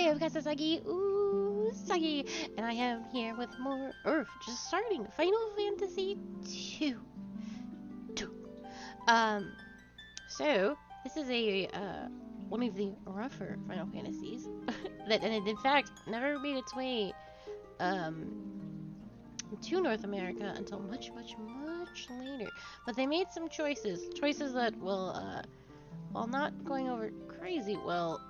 am Kasasagi Usagi, and I am here with more, just starting Final Fantasy 2. So this is a one of the rougher Final Fantasies that, and it in fact never made its way to North America until much later. But they made some choices that will, while not going over crazy well,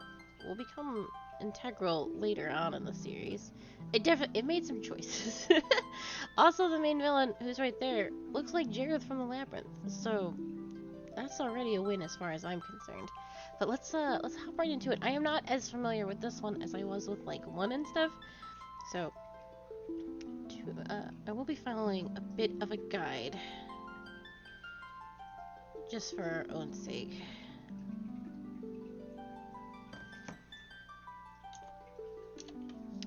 will become integral later on in the series. It made some choices. Also, the main villain, who's right there, looks like Jareth from the Labyrinth, so that's already a win as far as I'm concerned. But let's hop right into it. I am not as familiar with this one as I was with like 1 and stuff, so I will be following a bit of a guide just for our own sake.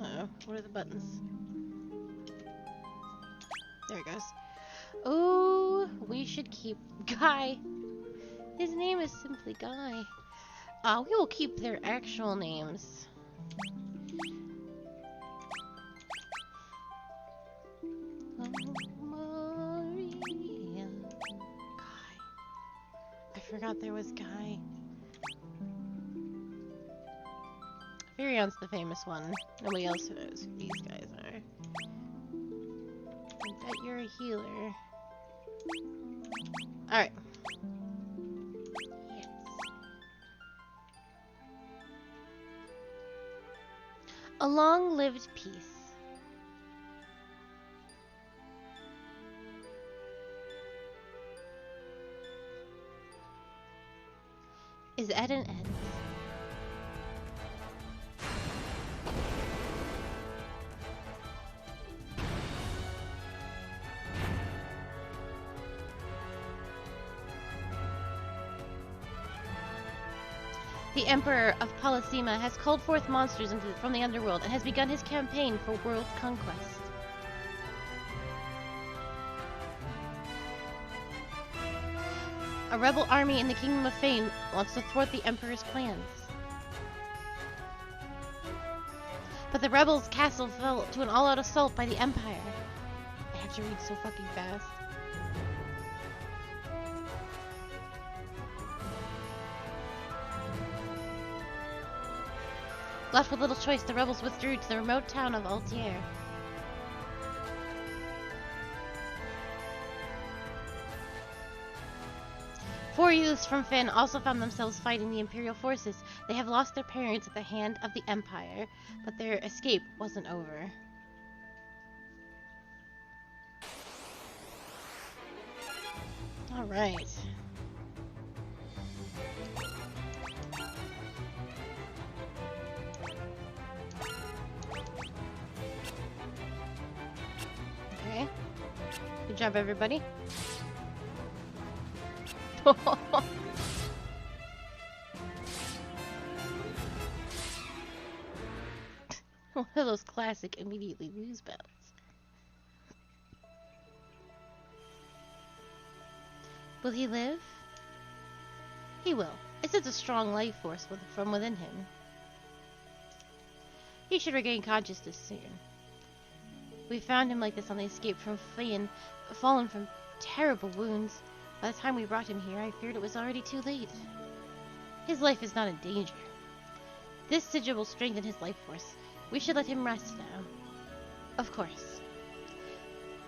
Uh-oh, what are the buttons? There it goes. Oh, we should keep Guy. His name is simply Guy. We will keep their actual names. Oh, Maria. Guy. I forgot there was Guy. Furion's the famous one. Nobody else knows who these guys are. I bet you're a healer. Alright. Yes. A long-lived peace. Is at an end. The Emperor of Polysema has called forth monsters from the underworld and has begun his campaign for world conquest. A rebel army in the Kingdom of Fame wants to thwart the Emperor's plans. But the rebels' castle fell to an all-out assault by the Empire. I have to read so fucking fast. Left with little choice, the rebels withdrew to the remote town of Altier. Four youths from Fynn also found themselves fighting the Imperial forces. They have lost their parents at the hand of the Empire, but their escape wasn't over. Alright. Okay. Good job, everybody. One of those classic immediately lose battles. Will he live? He will. It's such a strong life force from within him. He should regain consciousness soon. We found him like this on the escape from Fynn, fallen from terrible wounds. By the time we brought him here, I feared it was already too late. His life is not in danger. This sigil will strengthen his life force. We should let him rest now. Of course.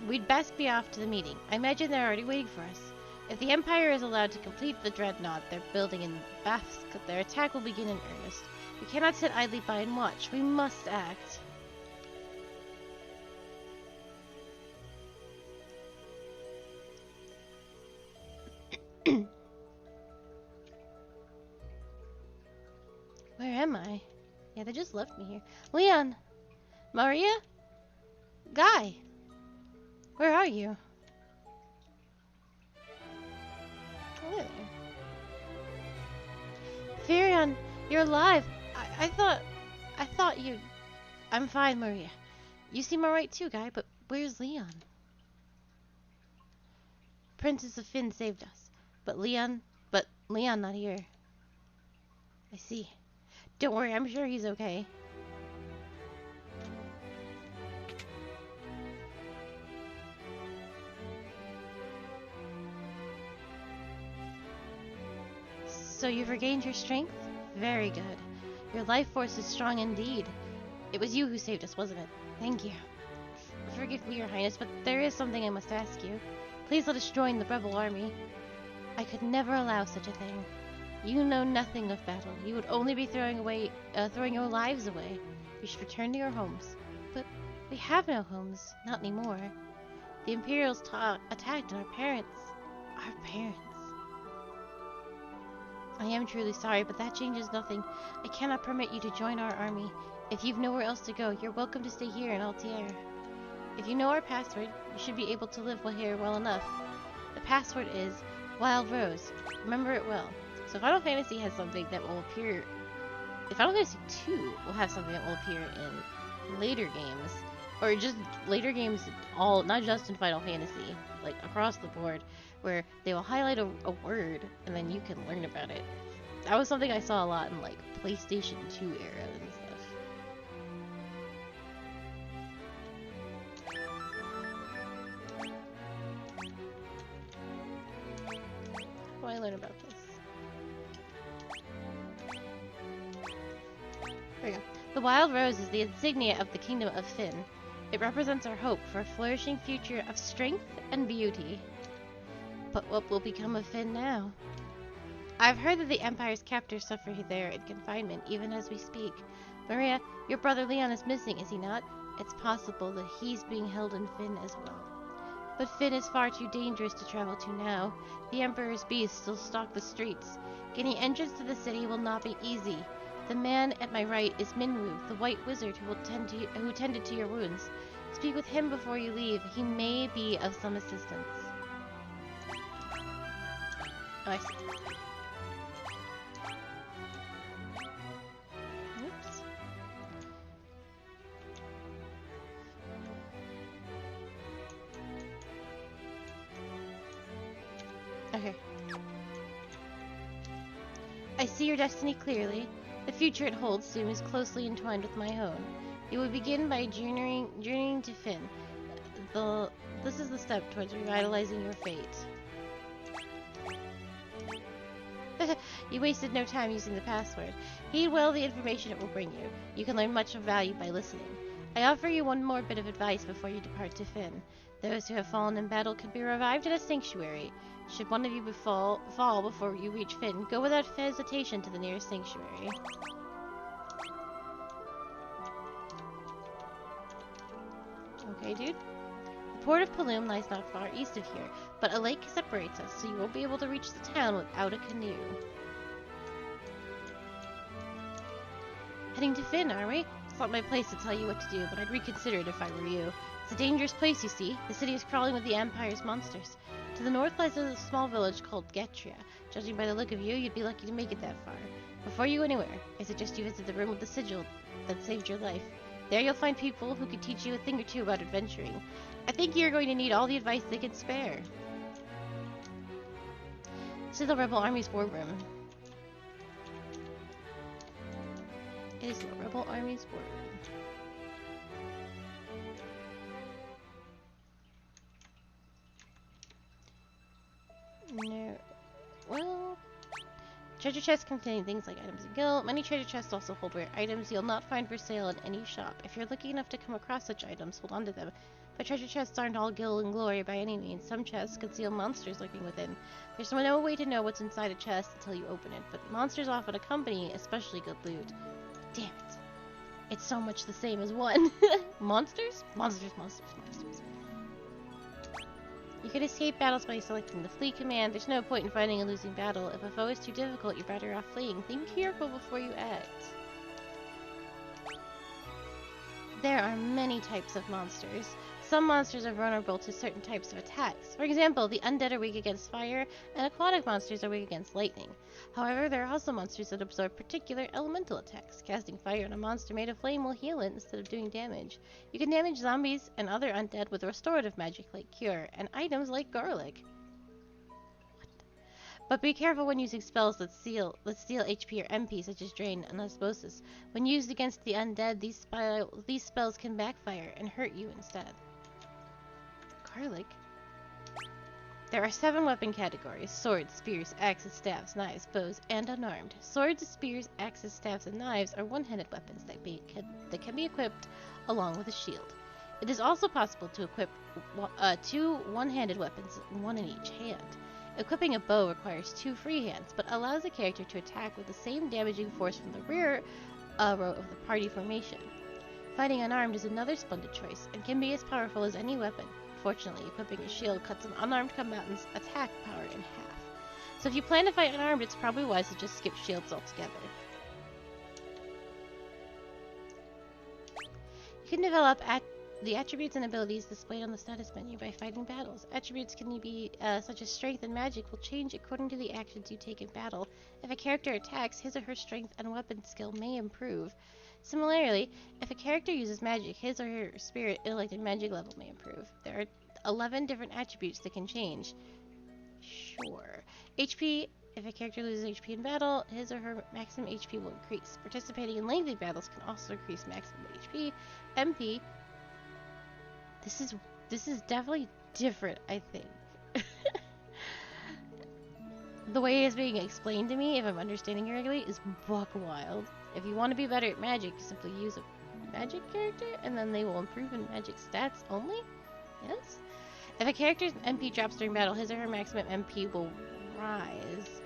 We'd best be off to the meeting. I imagine they're already waiting for us. If the Empire is allowed to complete the dreadnought they're building in Bathsk, their attack will begin in earnest. We cannot sit idly by and watch. We must act. Where am I? Yeah, they just left me here. Leon! Maria? Guy! Where are you? Oh, there. Furion, you're alive! I thought you'd... I'm fine, Maria. You seem alright too, Guy, but where's Leon? Princess of Fynn saved us. But Leon not here. I see. Don't worry, I'm sure he's okay. So you've regained your strength? Very good. Your life force is strong indeed. It was you who saved us, wasn't it? Thank you. Forgive me, Your Highness, but there is something I must ask you. Please let us join the rebel army. I could never allow such a thing. You know nothing of battle. You would only be throwing your lives away. You should return to your homes. But we have no homes. Not anymore. The Imperials attacked our parents. Our parents. I am truly sorry, but that changes nothing. I cannot permit you to join our army. If you've nowhere else to go, you're welcome to stay here in Altier. If you know our password, you should be able to live here well enough. The password is Wild Rose. Remember it well. So Final Fantasy has something that will appear... Final Fantasy 2 will have something that will appear in later games. Or just later games, not just in Final Fantasy, like across the board, where they will highlight a word and then you can learn about it. That was something I saw a lot in like PlayStation 2 era and stuff. How do I learn about this? There we go. The Wild Rose is the insignia of the Kingdom of Fynn. It represents our hope for a flourishing future of strength and beauty. But what will become of Fynn now? I've heard that the Empire's captors suffer there in confinement, even as we speak. Maria, your brother Leon is missing, is he not? It's possible that he's being held in Fynn as well. But Fynn is far too dangerous to travel to now. The Emperor's beasts still stalk the streets. Gaining entrance to the city will not be easy. The man at my right is Minwu, the white wizard who tended to your wounds. Speak with him before you leave. He may be of some assistance. Oh, I see. Oops. Okay. I see your destiny clearly. The future it holds seems closely entwined with my own. You will begin by journeying to Fynn. This is the step towards revitalizing your fate. You wasted no time using the password. Heed well the information it will bring you. You can learn much of value by listening. I offer you one more bit of advice before you depart to Fynn. Those who have fallen in battle can be revived in a sanctuary. Should one of you fall before you reach Fynn, go without hesitation to the nearest sanctuary. Okay, dude. The port of Paloom lies not far east of here, but a lake separates us, so you won't be able to reach the town without a canoe. Heading to Fynn, are we? It's not my place to tell you what to do, but I'd reconsider it if I were you. It's a dangerous place, you see. The city is crawling with the Empire's monsters. To the north lies a small village called Getria. Judging by the look of you, you'd be lucky to make it that far. Before you go anywhere, I suggest you visit the room with the sigil that saved your life. There you'll find people who could teach you a thing or two about adventuring. I think you're going to need all the advice they can spare. This is the Rebel Army's war room. It is the Rebel Army's war room. No. Well, treasure chests contain things like items and gil. Many treasure chests also hold rare items you'll not find for sale in any shop. If you're lucky enough to come across such items, hold on to them. But treasure chests aren't all gil and glory by any means. Some chests conceal monsters lurking within. There's no way to know what's inside a chest until you open it, but monsters often accompany especially good loot. Damn it. It's so much the same as one. Monsters? Monsters, monsters, monsters. You can escape battles by selecting the flee command. There's no point in fighting a losing battle. If a foe is too difficult, you're better off fleeing. Think careful before you act. There are many types of monsters. Some monsters are vulnerable to certain types of attacks. For example, the undead are weak against fire, and aquatic monsters are weak against lightning. However, there are also monsters that absorb particular elemental attacks. Casting fire on a monster made of flame will heal it instead of doing damage. You can damage zombies and other undead with restorative magic like Cure, and items like Garlic. But be careful when using spells that steal HP or MP, such as Drain and Osmosis. When used against the undead, these spells can backfire and hurt you instead. Garlic? There are 7 weapon categories: swords, spears, axes, staves, knives, bows, and unarmed. Swords, spears, axes, staves, and knives are one-handed weapons that can be equipped along with a shield. It is also possible to equip 2 one-handed weapons, one in each hand. Equipping a bow requires 2 free hands, but allows a character to attack with the same damaging force from the rear row of the party formation. Fighting unarmed is another splendid choice, and can be as powerful as any weapon. Fortunately, equipping a shield cuts an unarmed combatant's attack power in half. So if you plan to fight unarmed, it's probably wise to just skip shields altogether. You can develop the attributes and abilities displayed on the status menu by fighting battles. Attributes can be such as strength and magic will change according to the actions you take in battle. If a character attacks, his or her strength and weapon skill may improve. Similarly, if a character uses magic, his or her spirit, intellect, and magic level may improve. There are 11 different attributes that can change. Sure. HP. If a character loses HP in battle, his or her maximum HP will increase. Participating in lengthy battles can also increase maximum HP. MP. This is definitely different, I think. The way it's being explained to me, if I'm understanding correctly, is buck wild. If you want to be better at magic, simply use a magic character, and then they will improve in magic stats only? Yes? If a character's MP drops during battle, his or her maximum MP will rise.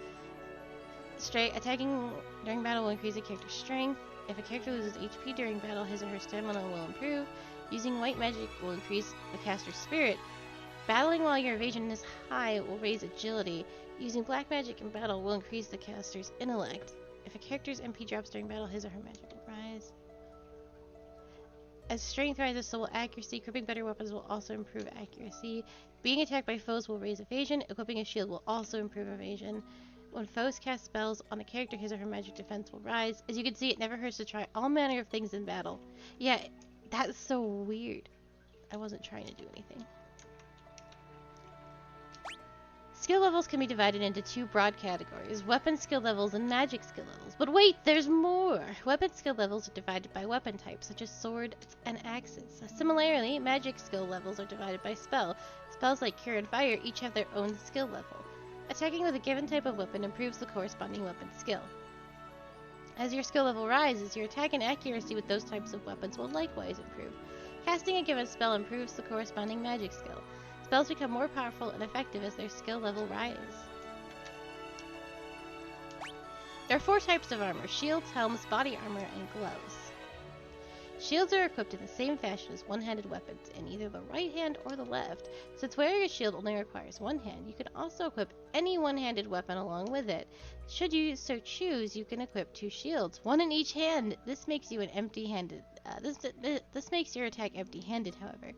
Attacking during battle will increase a character's strength. If a character loses HP during battle, his or her stamina will improve. Using white magic will increase the caster's spirit. Battling while your evasion is high will raise agility. Using black magic in battle will increase the caster's intellect. If a character's MP drops during battle, his or her magic will rise. As strength rises, so will accuracy. Equipping better weapons will also improve accuracy. Being attacked by foes will raise evasion. Equipping a shield will also improve evasion. When foes cast spells on a character, his or her magic defense will rise. As you can see, it never hurts to try all manner of things in battle. Yeah, that's so weird. I wasn't trying to do anything. Skill levels can be divided into 2 broad categories: weapon skill levels and magic skill levels. But wait, there's more! Weapon skill levels are divided by weapon types, such as swords and axes. Similarly, magic skill levels are divided by spell. Spells like Cure and Fire each have their own skill level. Attacking with a given type of weapon improves the corresponding weapon skill. As your skill level rises, your attack and accuracy with those types of weapons will likewise improve. Casting a given spell improves the corresponding magic skill. Spells become more powerful and effective as their skill level rises. There are 4 types of armor: shields, helms, body armor, and gloves. Shields are equipped in the same fashion as one-handed weapons, in either the right hand or the left. Since wearing a shield only requires one hand, you can also equip any one-handed weapon along with it. Should you so choose, you can equip 2 shields, one in each hand. This makes you an empty-handed. This makes your attack empty-handed, however.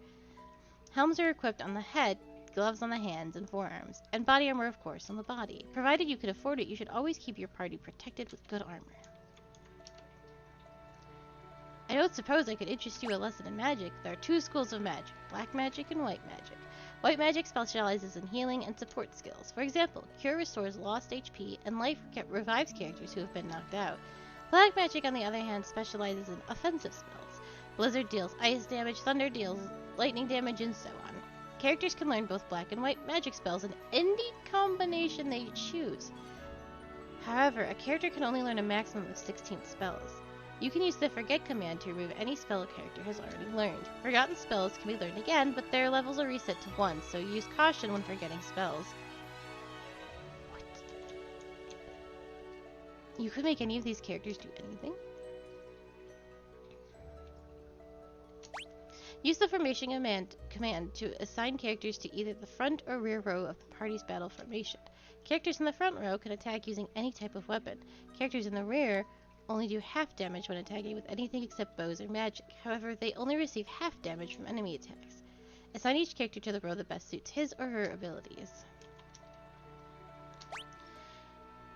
Helms are equipped on the head, gloves on the hands and forearms, and body armor, of course, on the body. Provided you can afford it, you should always keep your party protected with good armor. I don't suppose I could interest you a lesson in magic. There are 2 schools of magic: black magic and white magic. White magic specializes in healing and support skills. For example, Cure restores lost HP, and Life revives characters who have been knocked out. Black magic, on the other hand, specializes in offensive spells. Blizzard deals ice damage, Thunder deals lightning damage, and so on. Characters can learn both black and white magic spells in any combination they choose. However, a character can only learn a maximum of 16 spells. You can use the Forget command to remove any spell a character has already learned. Forgotten spells can be learned again, but their levels are reset to 1, so use caution when forgetting spells. What? You could make any of these characters do anything? Use the formation command to assign characters to either the front or rear row of the party's battle formation. Characters in the front row can attack using any type of weapon. Characters in the rear only do half damage when attacking with anything except bows or magic. However, they only receive half damage from enemy attacks. Assign each character to the row that best suits his or her abilities.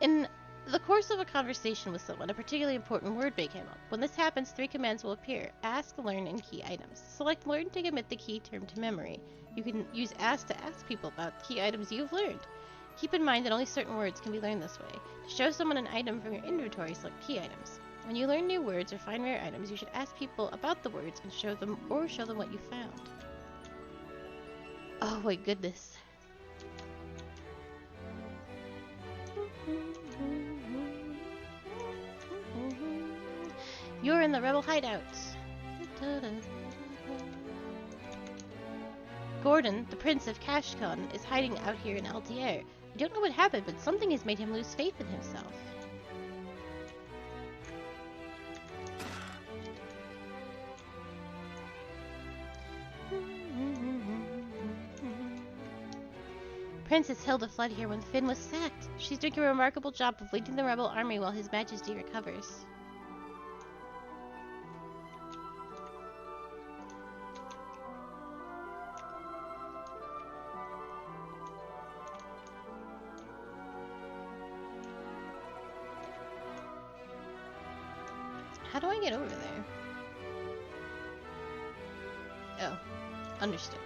In the course of a conversation with someone, a particularly important word may come up. When this happens, 3 commands will appear: ask, learn, and key items. Select learn to commit the key term to memory. You can use ask to ask people about key items you've learned. Keep in mind that only certain words can be learned this way. To show someone an item from your inventory, select key items. When you learn new words or find rare items, you should ask people about the words and show them what you found. Oh my goodness. in the rebel hideout. Gordon, the Prince of Kashkon, is hiding out here in Altier. I don't know what happened, but something has made him lose faith in himself. Princess Hilda fled here when Finn was sacked. She's doing a remarkable job of leading the rebel army while His Majesty recovers. How do I get over there? Oh, understood.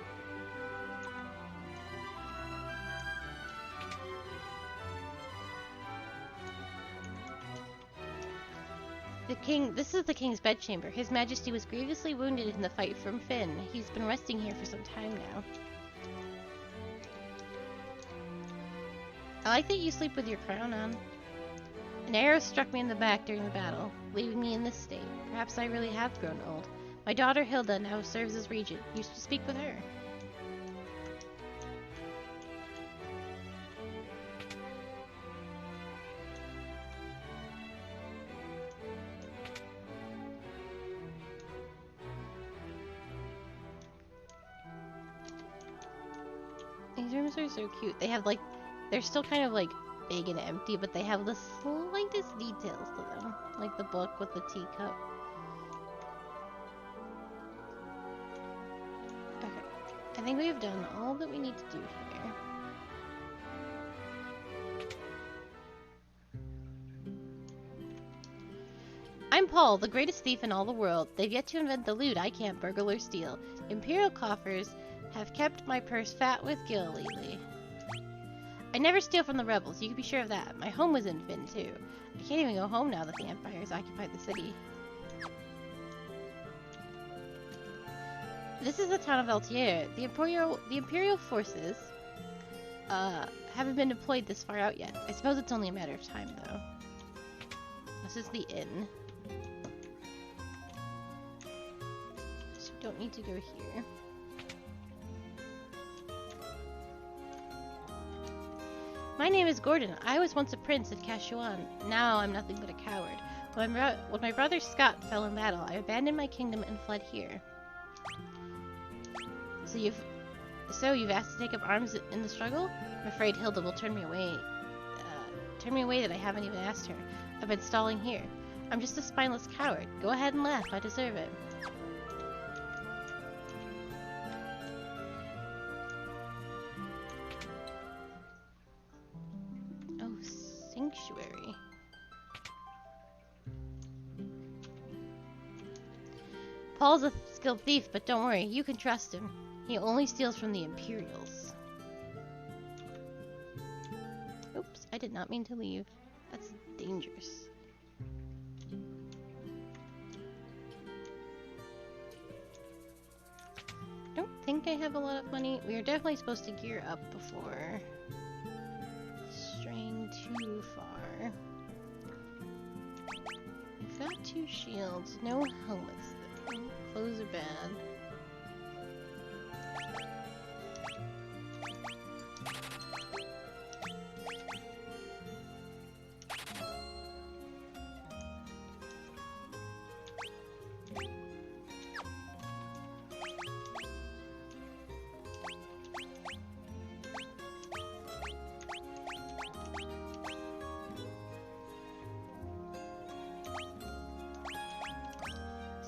This is the king's bedchamber. His Majesty was grievously wounded in the fight from Finn. He's been resting here for some time now. I like that you sleep with your crown on. An arrow struck me in the back during the battle, leaving me in this state. Perhaps I really have grown old. My daughter Hilda now serves as regent. You should speak with her. These rooms are so cute. They have like, they're still kind of like big and empty, but they have the slightest details to them. Like the book with the teacup. Okay. I think we've done all that we need to do here. I'm Paul, the greatest thief in all the world. They've yet to invent the loot I can't burgle or steal. Imperial coffers have kept my purse fat with gil lately. I never steal from the rebels, you can be sure of that. My home was in Finn, too. I can't even go home now that the Empire has occupied the city. This is the town of Altier. The Imperial forces haven't been deployed this far out yet. I suppose it's only a matter of time, though. This is the inn. So we don't need to go here. My name is Gordon. I was once a prince of Kashuan. Now I'm nothing but a coward. When my brother Scott fell in battle, I abandoned my kingdom and fled here. So you've asked to take up arms in the struggle? I'm afraid Hilda will turn me away. That I haven't even asked her. I've been stalling here. I'm just a spineless coward. Go ahead and laugh. I deserve it. Sanctuary. Paul's a skilled thief, but don't worry, you can trust him. He only steals from the Imperials. Oops, I did not mean to leave. That's dangerous. I don't think I have a lot of money. We are definitely supposed to gear up before straying too far. We've got 2 shields, no helmets though. Clothes are bad.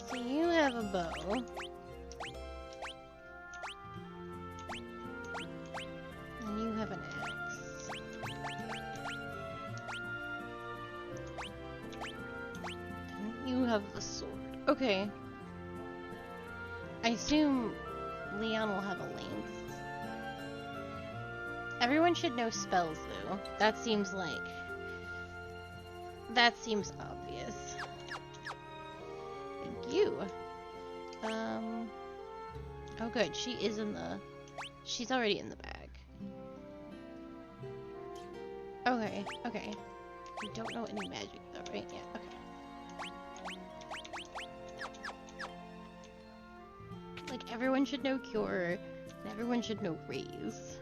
So you have a bow. And you have an axe. And you have the sword. Okay. I assume Leon will have a lance. Everyone should know spells, though. That seems like... that seems obvious. Thank you. Oh good, she is in the... she's already in the bag. Okay, okay. We don't know any magic, though, right? Yeah, okay. Everyone should know cure, and everyone should know raise.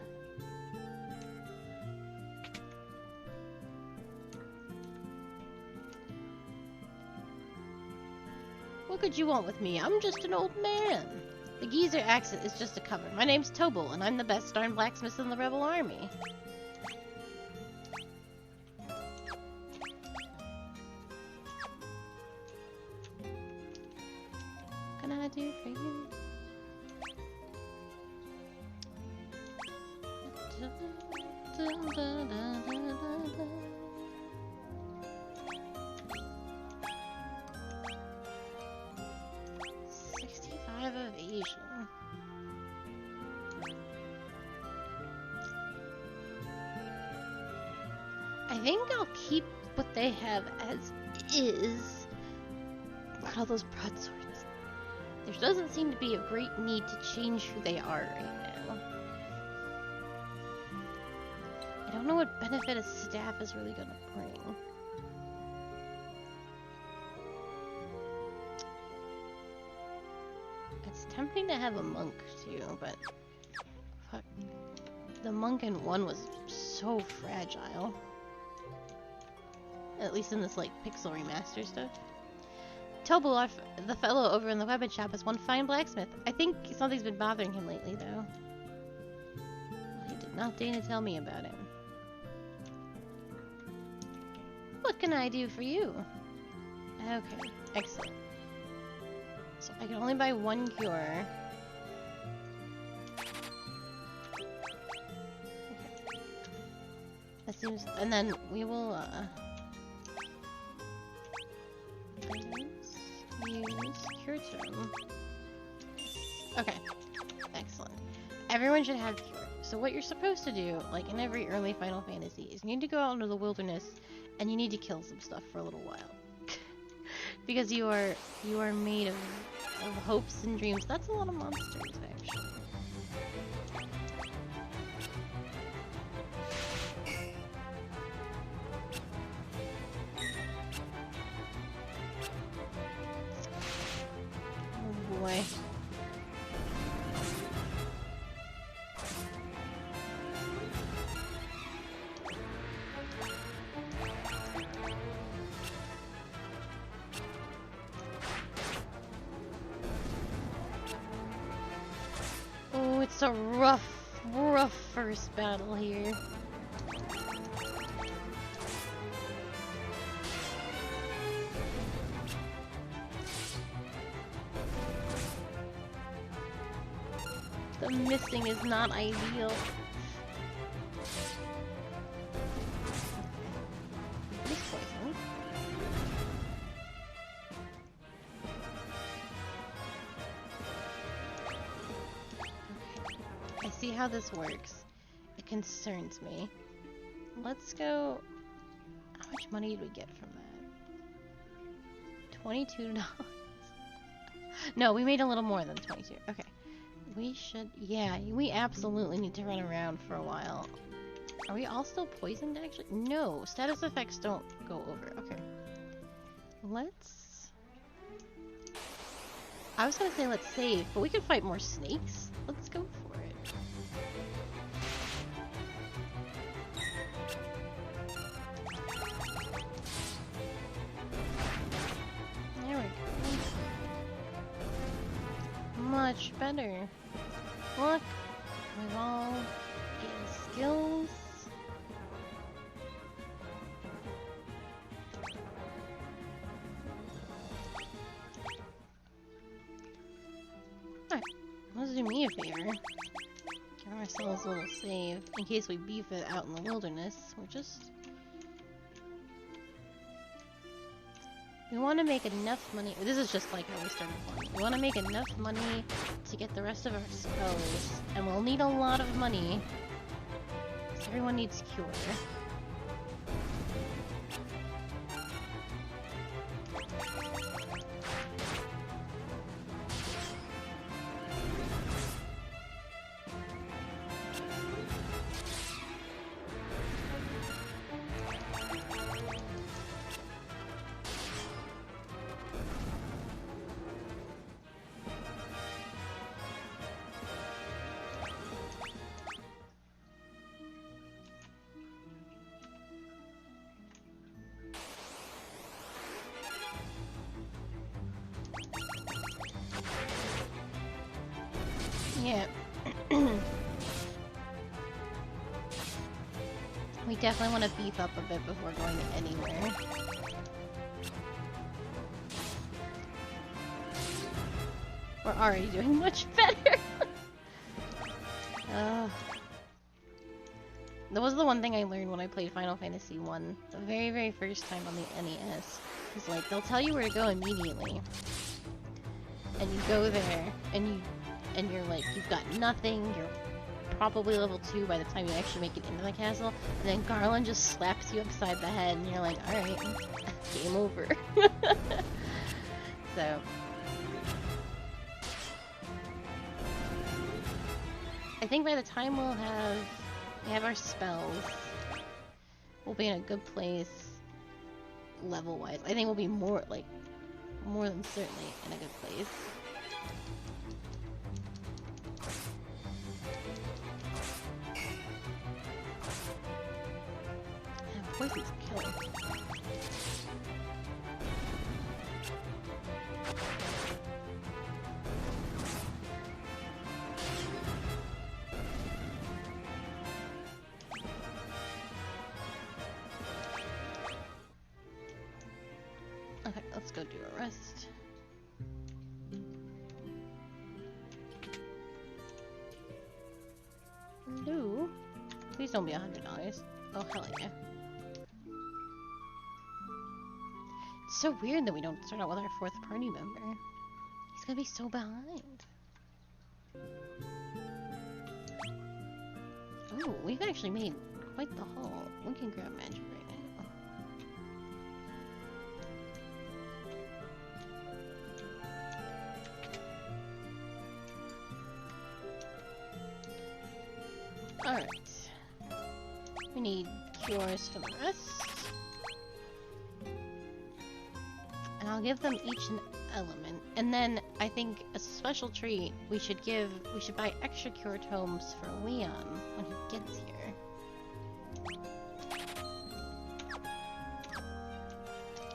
What could you want with me? I'm just an old man. The geezer accent is just a cover. My name's Tobal, and I'm the best darn blacksmith in the rebel army. What can I do for you? Evasion. I think I'll keep what they have as is. Look at all those broadswords. There doesn't seem to be a great need to change who they are right now. I don't know what benefit a staff is really gonna bring. It's tempting to have a monk too, but fuck. The monk in 1 was so fragile. At least in this like pixel remaster stuff. Tobal, the fellow over in the weapon shop, is one fine blacksmith. I think something's been bothering him lately though. Well, he did not deign to tell me about it. What can I do for you? Okay, excellent. So I can only buy 1 cure. Okay. That seems, and then we will use cure term. Okay, excellent. Everyone should have cure. So what you're supposed to do, like in every early Final Fantasy, is you need to go out into the wilderness and you need to kill some stuff for a little while. Because you are made of hopes and dreams. That's a lot of monsters, actually. Oh boy. It's a rough first battle here. The missing is not ideal. This poison. I see how this works. It concerns me. Let's go... How much money did we get from that? $22. No, we made a little more than 22. Okay. We should... Yeah, we absolutely need to run around for a while. Are we all still poisoned, actually? No, status effects don't go over. Okay. Let's... I was gonna say let's save, but we can fight more snakes. Let's go for it. There we go. Much better. Look, we've all gained skills. Alright, let's do me a favor. Give ourselves a little save in case we beef it out in the wilderness. We're just... We want to make enough money. This is just like how we started farming. We want to make enough money to get the rest of our spells, and we'll need a lot of money. So everyone needs cure. We definitely want to beef up a bit before going anywhere. We're already doing much better. That was the one thing I learned when I played Final Fantasy 1. The very, very first time on the NES. It's like, they'll tell you where to go immediately. And you go there, and you're like, you've got nothing, you're probably level 2 by the time you actually make it into the castle, and then Garland just slaps you upside the head, and you're like, alright, game over. So... I think by the time we have our spells, we'll be in a good place level-wise. I think we'll be more than certainly in a good place. Poison's killing. Okay, let's go do a rest. Hello? Please don't be $100. Oh, hell yeah. It's so weird that we don't start out with our 4th party member. He's gonna be so behind. Oh, we've actually made quite the haul. We can grab magic right now. Alright. We need cures for the rest. And I'll give them each an element. And then I think a special treat we should buy extra cure tomes for Leon when he gets here.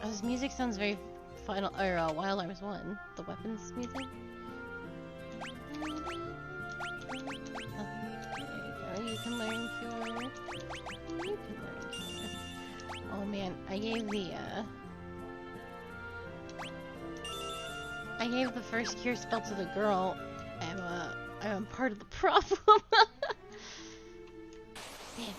Oh, this music sounds very Final or Wild Arms 1. The weapons music. You can learn cure. You can learn cure. Oh man, I gave the first cure spell to the girl. I'm part of the problem. Man.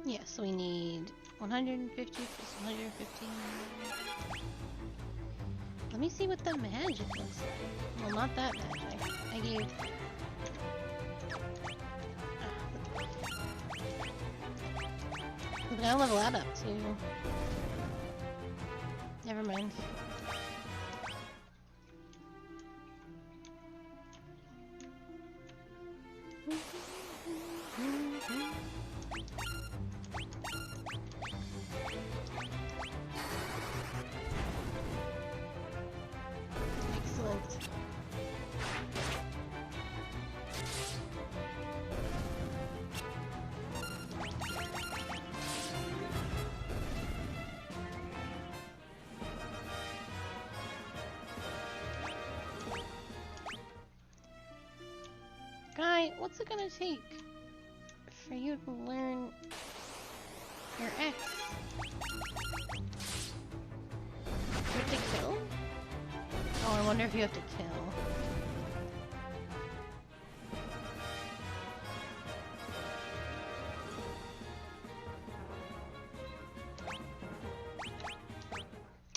Yeah, so we need 150 plus 150. Let me see what the magic looks like. Well, not that magic. I gave... We gotta level that up, too. Never mind. Guy, what's it gonna take for you to learn your X? You have to kill? Oh, I wonder if you have to kill.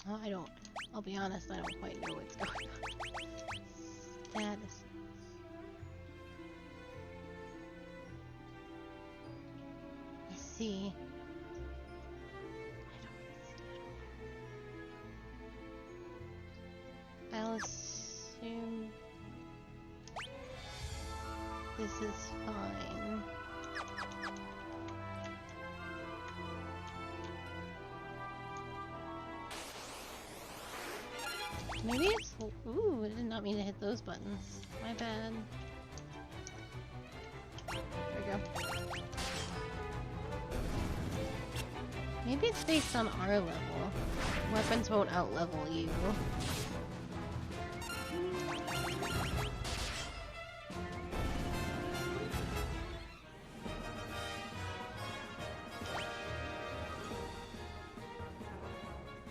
Oh, I'll be honest, I don't quite know what's going on. Status. See. I'll assume this is fine. Maybe it's... Ooh, I did not mean to hit those buttons. My bad. There we go. Maybe it's based on our level. Weapons won't out-level you.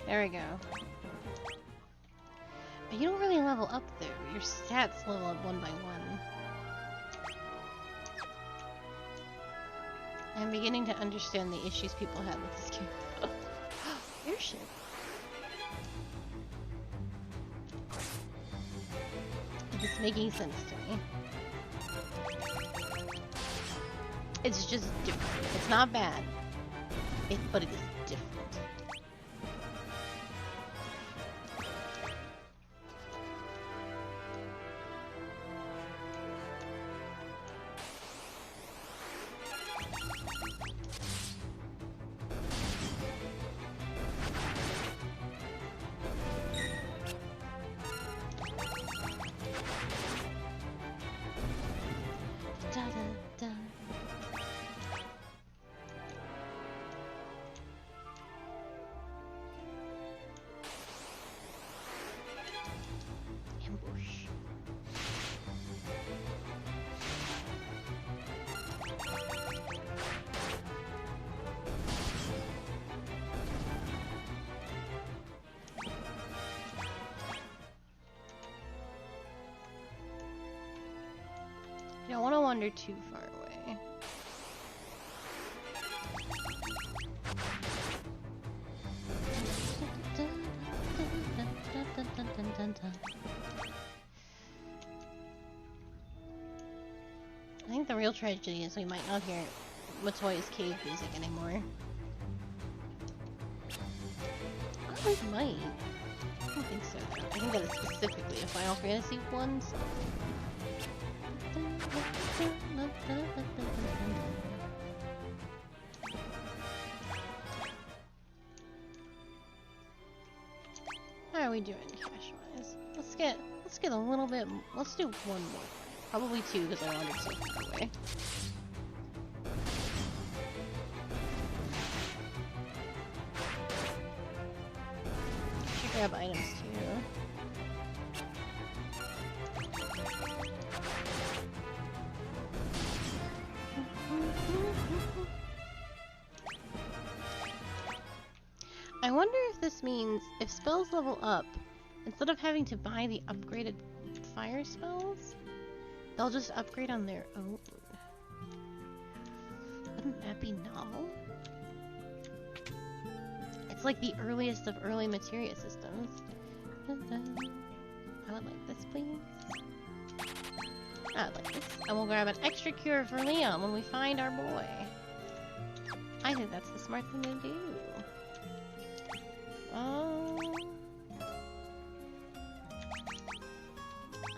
There we go. But you don't really level up though. Your stats level up one by one. I'm beginning to understand the issues people have with this game. Airship. It's making sense to me. It's just different. It's not bad. But it is different. I don't want to wander too far away. I think the real tragedy is we might not hear Matoya's cave music anymore. Oh, we might. I don't think so. I think that is specifically a Final Fantasy one. So. How are we doing cash-wise? Let's get a little bit. Let's do one more. Probably two because I wandered so far away. Should grab items too. I wonder if this means if spells level up, instead of having to buy the upgraded fire spells, they'll just upgrade on their own. Wouldn't that be novel? It's like the earliest of early materia systems. I would like this, please. I would like this. And we'll grab an extra cure for Leon when we find our boy. I think that's the smart thing to do. Oh.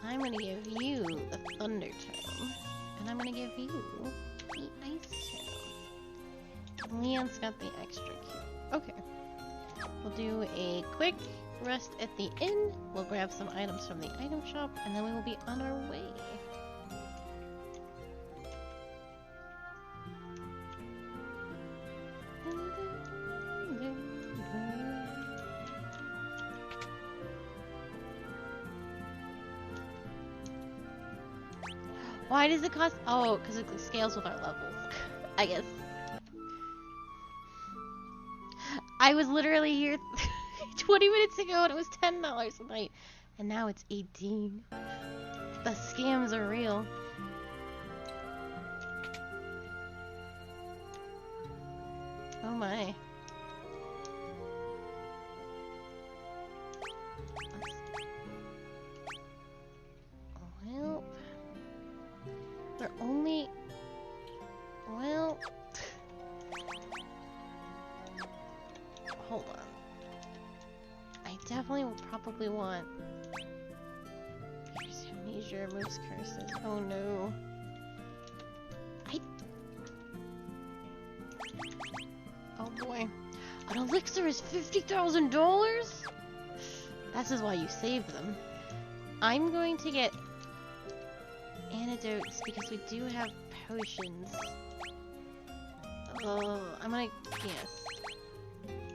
I'm gonna give you the Thunder Tome. And I'm gonna give you the Ice Tome. Leon's got the extra cure. Okay. We'll do a quick rest at the inn. We'll grab some items from the item shop, and then we will be on our way. Why does it cost? Oh, because it scales with our levels. I guess. I was literally here 20 minutes ago and it was $10 a night. And now it's 18. The scams are real. Oh my. Well, they're only... Well... Hold on. I definitely will probably want... Here's amnesia, removes curses. Oh no. Oh boy. An elixir is $50,000? This is why you save them. I'm going to get antidotes because we do have potions. I'm gonna guess.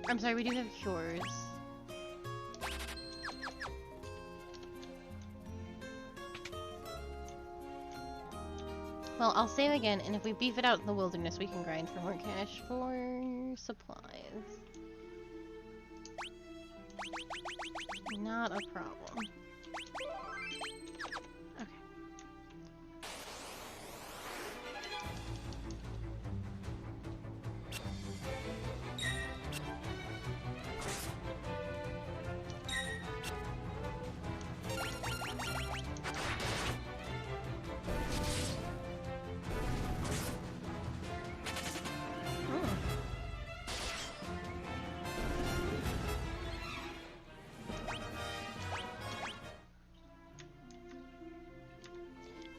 I'm sorry, we do have cures. Well, I'll save again, and if we beef it out in the wilderness, we can grind for more cash for supplies. Not a problem. Okay.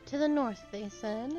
To the north, they said.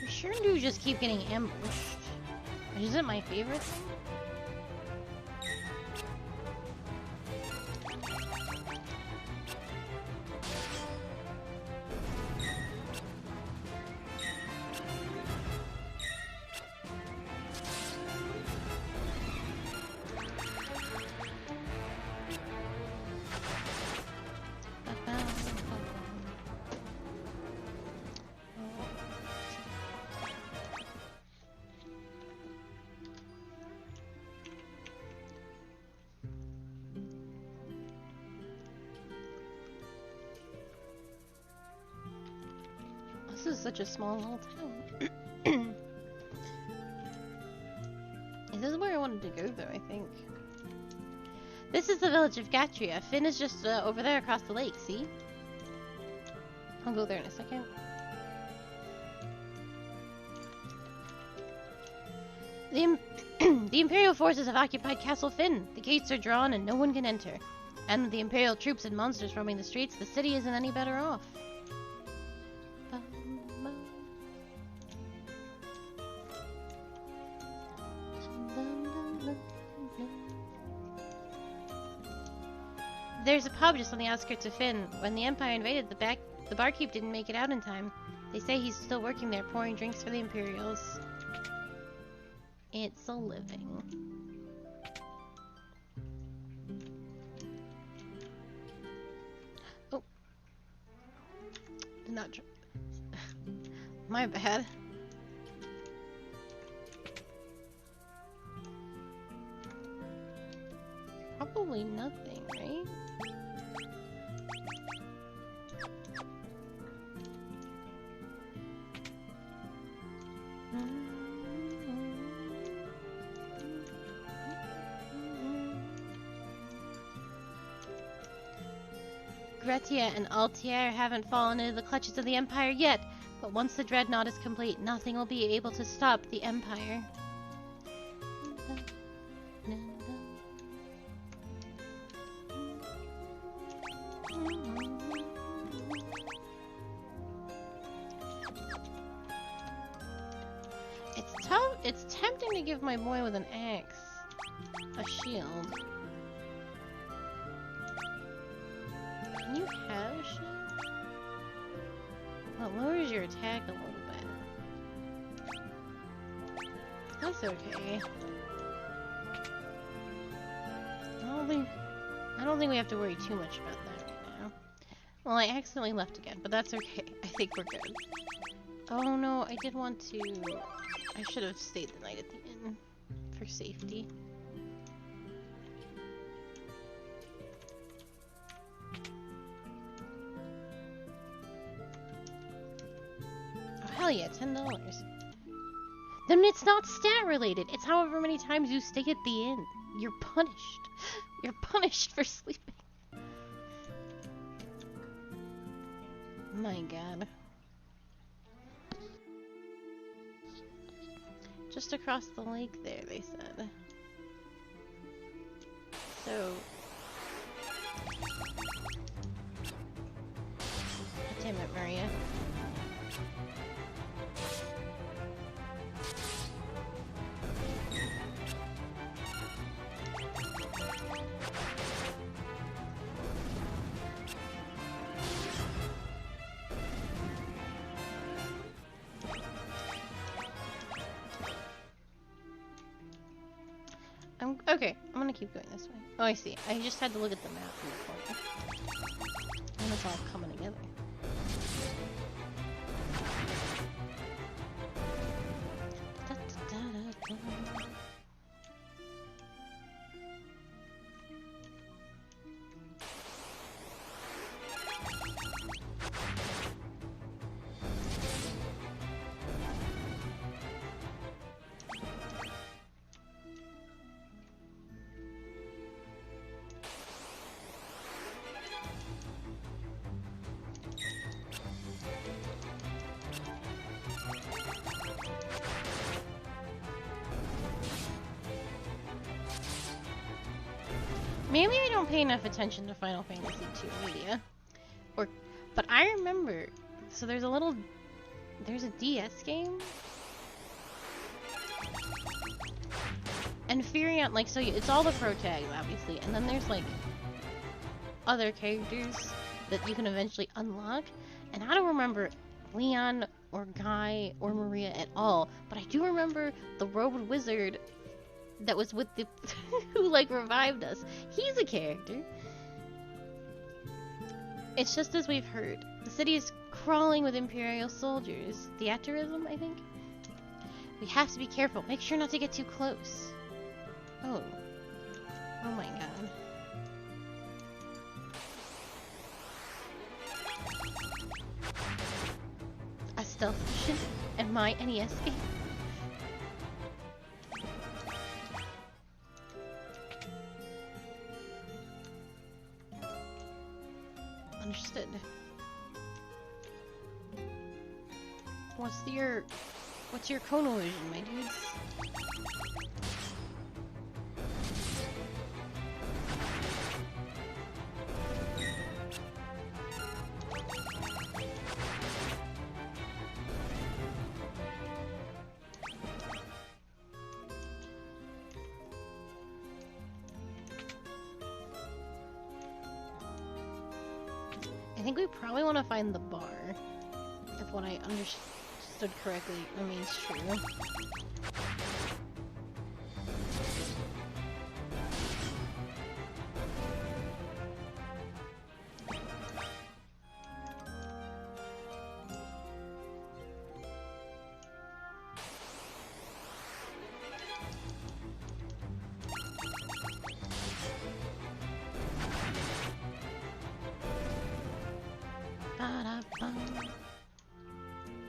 We sure do just keep getting ambushed. Is it my favorite thing? This is such a small little town. This is where I wanted to go, though, I think. This is the village of Gatria. Finn is just over there across the lake, see? I'll go there in a second. The Imperial forces have occupied Castle Finn. The gates are drawn and no one can enter. And with the Imperial troops and monsters roaming the streets, the city isn't any better off. There's a pub just on the outskirts of Finn. When the Empire invaded, the barkeep didn't make it out in time. They say he's still working there, pouring drinks for the Imperials. It's a living. Oh. Did not... My bad. Probably nothing, right? Gretia and Altier haven't fallen into the clutches of the Empire yet, but once the Dreadnought is complete, nothing will be able to stop the Empire. It's tempting to give my boy with an axe a shield. Can you have a shield? Well, it lowers your attack a little bit. That's okay. I don't think we have to worry too much about that right now. Well, I accidentally left again, but that's okay. I think we're good. Oh no, I did want to... I should have stayed the night at the inn for safety. Hell yeah, $10. Then it's not stat related. It's however many times you stay at the inn. You're punished. You're punished for sleeping. My god. Just across the lake there, they said. So... Damn it, Maria. Okay, I'm gonna keep going this way. Oh, I see. I just had to look at the map in the corner. And it's all coming together. Maybe I don't pay enough attention to Final Fantasy II media. But I remember, so there's a DS game? And Furion, like, so it's all the pro tags, obviously, and then there's, like, other characters that you can eventually unlock, and I don't remember Leon, or Guy, or Maria at all, but I do remember the robed wizard that was with the who like revived us. He's a character. It's just as we've heard. The city is crawling with Imperial soldiers. Theaterism, I think? We have to be careful. Make sure not to get too close. Oh. Oh my god. A stealth mission and my NES game. Understood. What's your Kono vision, my dudes? I think we probably want to find the bar, if what I understood correctly remains true.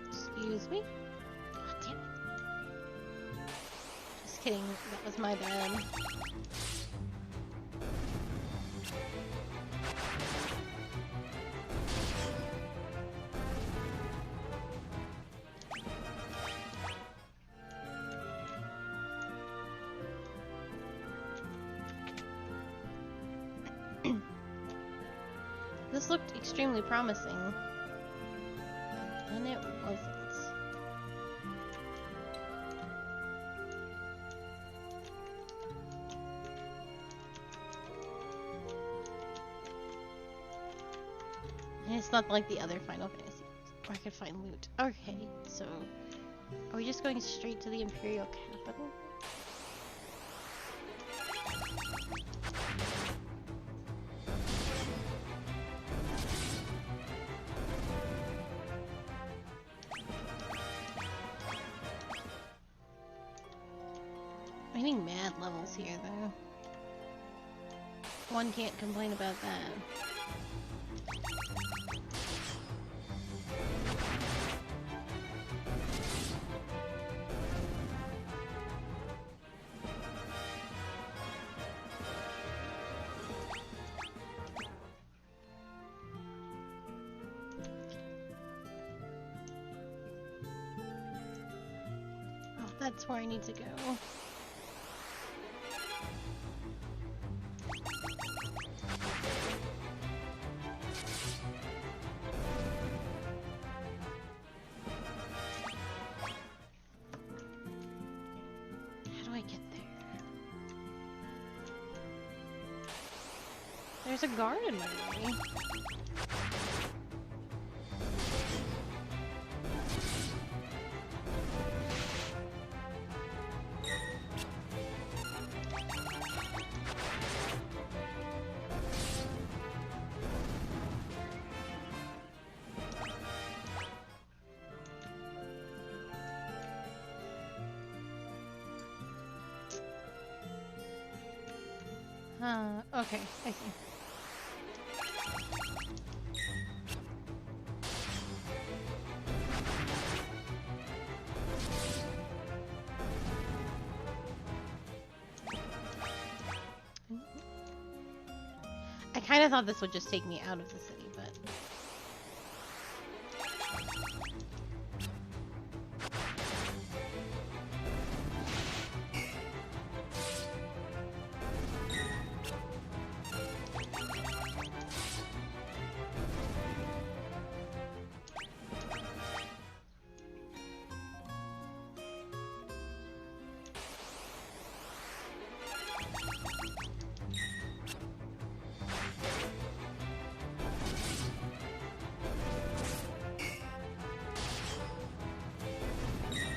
Excuse me? God damn it. Just kidding, that was my bad. This looked extremely promising. And it wasn't. And it's not like the other Final Fantasy. Or I could find loot. Okay, so... Are we just going straight to the Imperial capital? I'm getting mad levels here, though. One can't complain about that. That's where I need to go. How do I get there? There's a guard in my way. Okay, I see. I kind of thought this would just take me out of the city, but...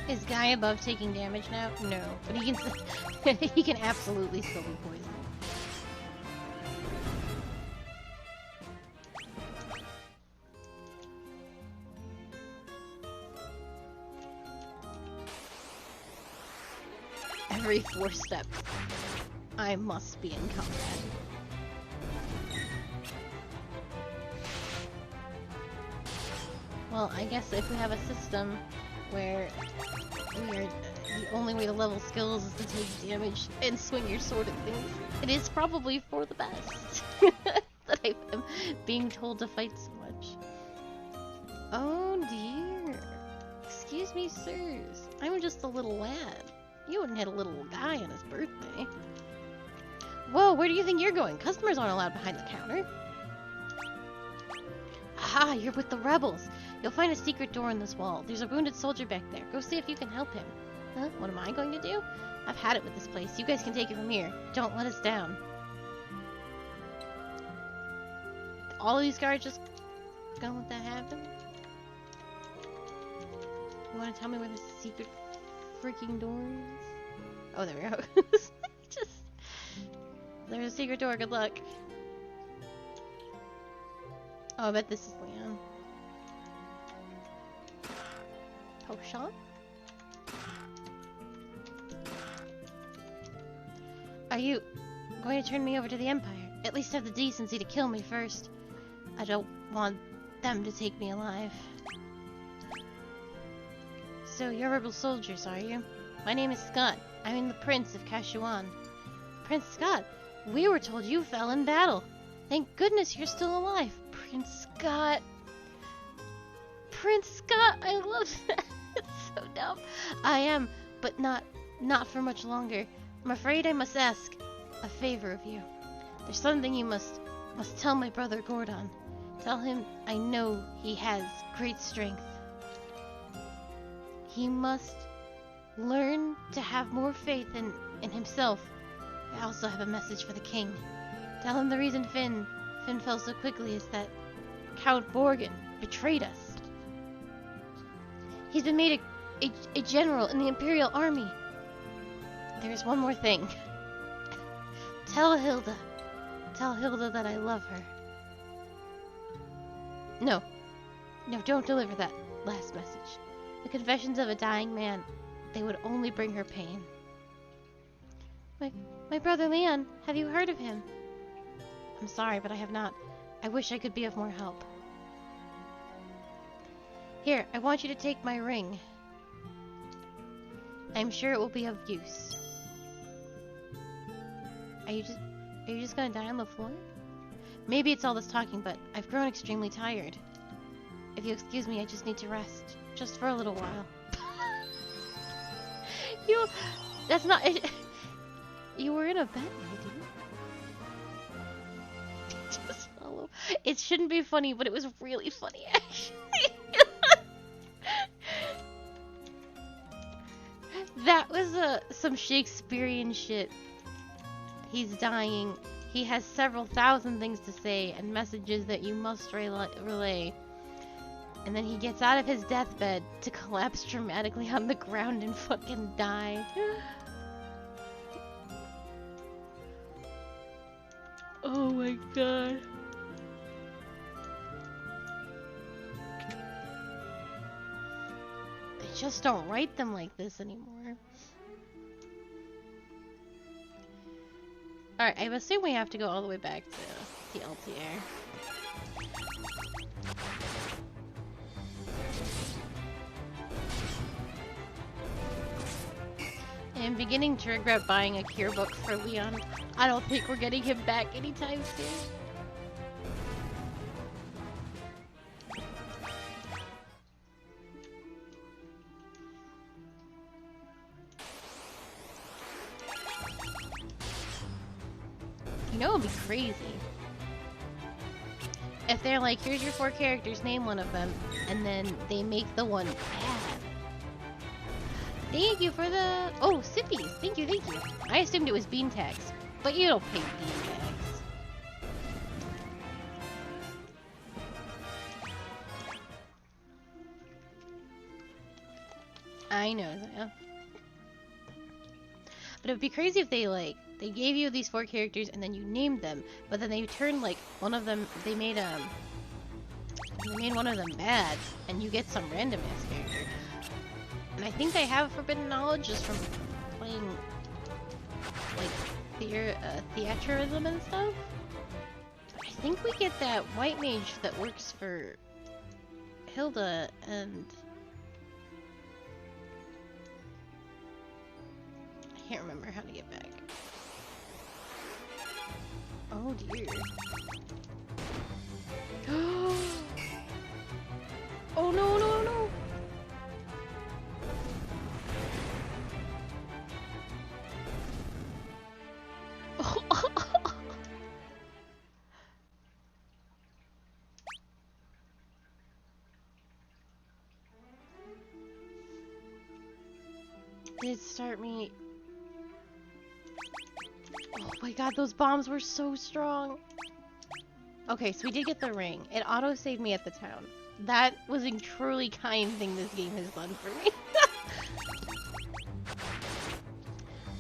Is Guy above taking damage now? No, but he can he can absolutely still be poisoned. Every 4 steps, I must be in combat. Well, I guess if we have a system where the only way to level skills is to take damage and swing your sword at things, it is probably for the best that I am being told to fight so much. Oh dear. Excuse me, sirs. I'm just a little lad. You wouldn't hit a little guy on his birthday. Whoa, where do you think you're going? Customers aren't allowed behind the counter. Aha, you're with the rebels. You'll find a secret door in this wall. There's a wounded soldier back there. Go see if you can help him. Huh? What am I going to do? I've had it with this place. You guys can take it from here. Don't let us down. All of these guards just gonna let that happen? You want to tell me where the secret freaking door is? Oh, there we go. There's a secret door. Good luck. Oh, I bet this is Leon. Potion? Are you going to turn me over to the Empire? At least have the decency to kill me first. I don't want them to take me alive. So you're rebel soldiers, are you? My name is Scott. I'm the Prince of Kashuan. Prince Scott, we were told you fell in battle. Thank goodness you're still alive. Prince Scott. Prince Scott, I love that. It's so dumb. I am, but not for much longer. I'm afraid I must ask a favor of you. There's something you must tell my brother Gordon. Tell him I know he has great strength. He must learn to have more faith in himself. I also have a message for the king. Tell him the reason Finn fell so quickly is that Count Borgin betrayed us. He's been made a general in the Imperial Army. There's one more thing. Tell Hilda that I love her. No, don't deliver that last message. The confessions of a dying man, they would only bring her pain. My brother Leon, have you heard of him? I'm sorry, but I have not. I wish I could be of more help. Here, I want you to take my ring. I'm sure it will be of use. Are you just gonna die on the floor? Maybe it's all this talking, but I've grown extremely tired. If you excuse me, I just need to rest. Just for a little while. You, that's not, it, you were in a bed, my dude. Just follow. It shouldn't be funny, but it was really funny, actually. That was some Shakespearean shit. He's dying. He has several thousand things to say and messages that you must relay. And then he gets out of his deathbed to collapse dramatically on the ground and fucking die. Oh my god. They just don't write them like this anymore. Alright, I assume we have to go all the way back to the LTA. I'm beginning to regret buying a cure book for Leon. I don't think we're getting him back anytime soon. You know, it'd be crazy if they're like, here's your 4 characters, name one of them, and then they make the one bad. Thank you for the... Oh, Sippies! Thank you, thank you. I assumed it was bean tax, but you don't pay bean tax. I know, yeah. But it would be crazy if they, like, they gave you these 4 characters and then you named them, but then they turned, like, one of them, they made one of them bad, and you get some random ass character. And I think they have forbidden knowledge just from playing, like, theatralism and stuff. I think we get that white mage that works for Hilda, and I can't remember how to get back. Oh dear. Oh no, no, no! Did start me. Oh my god, those bombs were so strong. Okay, so we did get the ring. It auto-saved me at the town. That was a truly kind thing this game has done for me.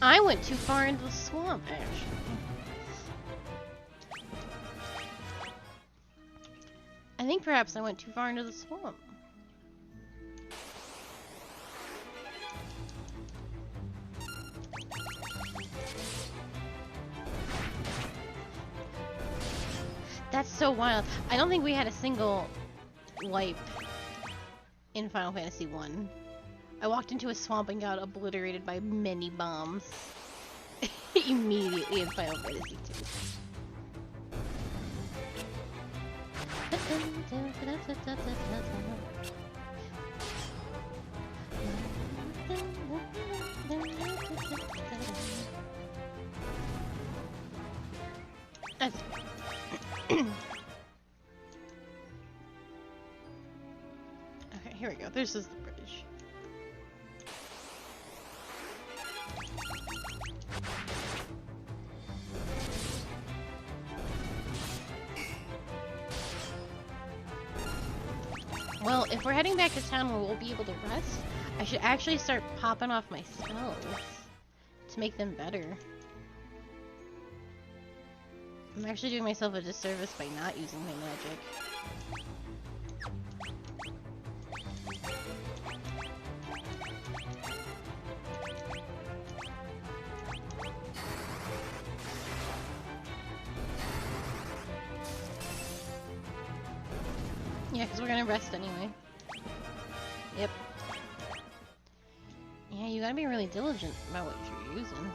I went too far into the swamp, actually. I think perhaps I went too far into the swamp. That's so wild. I don't think we had a single wipe in Final Fantasy 1. I walked into a swamp and got obliterated by many bombs immediately in Final Fantasy 2. That's okay, here we go. This is the bridge. Well, if we're heading back to town where we'll be able to rest, I should actually start popping off my spells to make them better. I'm actually doing myself a disservice by not using my magic. Yeah, because we're gonna rest anyway. Yep. Yeah, you gotta be really diligent about what you're using.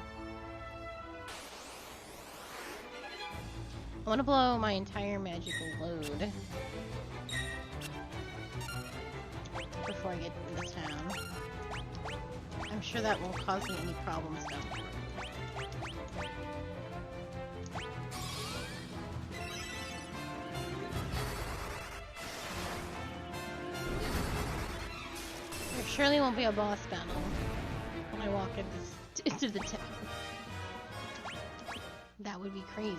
I want to blow my entire magical load before I get into town. I'm I'm sure that won't cause me any problems down the road. There surely won't be a boss battle when I walk into the town. That would be crazy.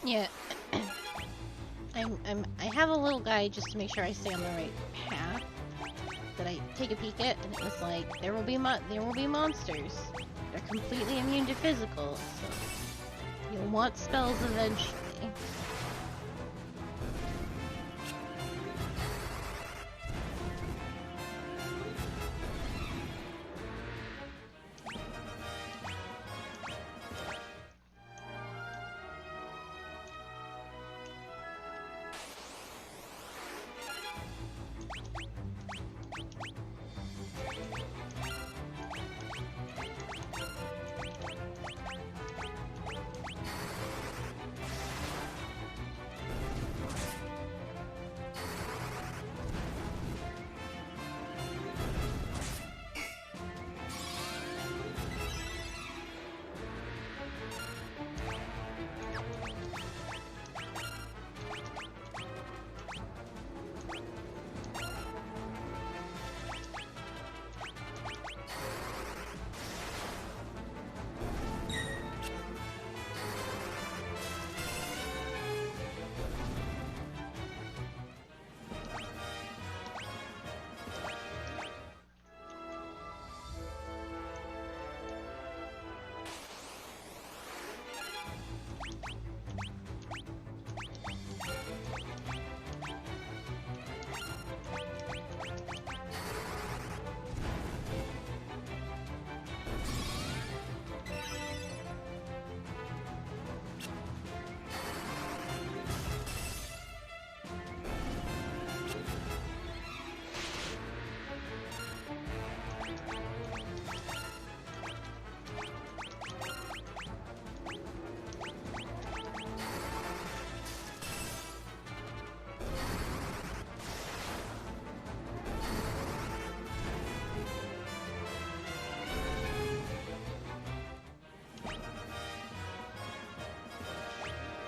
Yeah, I have a little guide just to make sure I stay on the right path that I take a peek at, and it was like there will be monsters. They're completely immune to physical, so you'll want spells eventually.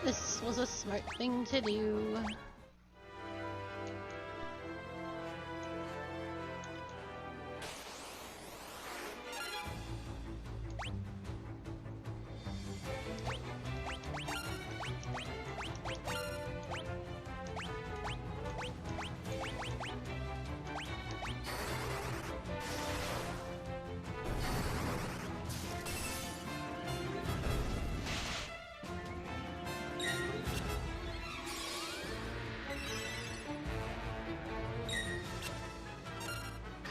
This was a smart thing to do.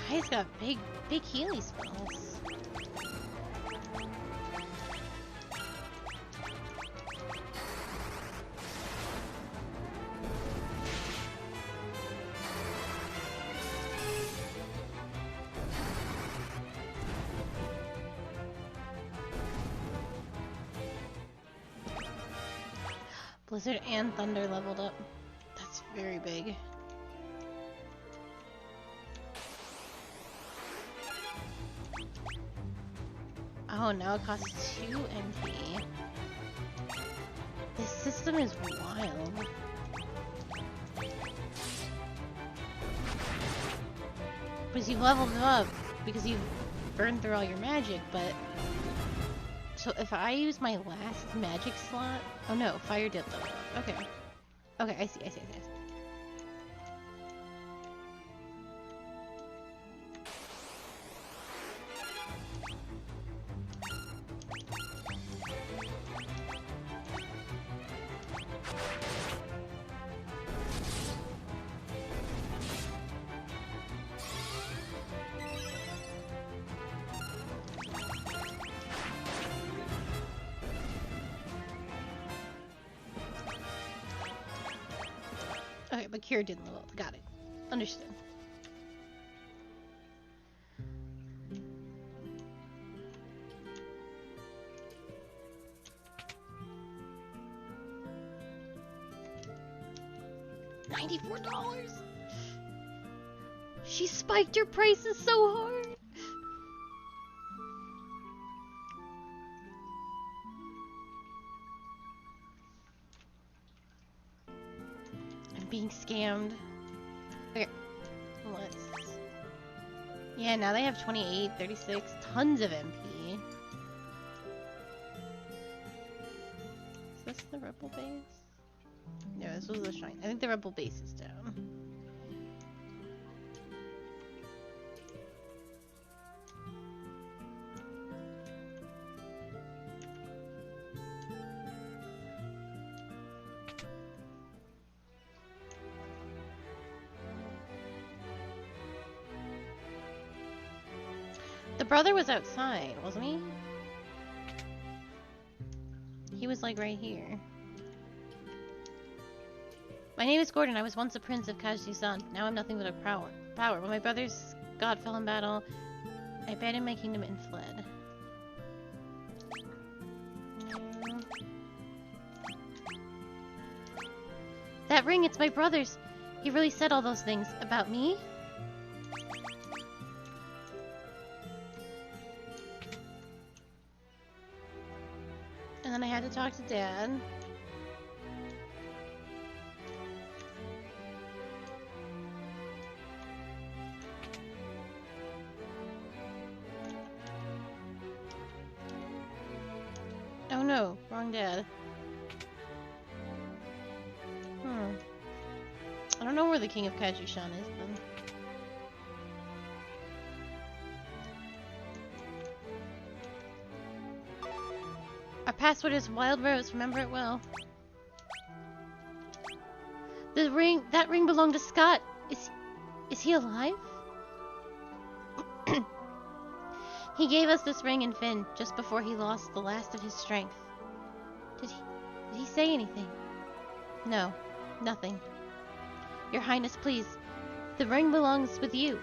He's got big healy spells. Blizzard and Thunder leveled up. That's very big. Oh, now it costs 2 MP. This system is wild. Because you've leveled them up, because you've burned through all your magic, but... So if I use my last magic slot... Oh no, fire did level up. Okay. Okay, I see. the cure didn't level up. Got it. Understood. $94? She spiked her prices so hard. I'm being scammed. Okay, let's... Yeah, now they have 28, 36, tons of MP. Is this the Rebel base? No, this was the shrine. I think the Rebel base is down. The brother was outside, wasn't he? He was like right here. My name is Gordon. I was once a prince of Kajdu-san. Now I'm nothing but a power. When my brother's god fell in battle, I abandoned my kingdom and fled. That ring, it's my brother's. He really said all those things about me? And then I had to talk to Dad. Oh no, wrong Dad. I don't know where the King of Kajdu-san is then. Our password is Wild Rose, remember it well. That ring belonged to Scott. Is he alive? He gave us this ring in Finn just before he lost the last of his strength. Did he say anything? No, nothing. Your Highness, please. The ring belongs with you.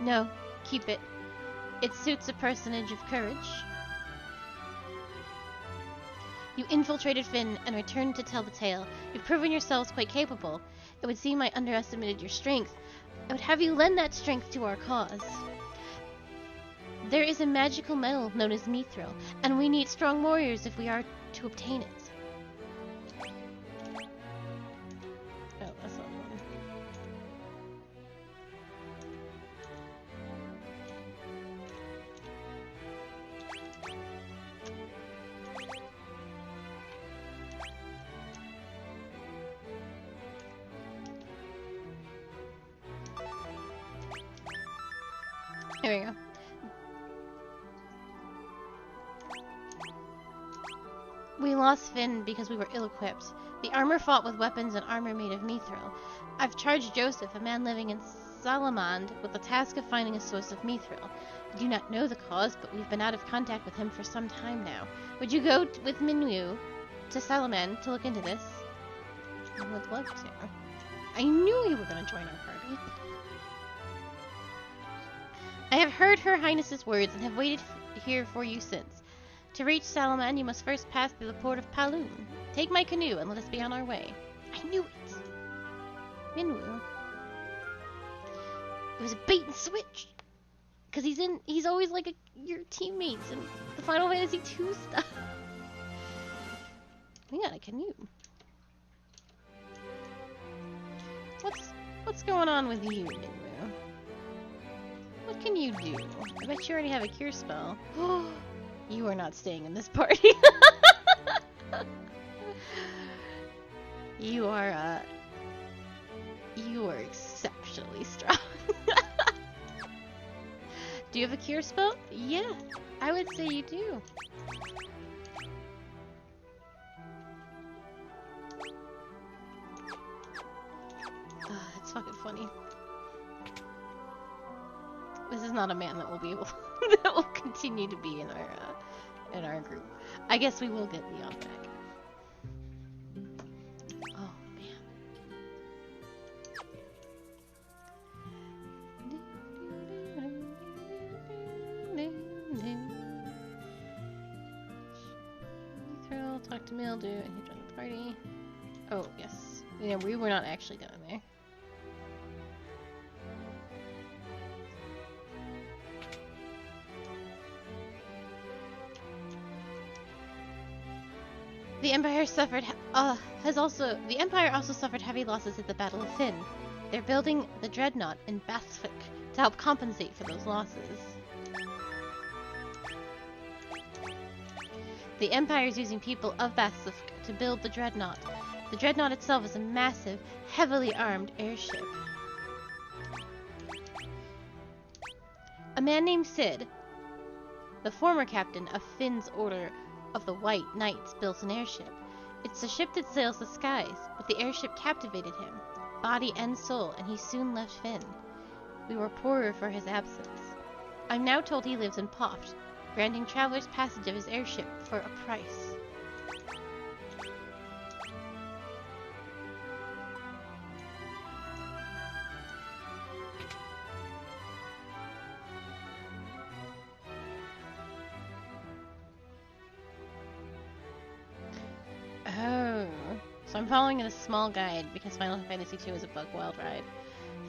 No, keep it. It suits a personage of courage. You infiltrated Finn and returned to tell the tale. You've proven yourselves quite capable. It would seem I underestimated your strength. I would have you lend that strength to our cause. There is a magical metal known as mithril, and we need strong warriors if we are to obtain it. Oh, that's not fun. Here we go. We lost Finn because we were ill-equipped. The armor fought with weapons and armor made of mithril. I've charged Joseph, a man living in Salamand, with the task of finding a source of mithril. I do not know the cause, but we've been out of contact with him for some time now. Would you go with Minwu to Salamand to look into this? I would love to. I knew you were going to join our party. I have heard Her Highness's words and have waited here for you since. To reach Salamand, you must first pass through the port of Paloon. Take my canoe and let us be on our way. I knew it. Minwu. It was a bait and switch. Because he's always like your teammates in the Final Fantasy II stuff. We got a canoe. What's going on with you, Minwu? What can you do? I bet you already have a cure spell. You are not staying in this party. You are exceptionally strong. Do you have a cure spell? Yeah, I would say you do. That's fucking funny. This is not a man that will be able that will continue to be in our group. I guess we will get Leon back. Oh man. talk to Mildew and he joined the party. Oh, yes. Yeah, we were not actually down there. The Empire also suffered heavy losses at the Battle of Fynn. They're building the Dreadnought in Bathwick to help compensate for those losses. The Empire is using people of Bathwick to build the Dreadnought. The Dreadnought itself is a massive, heavily armed airship. A man named Sid, the former captain of Finn's Order of the White Knights, built an airship. It's a ship that sails the skies, but the airship captivated him, body and soul, and he soon left Fynn. We were poorer for his absence. I'm now told he lives in Poft, granting travelers passage of his airship for a price. Oh, so I'm following in a small guide because Final Fantasy II is a bug wild ride.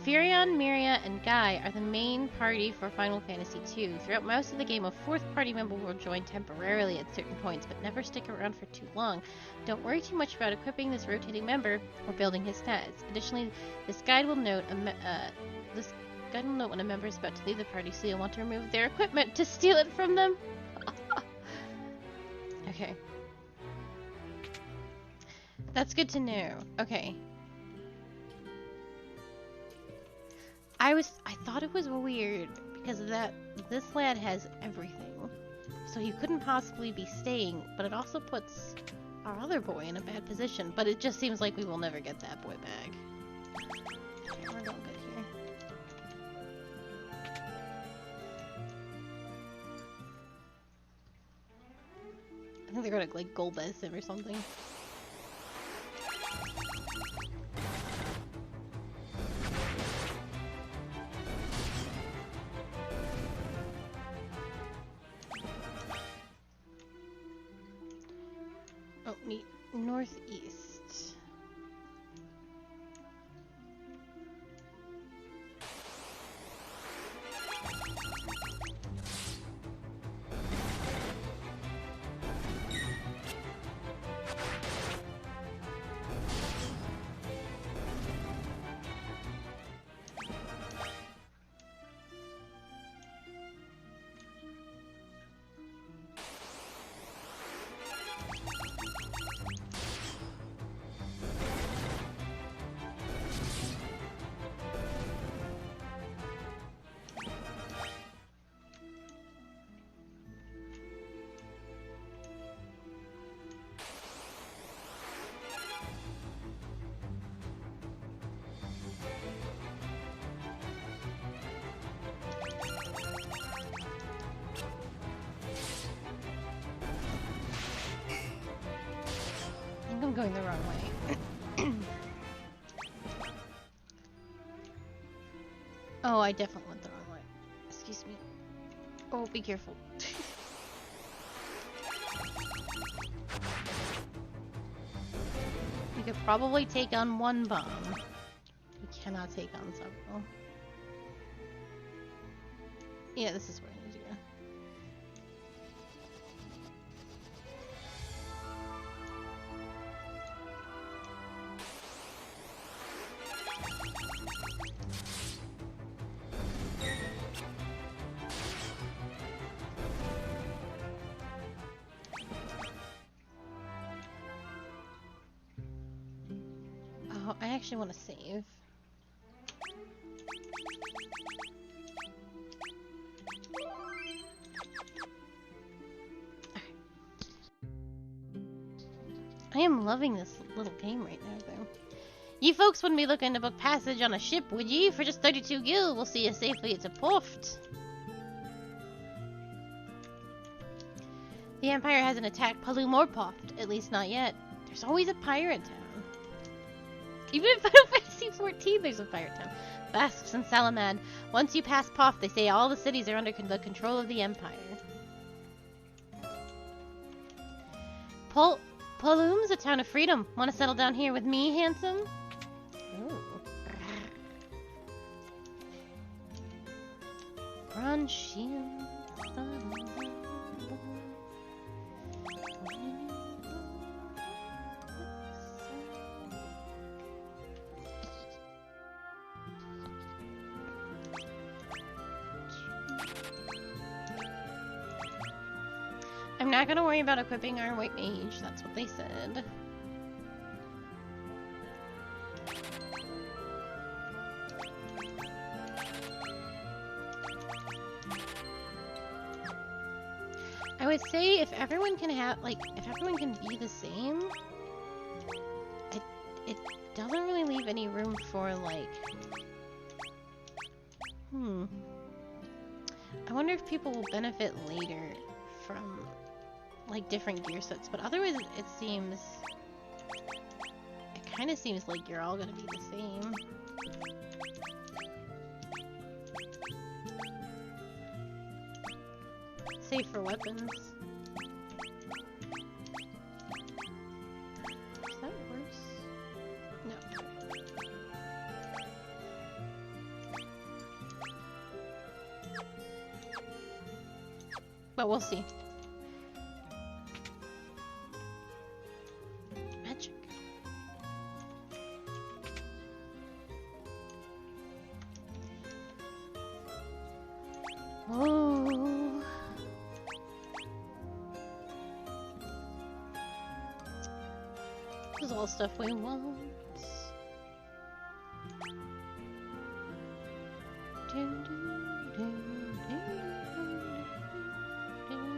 Furion, Miria, and Guy are the main party for Final Fantasy II. Throughout most of the game, a fourth party member will join temporarily at certain points, but never stick around for too long. Don't worry too much about equipping this rotating member or building his stats. Additionally, this guide will note when a member is about to leave the party, so you'll want to remove their equipment to steal it from them. Okay. That's good to know. Okay. I thought it was weird because of that this lad has everything. So he couldn't possibly be staying, but it also puts our other boy in a bad position. But it just seems like we will never get that boy back. Okay, we're going good here. I think they're gonna like gold best him or something. Oh, neat. Northeast. I'm going the wrong way. Oh, I definitely went the wrong way. Excuse me. Oh, be careful. We could probably take on one bomb. We cannot take on several. Yeah, this is where I need to go. Oh, I actually want to save. I am loving this little game right now, though. You folks wouldn't be looking to book passage on a ship, would ye? For just 32 gil, we'll see you safely to Poft. The Empire hasn't attacked Palum or Poft, at least not yet. There's always a pirate town. Even in Final Fantasy XIV, there's a pirate town. Basques and Salamad. Once you pass Poft, they say all the cities are under the control of the Empire. Paloom's a town of freedom. Want to settle down here with me, handsome? Ooh. Bronchium. I'm not gonna worry about equipping our white mage, that's what they said. I would say if everyone can have, like, if everyone can be the same, it doesn't really leave any room for, like, I wonder if people will benefit later from, like, different gear sets, but otherwise it kind of seems like you're all gonna be the same. Save for weapons. Is that worse? No. But we'll see. Magic. Oh. This is all stuff we want. Dun, dun, dun, dun, dun.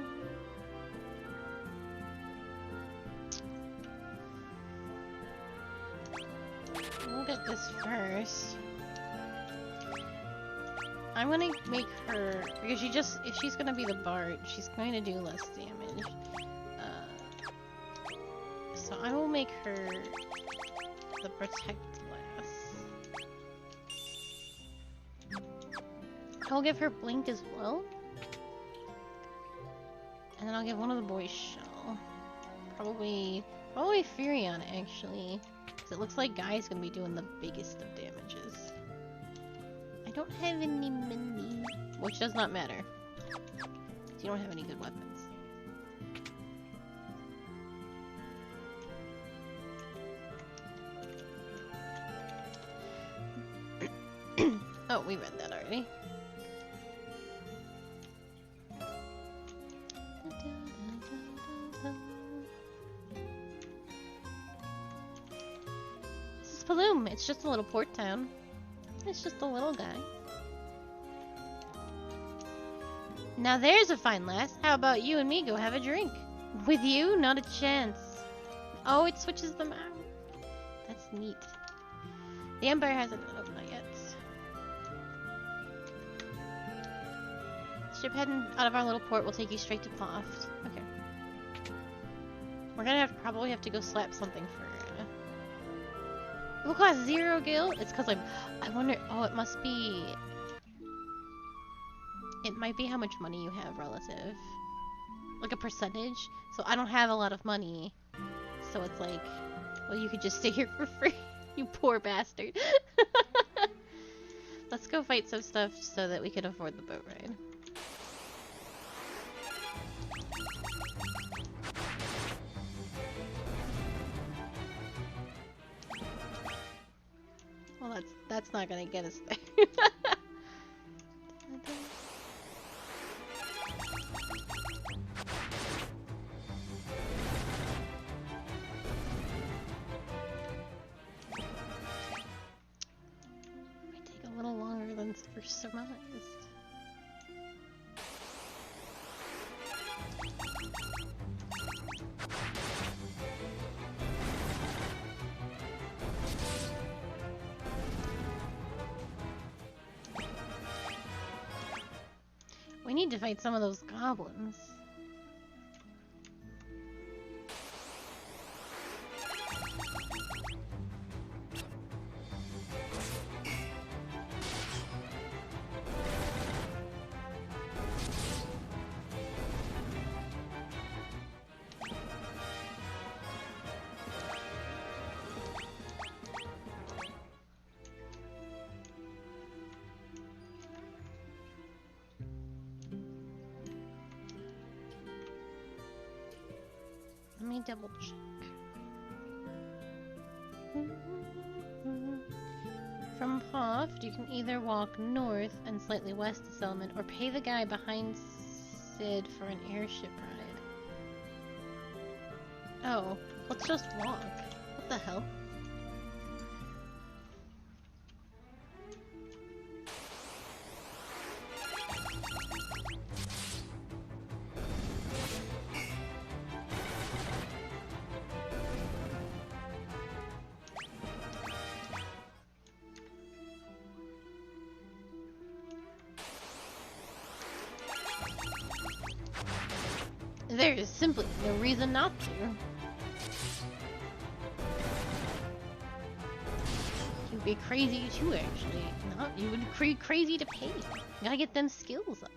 We'll get this first. I'm gonna make her, because if she's gonna be the bard, she's going to do less damage. So I will make her the protect class. I'll give her blink as well. And then I'll give one of the boys shell. Probably Furion, actually. Because it looks like Guy's gonna be doing the biggest of damages. I don't have any money. Which does not matter. Because you don't have any good weapons. Oh, we read that already. This is Paloom. It's just a little port town. It's just a little guy. Now there's a fine lass. How about you and me go have a drink? With you? Not a chance. Oh, it switches them out. That's neat. The Empire hasn't opened yet. Ship heading out of our little port will take you straight to Ploft. Okay. We're gonna probably have to go slap something for... It will cost 0 gil? It's because I wonder... Oh, it must be... It might be how much money you have relative. Like a percentage. So I don't have a lot of money. So it's like... Well, you could just stay here for free. You poor bastard. Let's go fight some stuff so that we can afford the boat ride. Well, that's not gonna get us there. Might take a little longer than first surmised. We need to fight some of those goblins. Let me double check. From Hoft, you can either walk north and slightly west of Settlement, or pay the guy behind Sid for an airship ride. Oh, let's just walk. What the hell? There is simply no reason not to. You'd be crazy too, actually. Not, you would be crazy to pay. You gotta get them skills up.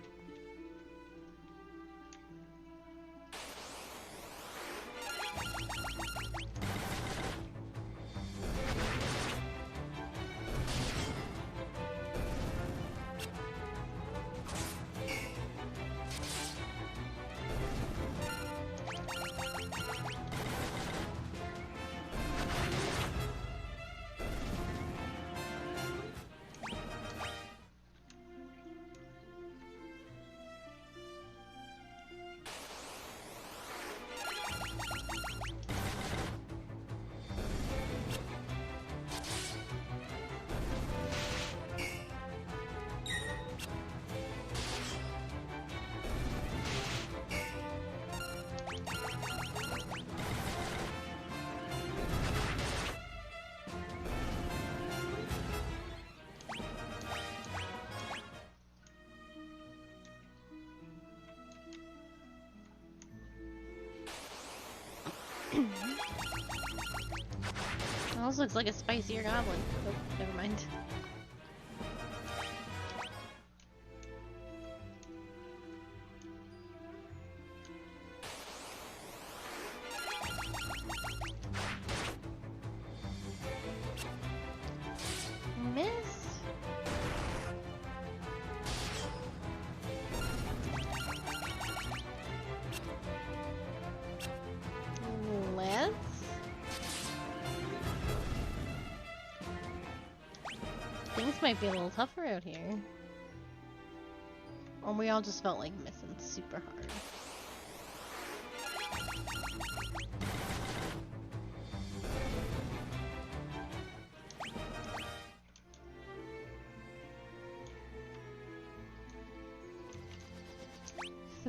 Also looks like a spicier goblin. Oh, never mind. Miss? Let's? Things might be a little tougher out here. Or we all just felt like missing super hard.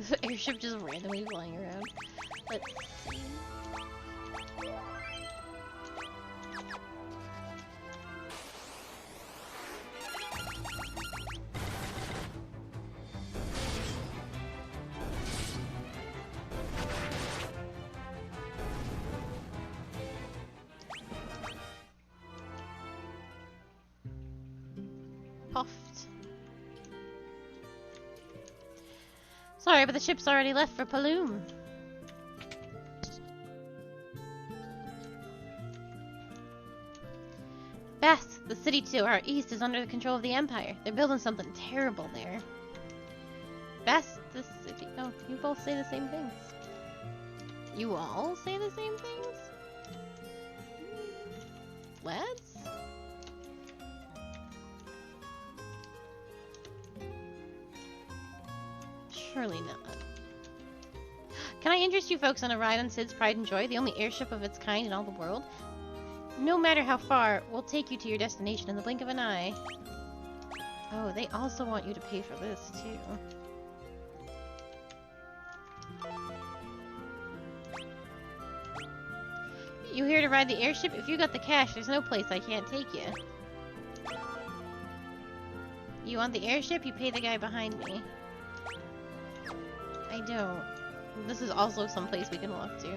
The airship just randomly flying around. Let's see. Sorry, but the ship's already left for Paloom. Best, the city to our east is under the control of the Empire. They're building something terrible there. Best, the city... Oh, you both say the same things. You all say the same things? Let's? Surely not. Can I interest you folks on a ride on Sid's Pride and Joy, the only airship of its kind in all the world? No matter how far, we'll take you to your destination in the blink of an eye. Oh, they also want you to pay for this, too. You here to ride the airship? If you got the cash, there's no place I can't take you. You want the airship? You pay the guy behind me. I don't. This is also someplace we can walk to.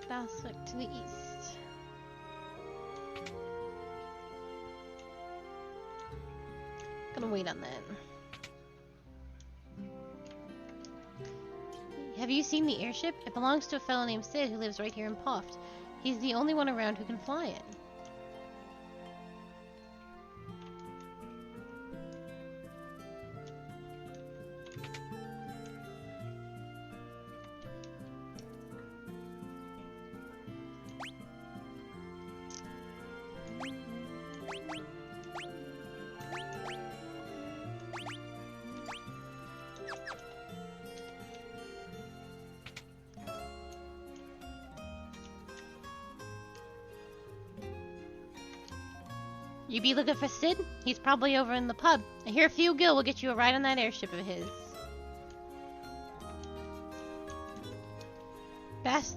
Baswick to the east. Gonna wait on that. Have you seen the airship? It belongs to a fellow named Sid who lives right here in Poft. He's the only one around who can fly it. You be looking for Sid? He's probably over in the pub. I hear Few Gill will get you a ride on that airship of his. Best.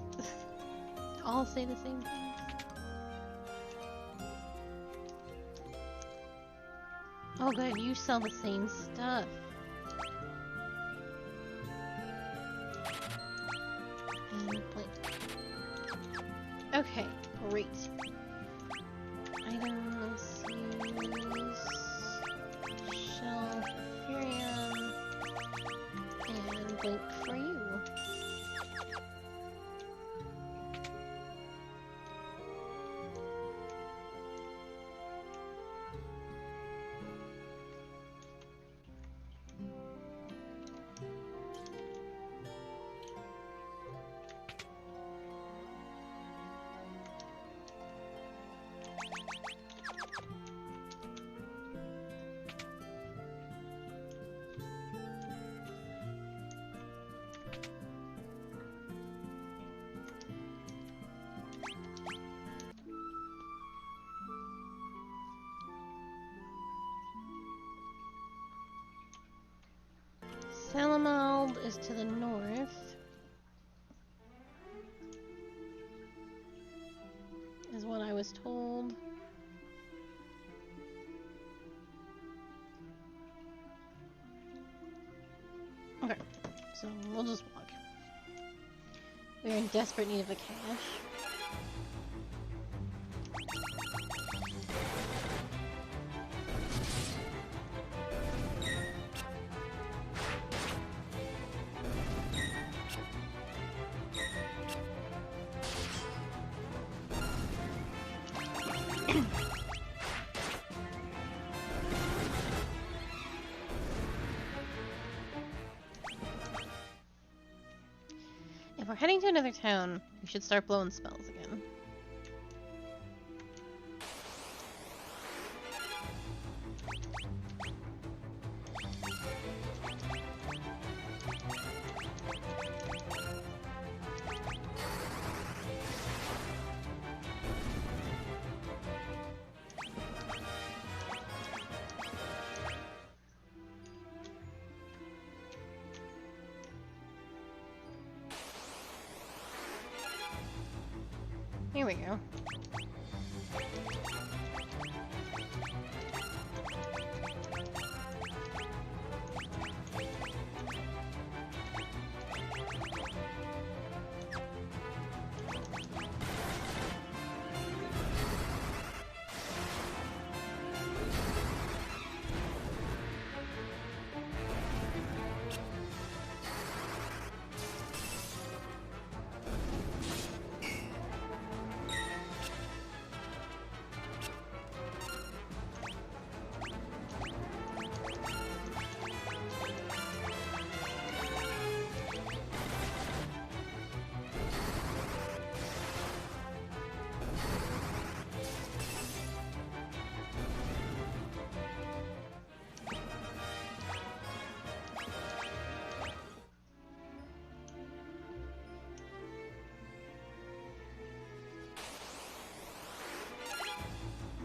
All say the same thing. Oh good, you sell the same stuff. And blink. Okay, great. Items, use shell, Furium, and blink for you. Salamald is to the north, is what I was told. Okay, so we'll just walk. We're in desperate need of the cash. If we're heading to another town, we should start blowing spells again. Here we go.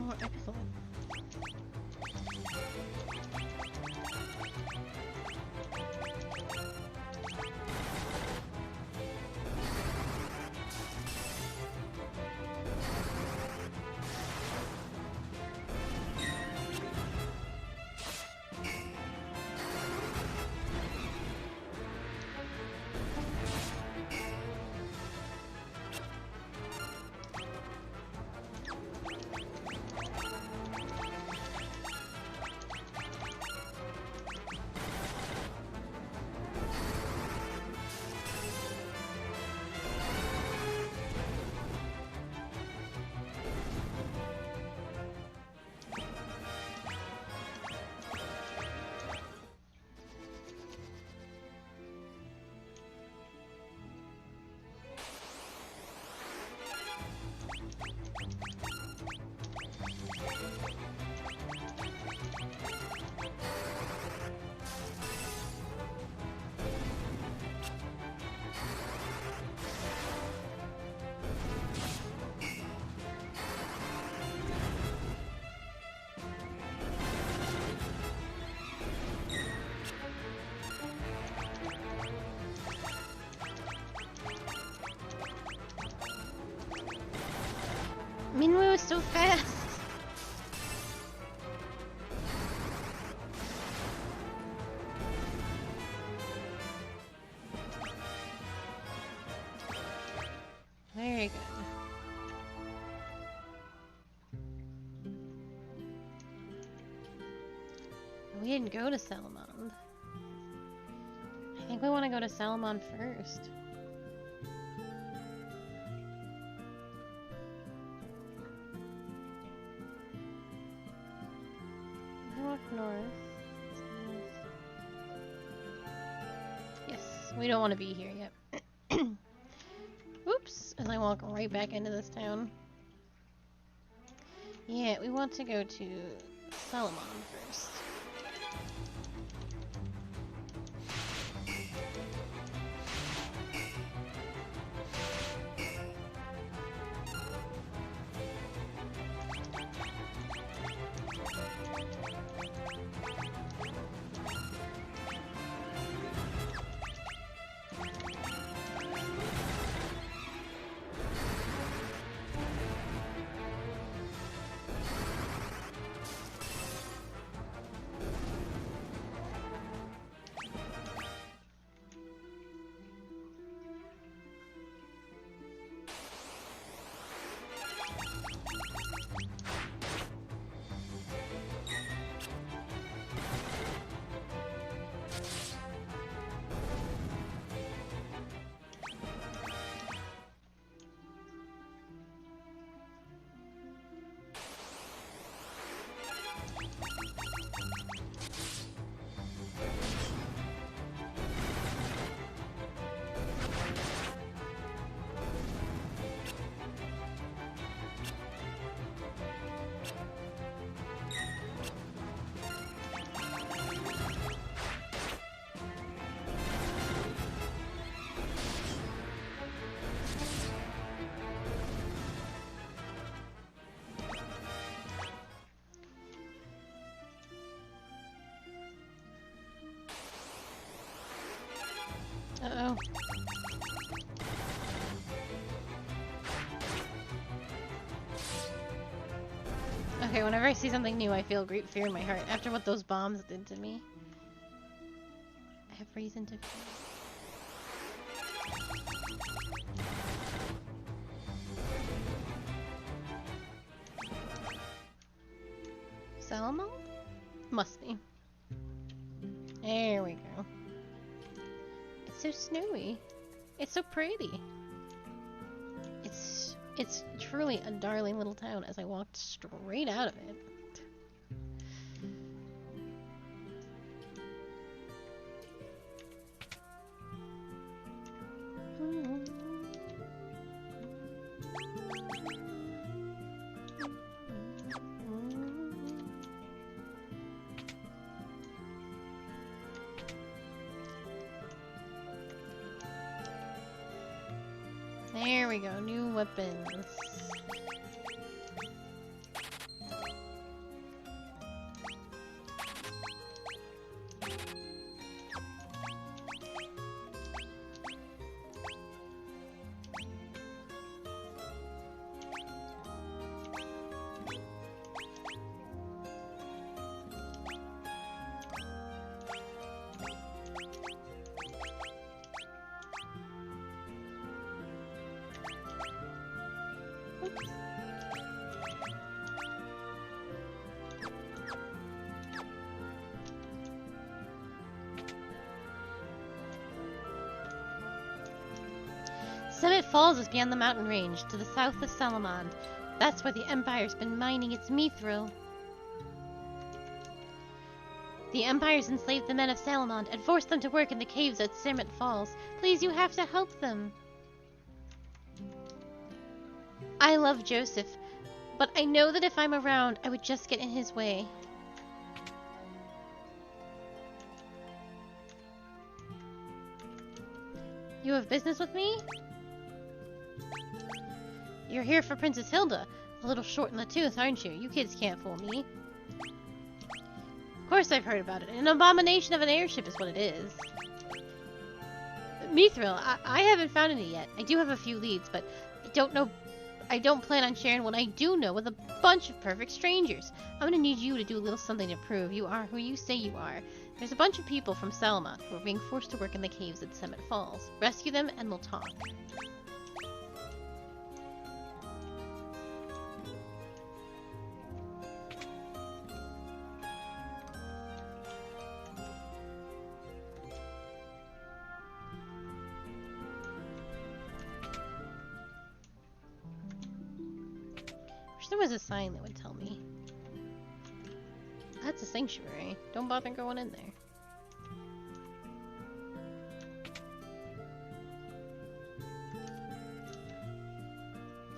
Oh, excellent. didn't go to Salamand. I think we want to go to Salamand first. Walk north. Yes, we don't want to be here yet. Oops, as I walk right back into this town. Yeah, we want to go to Salamand first. Uh-oh. Okay, whenever I see something new, I feel great fear in my heart. After what those bombs did to me, I have reason to fear. Salamo? Must be. There we go. It's so snowy. It's so pretty. It's truly a darling little town as I walked straight out of it. There we go, new weapons. Summit Falls is beyond the mountain range, to the south of Salamand. That's where the Empire's been mining its mithril. The Empire's enslaved the men of Salamand and forced them to work in the caves at Summit Falls. Please, you have to help them. I love Joseph, but I know that if I'm around, I would just get in his way. You have business with me? You're here for Princess Hilda. A little short in the tooth, aren't you? You kids can't fool me. Of course I've heard about it. An abomination of an airship is what it is. Mithril, I haven't found any yet. I do have a few leads, but I don't plan on sharing what I do know with a bunch of perfect strangers. I'm gonna need you to do a little something to prove you are who you say you are. There's a bunch of people from Salamand who are being forced to work in the caves at Summit Falls. Rescue them and we'll talk. was a sign that would tell me. That's a sanctuary. Don't bother going in there.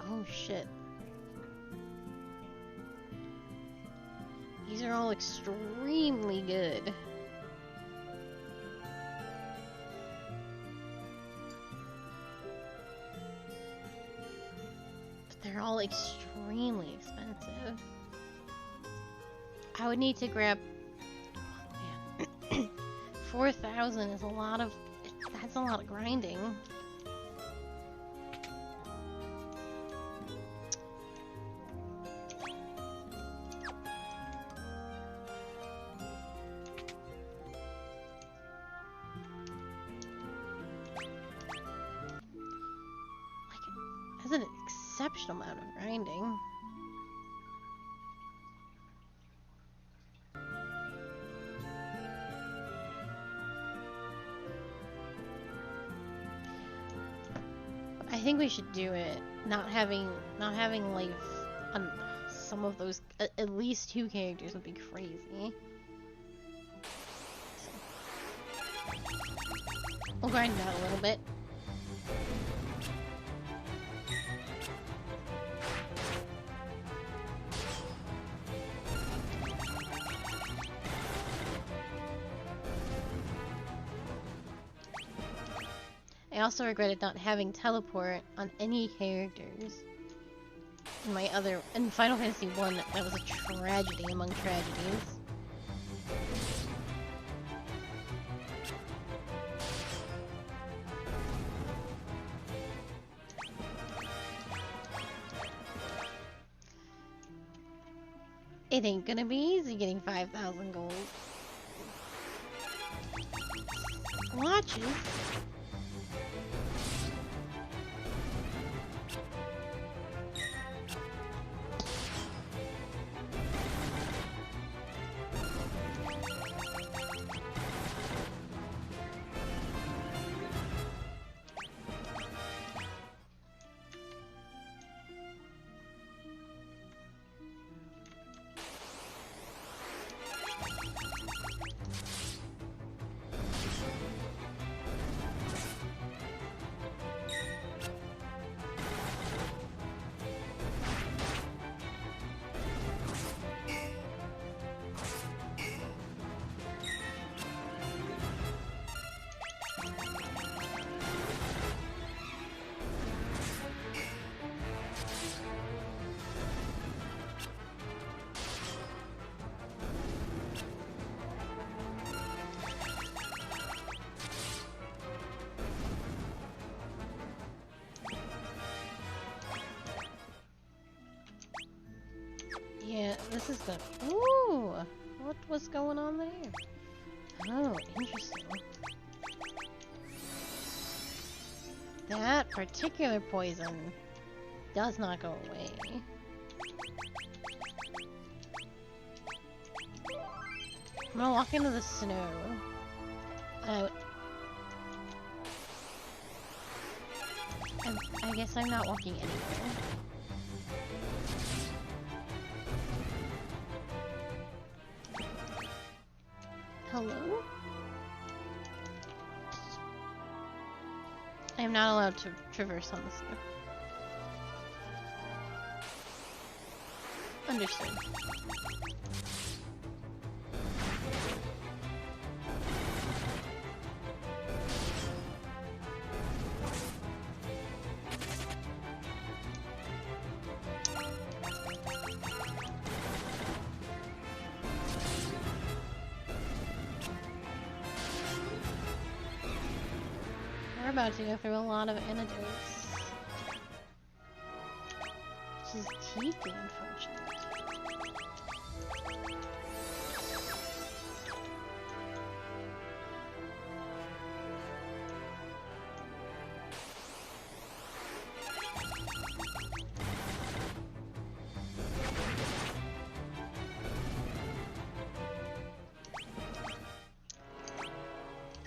Oh shit. These are all extremely good. But they're all extremely expensive. I would need to grab... Oh man. 4,000 is a lot of... That's a lot of grinding. That's an exceptional amount of grinding. I think we should do it. Not having like some of those, at least 2 characters would be crazy. So, we'll grind it out a little bit. I also regretted not having teleport on any characters. In Final Fantasy 1, that was a tragedy among tragedies. It ain't gonna be easy getting 5,000 gold. Watches. Yeah, this is the... Ooh! What was going on there? Oh, interesting. That particular poison does not go away. I'm gonna walk into the snow. I guess I'm not walking anywhere. Hello? I am not allowed to traverse on the snow. Understood. We're about to go through a lot of antidotes. Which is deeply unfortunate.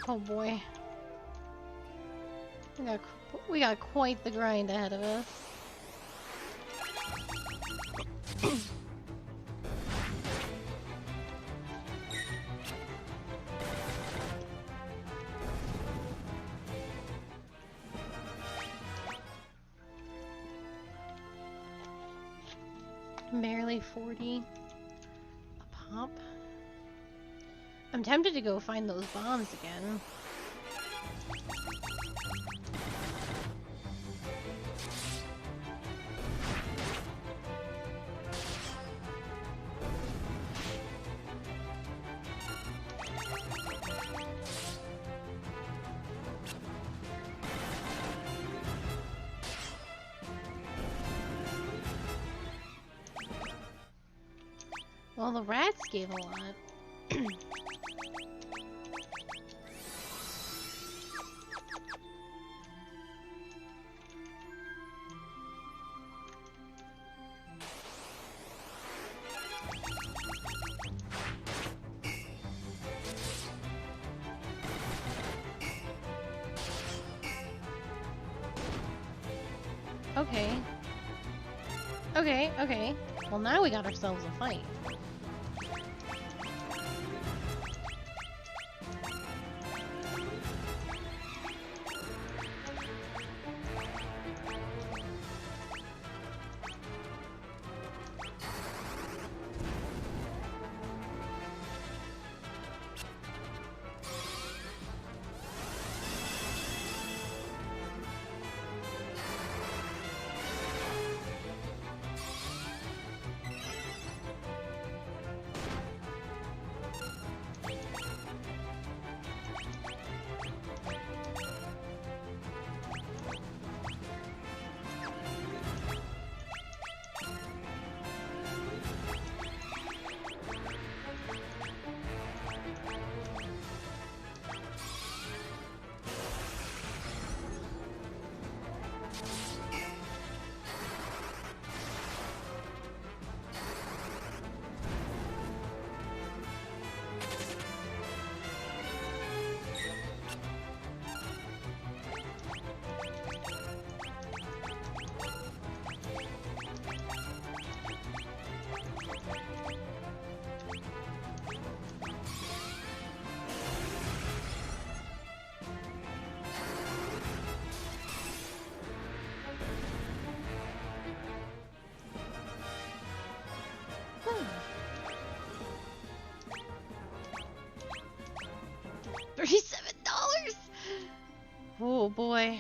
Oh boy. We got quite the grind ahead of us. Barely 40 a pop. I'm tempted to go find those bombs again. Well, the rats gave a lot. Okay. Okay, okay. Well, now we got ourselves a fight. $37? Oh boy.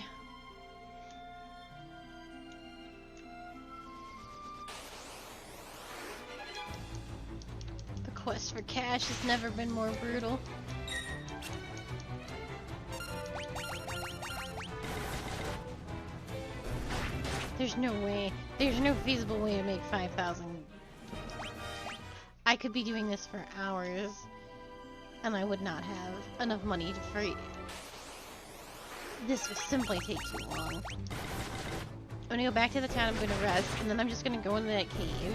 The quest for cash has never been more brutal. There's no way. There's no feasible way to make 5,000. I could be doing this for hours, and I would not have enough money to free. This would simply take too long. I'm gonna go back to the town, I'm gonna rest, and then I'm just gonna go into that cave.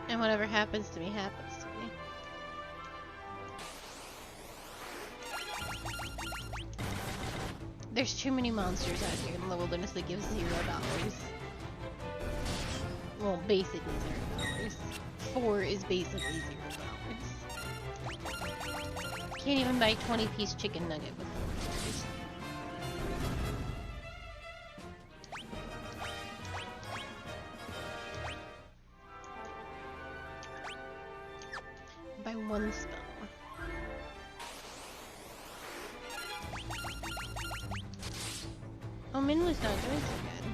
And whatever happens to me, happens to me. There's too many monsters out here in the wilderness that give $0. Well, basically $0. 4 is basically $0. Can't even buy 20-piece chicken nugget with $4. Buy one spell. Oh, Minwu's not doing so good.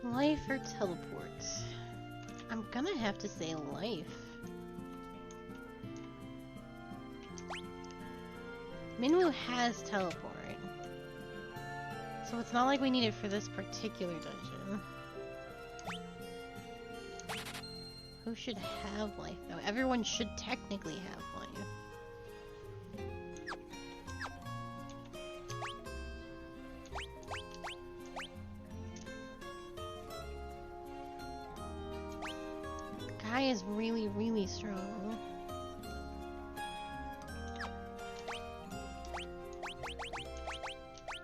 Life or teleport? I'm gonna have to say life. Minwoo has teleport. So it's not like we need it for this particular dungeon. Who should have life, though? Everyone should technically have life. Guy is really, really strong.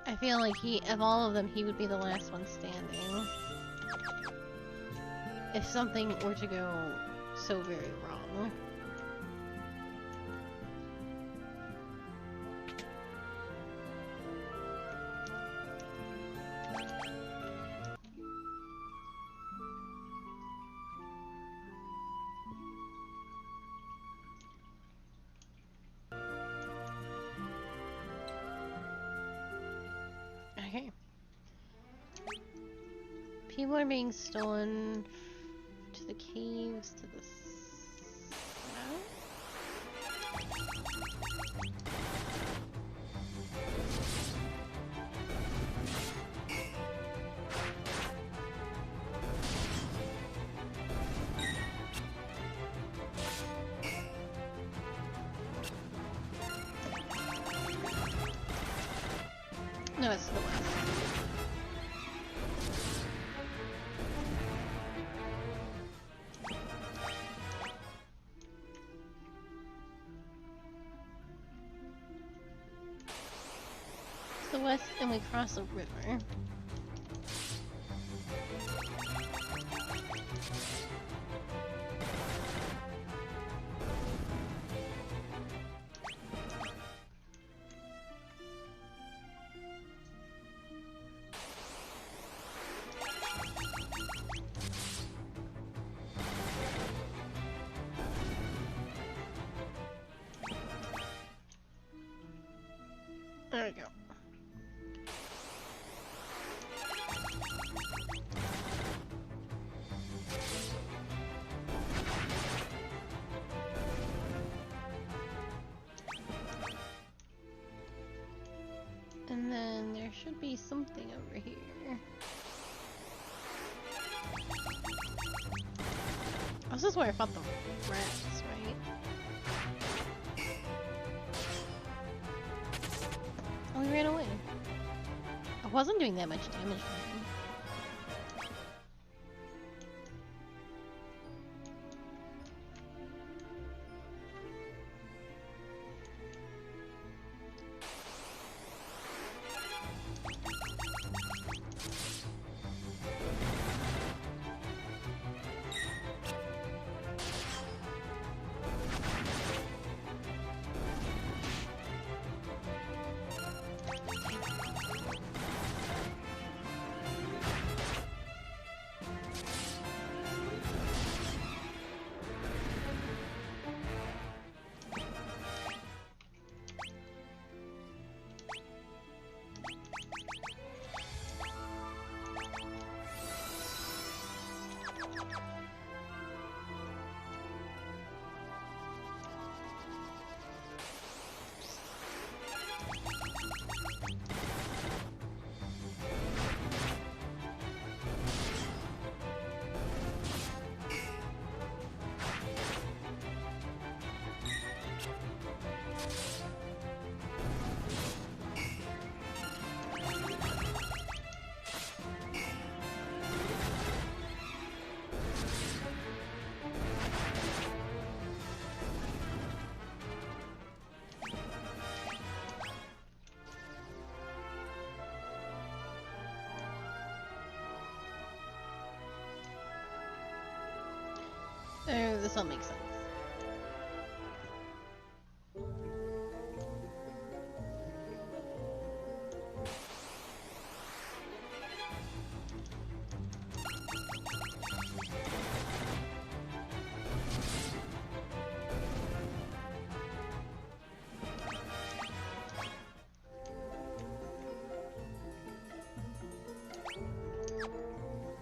I feel like of all of them, he would be the last one standing. If something were to go so very wrong. Okay. People are being stolen to the caves to the south. No, it's to the west. The west, and we cross a river. There we go. And then there should be something over here. Oh, this is where I fought the rats, right? Oh, he ran away. I wasn't doing that much damage to him. Oh, this all makes sense.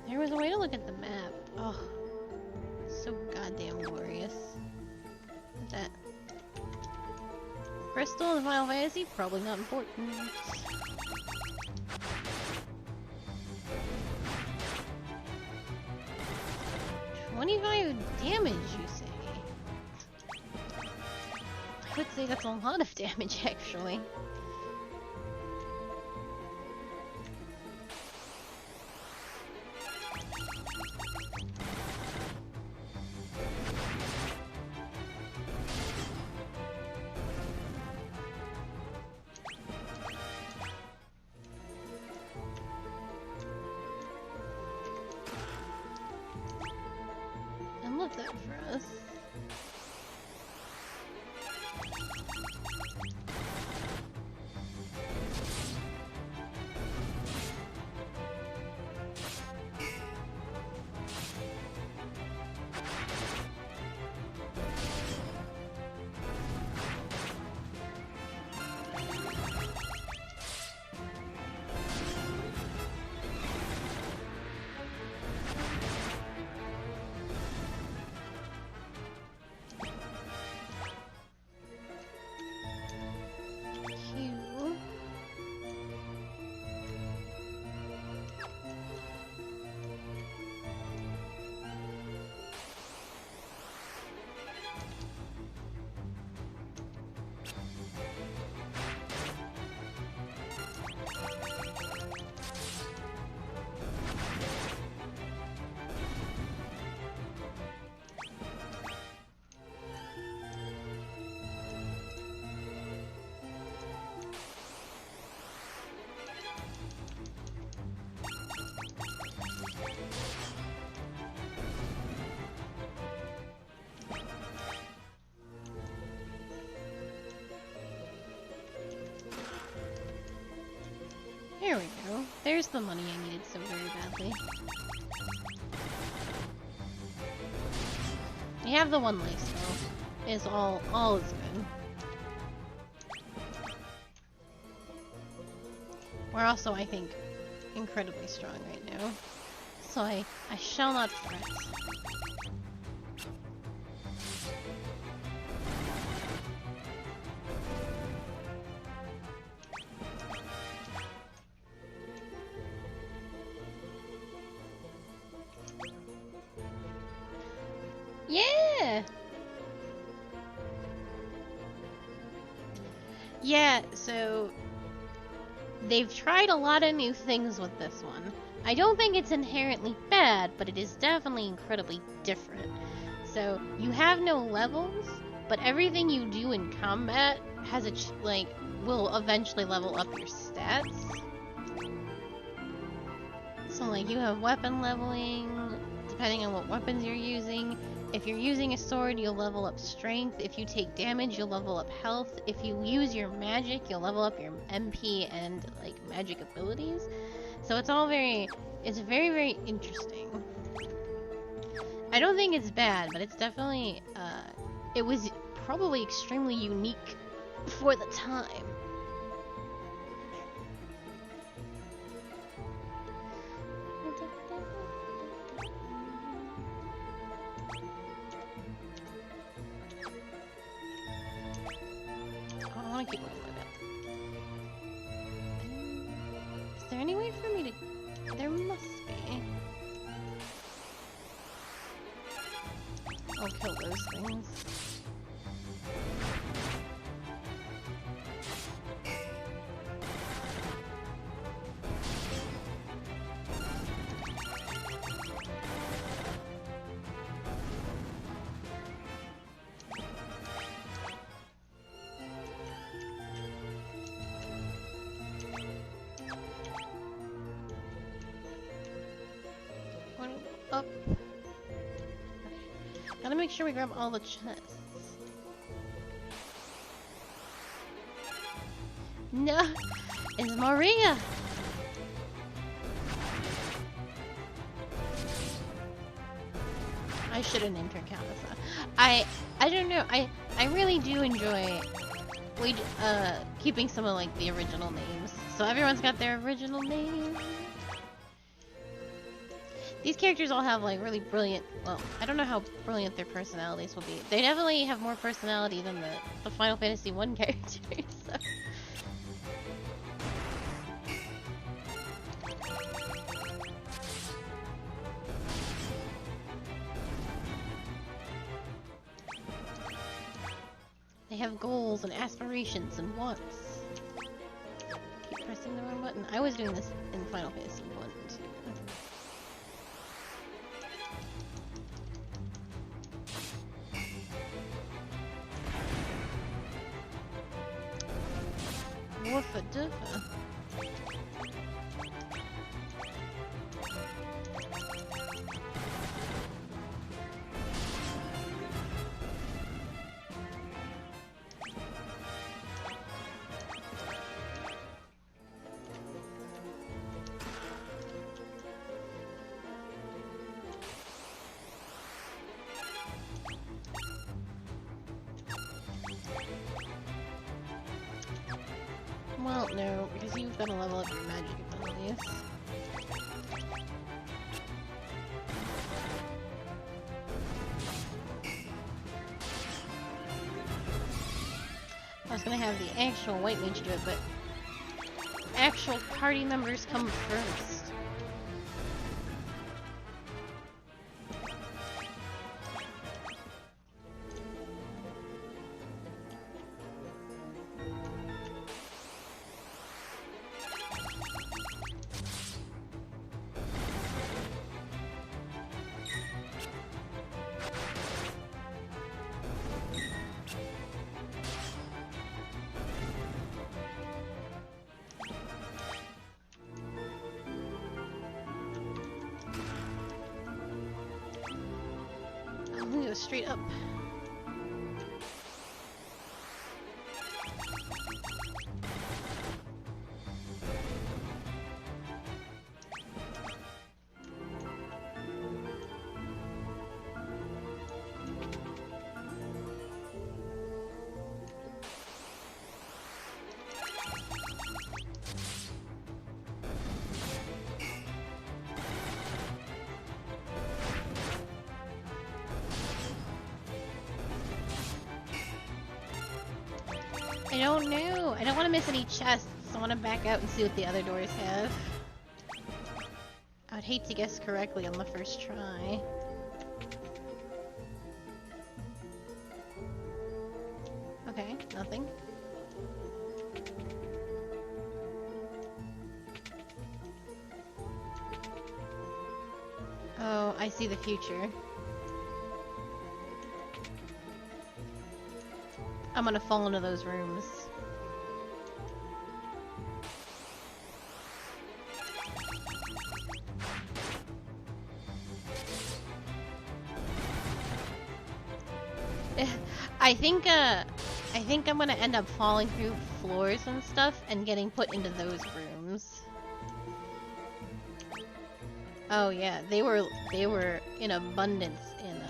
There was a way to look at the map. Oh. So goddamn glorious. Look at that. Crystal in Final Fantasy? Probably not important. 25 damage, you say? I would say that's a lot of damage, actually. Unlock that for us. There we go. There's the money I needed so very badly. You have the one lace though. Is all is good. We're also, I think, incredibly strong right now. So I shall not fret. Yeah! Yeah, so they've tried a lot of new things with this one. I don't think it's inherently bad, but it is definitely incredibly different. So you have no levels, but everything you do in combat has a will eventually level up your stats. So like you have weapon leveling, depending on what weapons you're using. If you're using a sword, you'll level up strength. If you take damage, you'll level up health. If you use your magic, you'll level up your MP and like magic abilities. So it's all very very interesting. I don't think it's bad, but it's definitely it was probably extremely unique for the time. I want to keep going with it. Is there any way for me to... There must be. I'll kill those things. Up. Gotta make sure we grab all the chests. No, it's Maria. I should have named her Kalisa. I don't know. I really do enjoy keeping some of like the original names. So everyone's got their original name. These characters all have like really brilliant, well, I don't know how brilliant their personalities will be. They definitely have more personality than the Final Fantasy 1 characters, so. They have goals and aspirations and wants. Keep pressing the wrong button. I was doing this in Final Fantasy 1 too. Woofa doofa. Well, no, because you've got to level up your magic abilities. I was gonna have the actual white mage do it, but actual party members come first. I'm gonna go straight up. I don't know. I don't want to miss any chests. I want to back out and see what the other doors have. I would hate to guess correctly on the first try. Okay, nothing. Oh, I see the future. I'm gonna fall into those rooms. I think I'm gonna end up falling through floors and stuff and getting put into those rooms. Oh yeah, they were in abundance in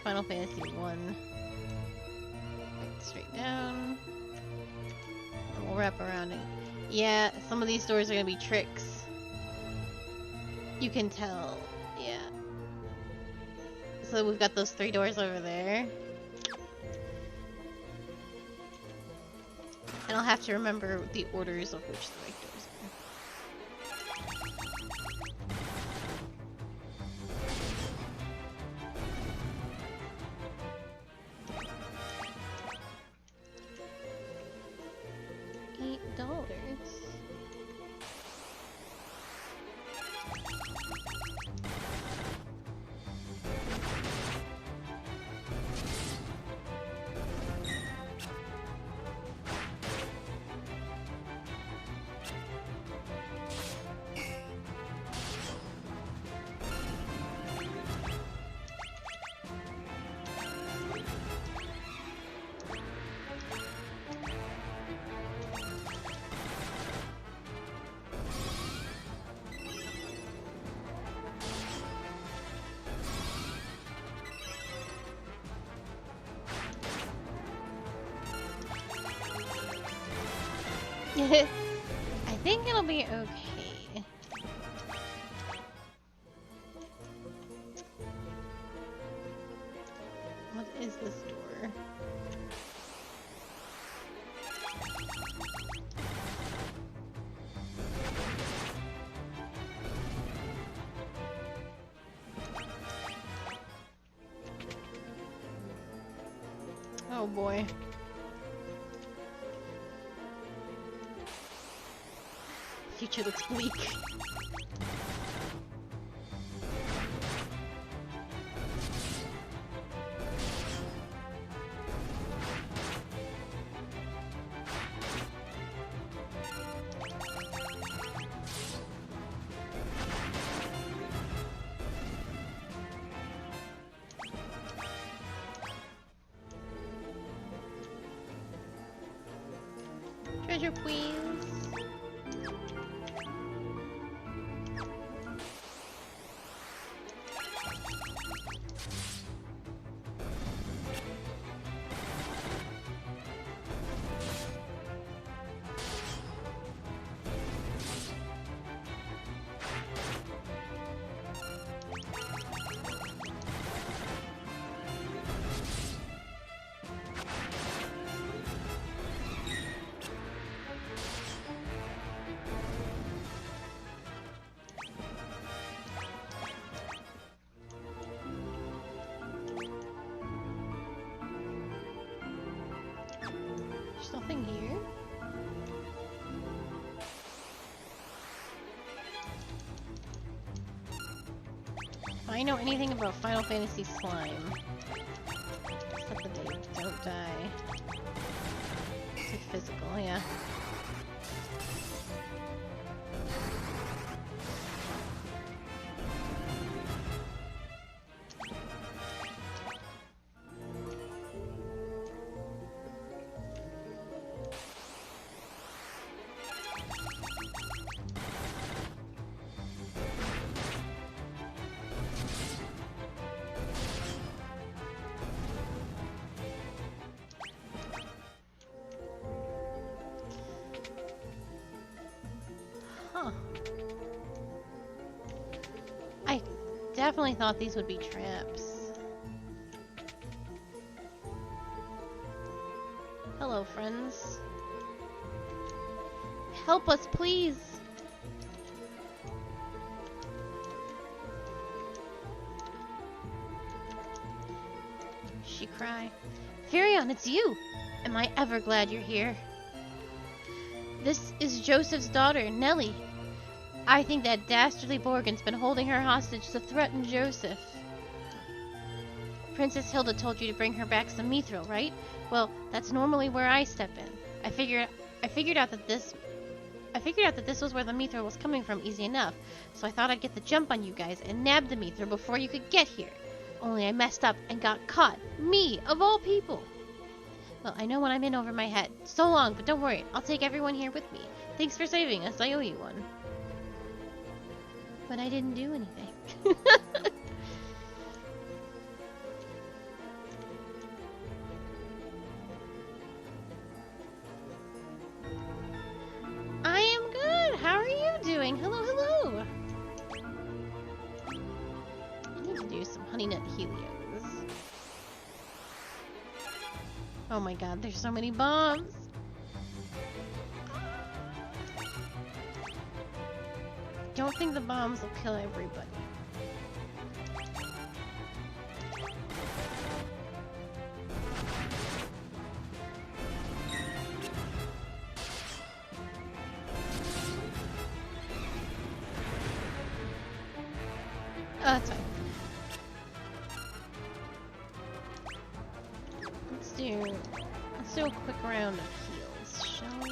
Final Fantasy 1. Straight down. And we'll wrap around it. Yeah, some of these doors are gonna be tricks. You can tell. Yeah. So we've got those 3 doors over there. And I'll have to remember the orders of which the right doors are. $8. I think it'll be okay. is this door? Oh boy. Future looks bleak. Treasure, please. There's nothing here. If I know anything about Final Fantasy slime, except that they don't die. It's like physical, yeah. I definitely thought these would be traps. Hello, friends. Help us, please! She cry. Furion, it's you! Am I ever glad you're here? This is Joseph's daughter, Nellie. I think that dastardly Borgen's been holding her hostage to threaten Joseph. Princess Hilda told you to bring her back some mithril, right? Well, that's normally where I step in. I figured out that this was where the mithril was coming from easy enough, so I thought I'd get the jump on you guys and nab the mithril before you could get here. Only I messed up and got caught. Me, of all people. Well, I know when I'm in over my head. So long, but don't worry. I'll take everyone here with me. Thanks for saving us. I owe you one. But I didn't do anything. I am good. How are you doing? Hello, hello. I need to do some honey nut Helios. Oh my god, there's so many bombs. Don't think the bombs will kill everybody. Oh, that's fine. Let's do a quick round of heals, shall we?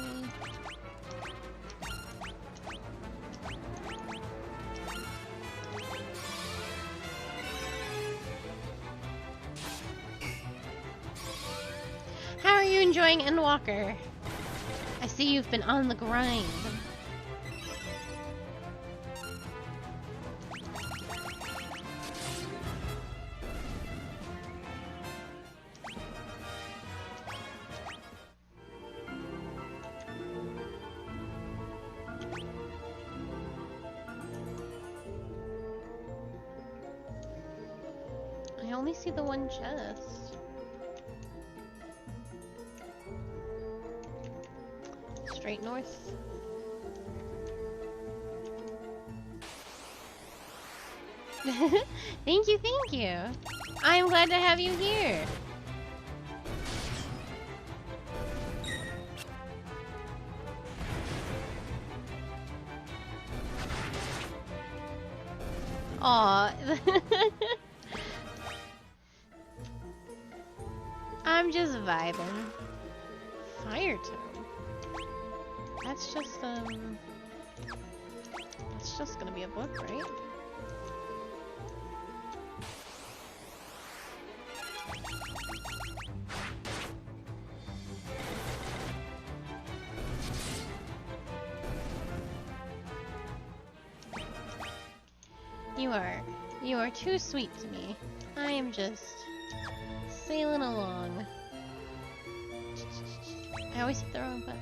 How are you enjoying Endwalker? I see you've been on the grind. I only see the one chest. straight north. Thank you, thank you. I'm glad to have you here. Aw. I'm just vibing. Fire tome. That's just gonna be a book, right? You are too sweet to me. I am just sailing along. I always hit the wrong button.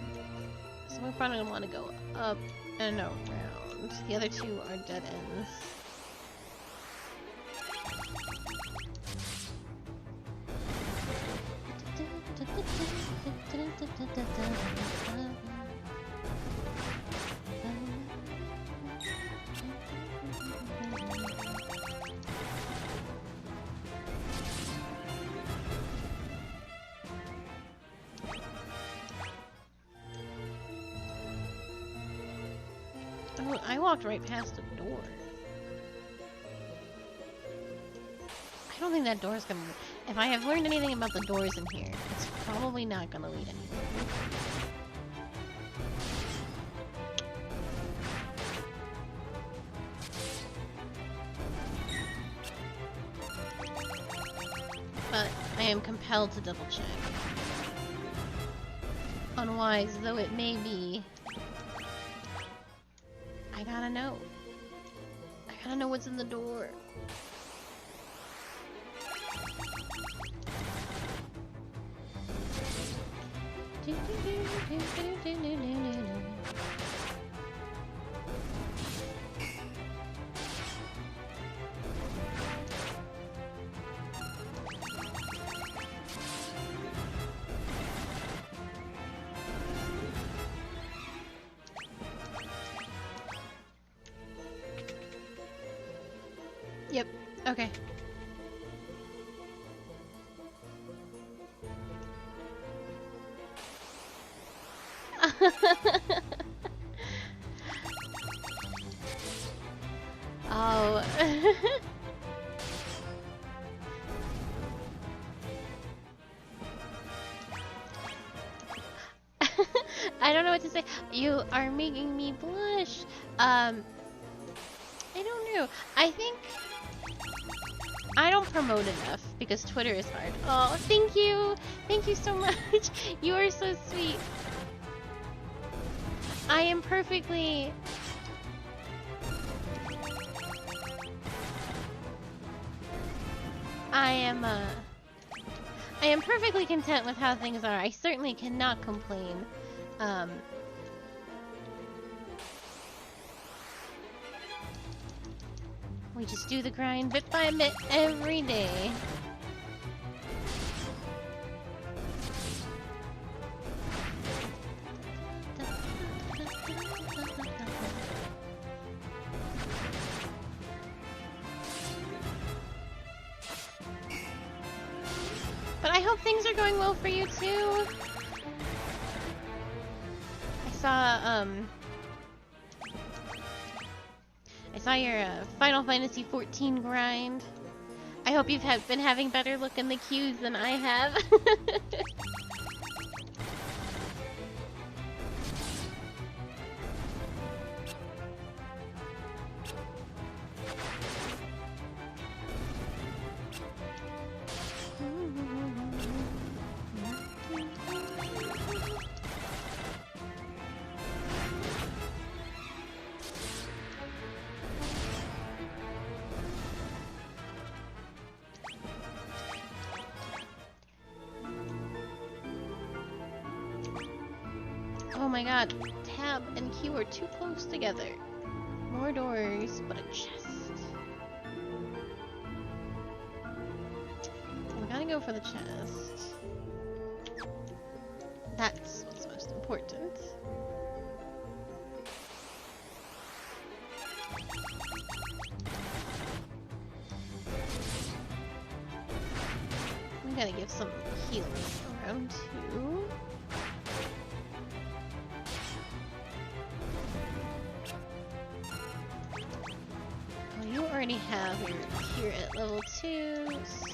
So we're probably gonna want to go up and around. The other two are dead ends. Oh, I walked right past the door. I don't think that door is gonna... If I have learned anything about the doors in here, it's probably not gonna lead anywhere. But I am compelled to double check. Unwise though it may be, I gotta know. I gotta know what's in the door. Yep, okay. Oh. I don't know what to say. You are making me blush. I don't know. I think I don't promote enough because Twitter is hard. Oh, thank you. Thank you so much. You are so sweet. I am perfectly... I am perfectly content with how things are. I certainly cannot complain. We just do the grind bit by bit every day. But I hope things are going well for you too. I saw your Final Fantasy 14 grind. I hope you've been having better luck in the queues than I have. Oh my god, tab and Q are too close together. More doors, but a chest. We gotta go for the chest. That's what's most important. gonna give some healing around too. Oh, you already have your here at level 2, so...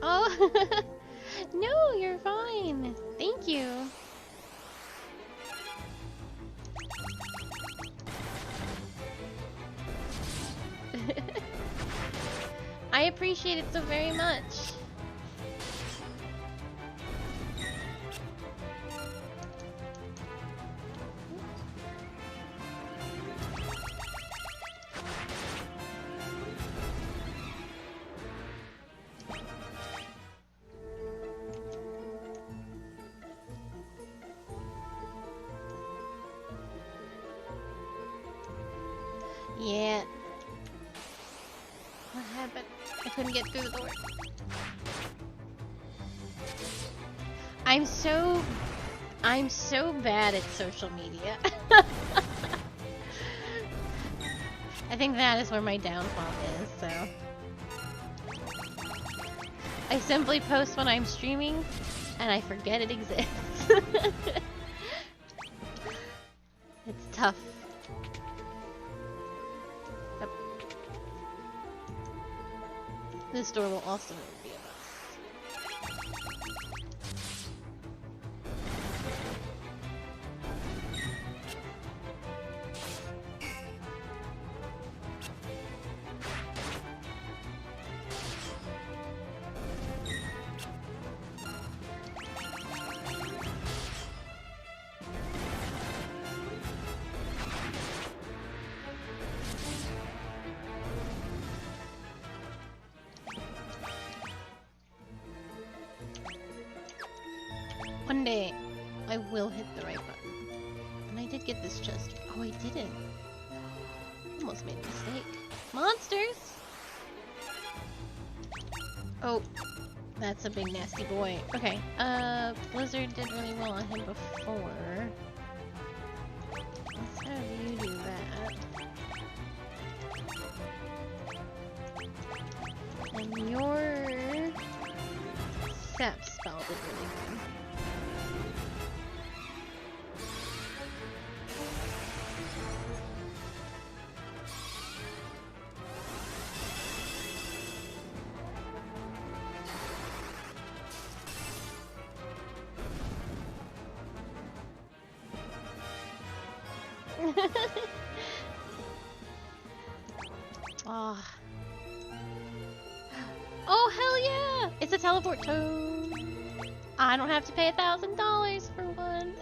Oh, no, you're fine. Thank you. I appreciate it so very much. Yeah. What happened? I couldn't get through the door. I'm so bad at social media. I think that is where my downfall is, so. I simply post when I'm streaming, and I forget it exists. It's tough. Yep. This door will also be a bus. One day, I will hit the right button. And I did get this chest. Oh, I didn't. Almost made a mistake. Monsters! Oh, that's a big nasty boy. Okay, Blizzard did really well on him before. Let's have you do that. And your sap spell did really good. Oh. Oh, hell yeah! It's a teleport toad. I don't have to pay $1,000 for one.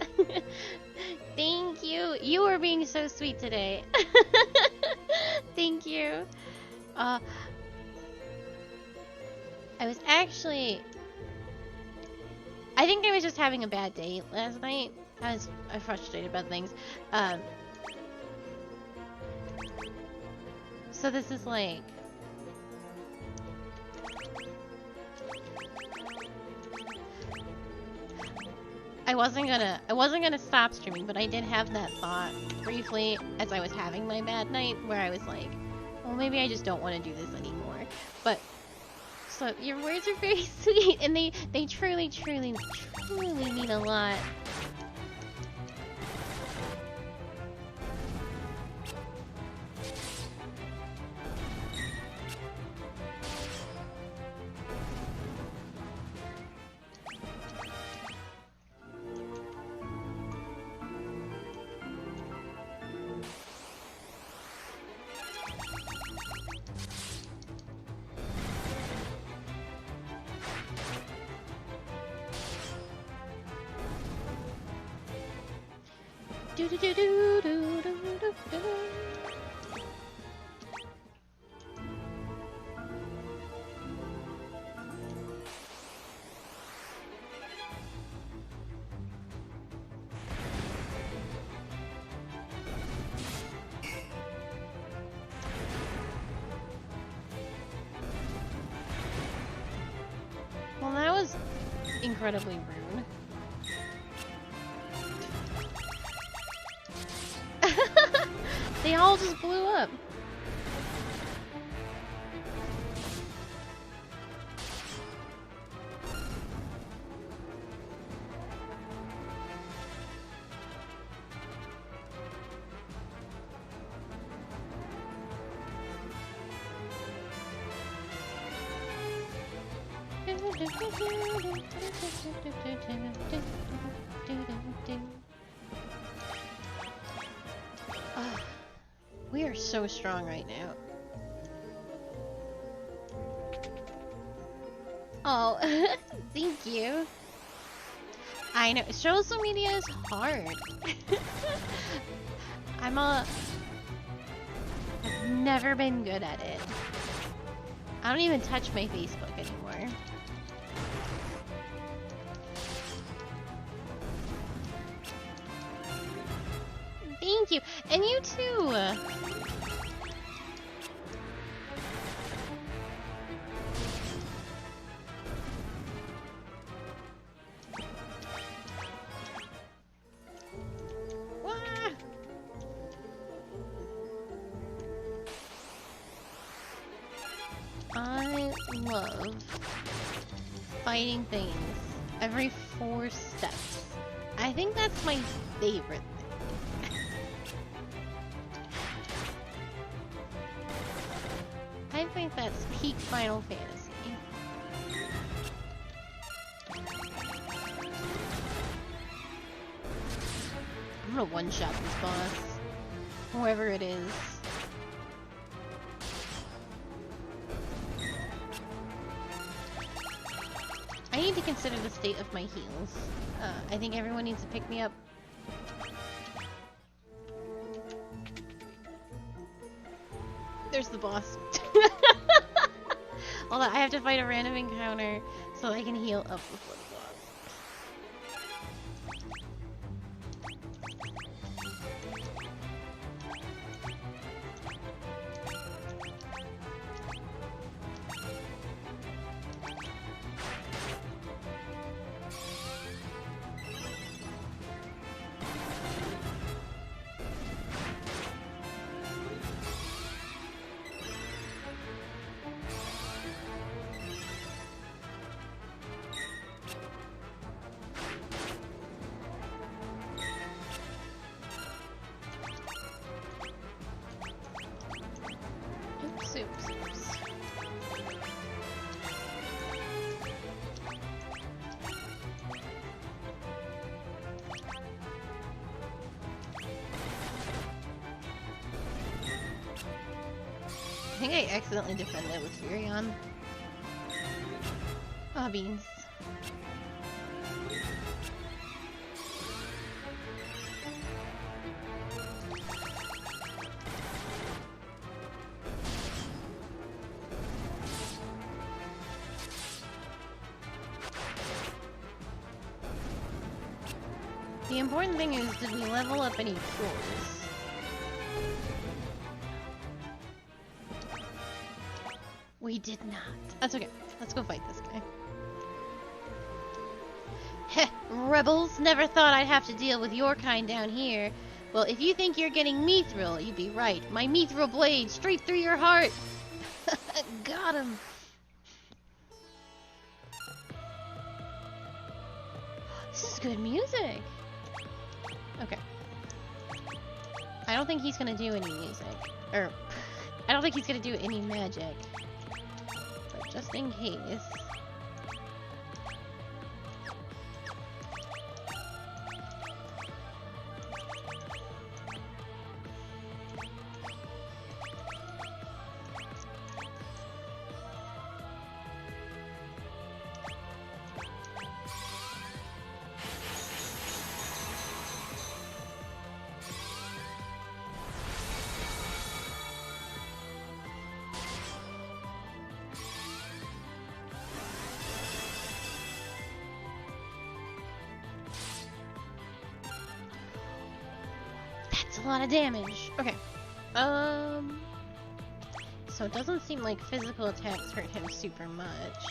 Thank you. You are being so sweet today. Thank you. I was actually... I think I was just having a bad day last night. I was frustrated about things. So this is like... I wasn't gonna stop streaming, but I did have that thought briefly as I was having my bad night where I was like, well, maybe I just don't want to do this anymore. But so your words are very sweet, and they truly mean a lot. Do do do do do do do do. incredibly rude. They all just blew up. We are so strong right now. Oh, thank you. I know, social media is hard. I've never been good at it. I don't even touch my Facebook anymore. Thank you, and you too. I love fighting things every 4 steps. I think that's my favorite thing. I think that's peak Final Fantasy. I'm gonna one-shot this boss. Whoever it is. I need to consider the state of my heals. I think everyone needs to pick me up. There's the boss. Although I have to fight a random encounter so I can heal up before the boss. I think I accidentally defended with Furion. Ah, beans. The important thing is, did we level up any cores? We did not. That's okay. Let's go fight this guy. Heh, rebels! Never thought I'd have to deal with your kind down here. Well, if you think you're getting mithril, you'd be right. My mithril blade, straight through your heart! Got him! This is good music! Okay. I don't think he's gonna do any music. Or, I don't think he's gonna do any magic. But just in case... a lot of damage. Okay. So it doesn't seem like physical attacks hurt him super much.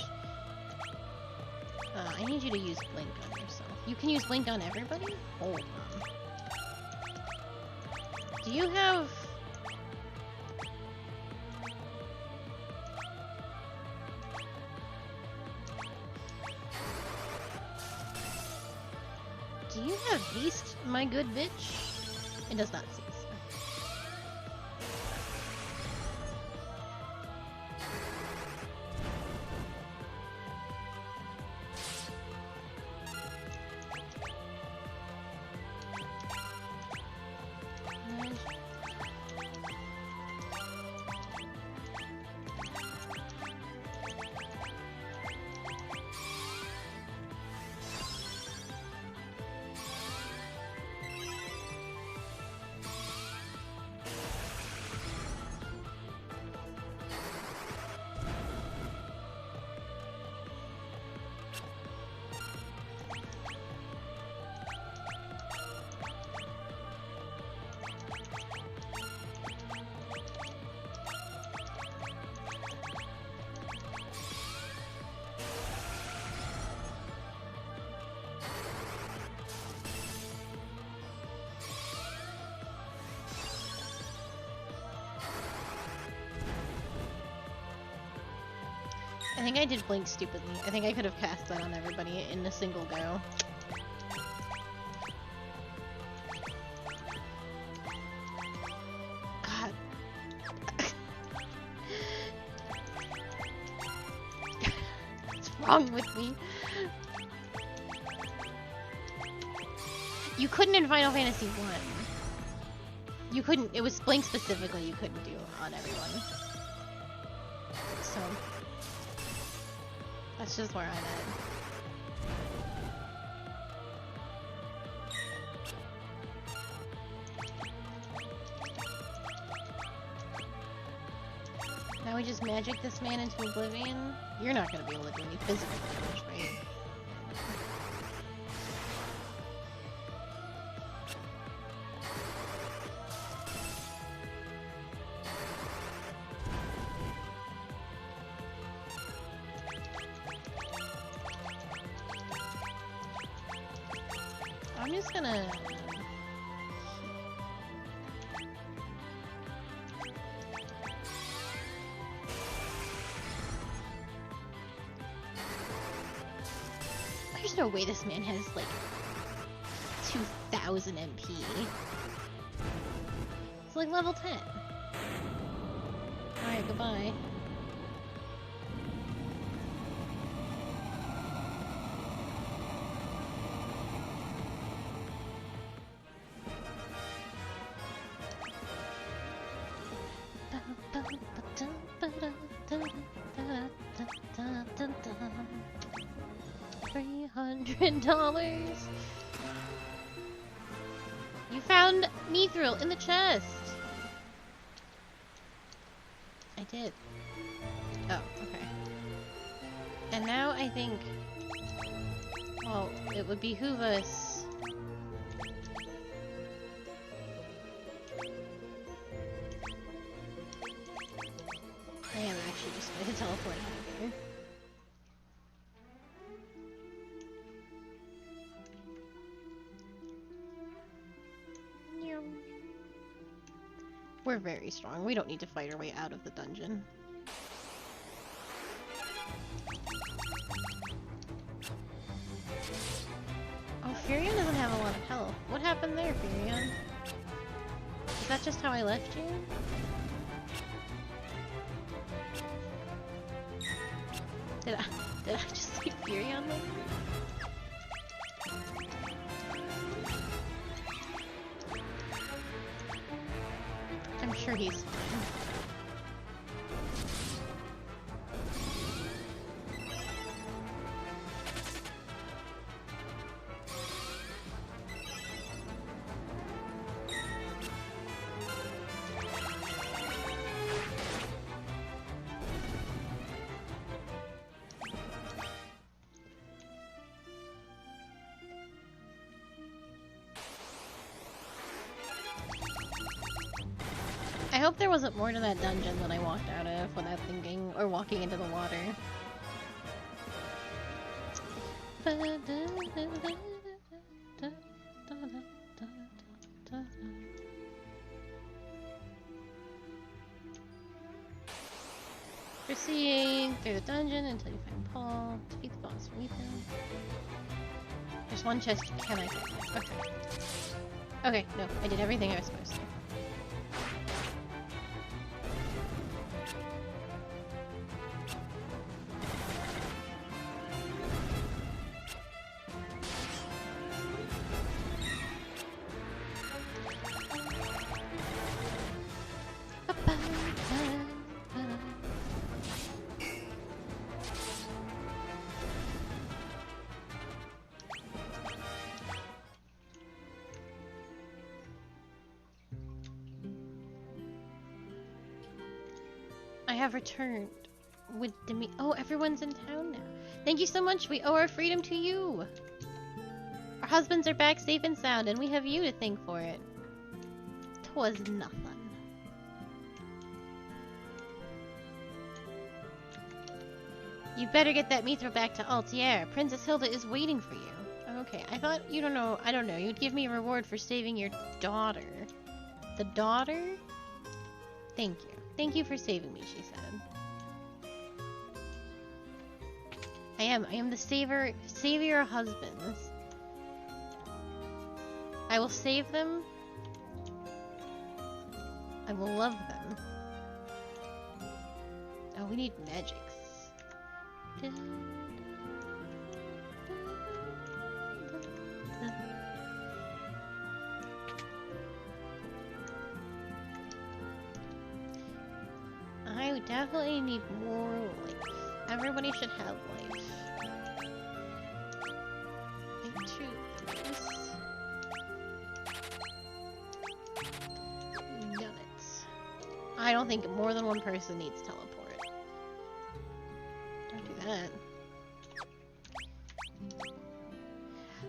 I need you to use Blink on yourself. You can use Blink on everybody? Hold on. Do you have... Do you have Beast, my good bitch? It does not seem so. I think I did Blink stupidly. I think I could have cast that on everybody in a single go. God. What's wrong with me? You couldn't in Final Fantasy 1. You couldn't, it was Blink specifically you couldn't do on everyone. So... that's just where I'm at. Now we just magic this man into oblivion? You're not gonna be able to do any physical damage, right? I'm just gonna... There's no way this man has, like, 2,000 MP. It's like level 10. Alright, goodbye. $300. You found Mithril in the chest. I did. Oh, okay. And now I think, well, it would behoove us. I am actually just going to teleport out of here. We're very strong. We don't need to fight our way out of the dungeon. Oh, Furion doesn't have a lot of health. What happened there, Furion? Is that just how I left you? Did I just leave Furion there? I'm sure he's fine. I hope there wasn't more to that dungeon that I walked out of without thinking, or walking into the water. Proceed through the dungeon until you find Paul. Defeat the boss from Ethan. There's one chest. Can I get? Okay. Okay, no, I did everything I was supposed to. I have returned with Demi. Oh, everyone's in town now. Thank you so much. We owe our freedom to you. Our husbands are back safe and sound, and we have you to thank for it. 'Twas nothing. You better get that Mithra back to Altier. Princess Hilda is waiting for you. Okay, I thought, I don't know, you'd give me a reward for saving your daughter. The daughter? Thank you. Thank you for saving me, she said. I am the savior of husbands. I will save them. I will love them. Oh, we need magics. I would definitely need more life. Everybody should have life. Make 2 of these. Got it. I don't think more than one person needs teleport. Don't do that.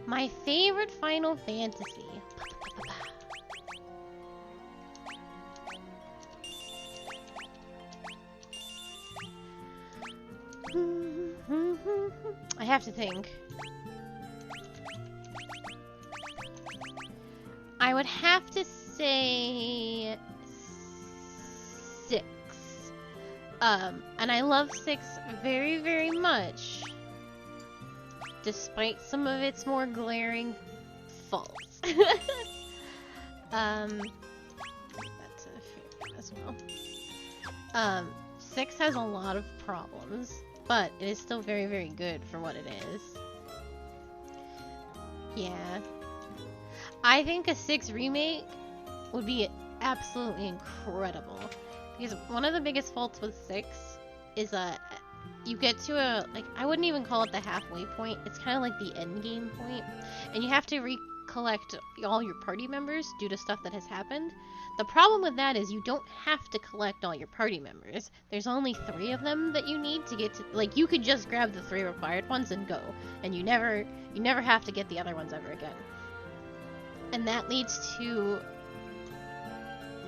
My favorite Final Fantasy. I have to think. I would have to say 6. And I love 6 very, very much, despite some of its more glaring faults. That's a favorite as well. 6 has a lot of problems, but it is still very, very good for what it is. Yeah. I think a 6 remake would be absolutely incredible. Because one of the biggest faults with 6 is you get to a, like, I wouldn't even call it the halfway point. It's kind of like the end game point. And you have to recollect all your party members due to stuff that has happened. The problem with that is you don't have to collect all your party members. There's only 3 of them that you need to get to, like, you could just grab the 3 required ones and go. And you never have to get the other ones ever again. And that leads to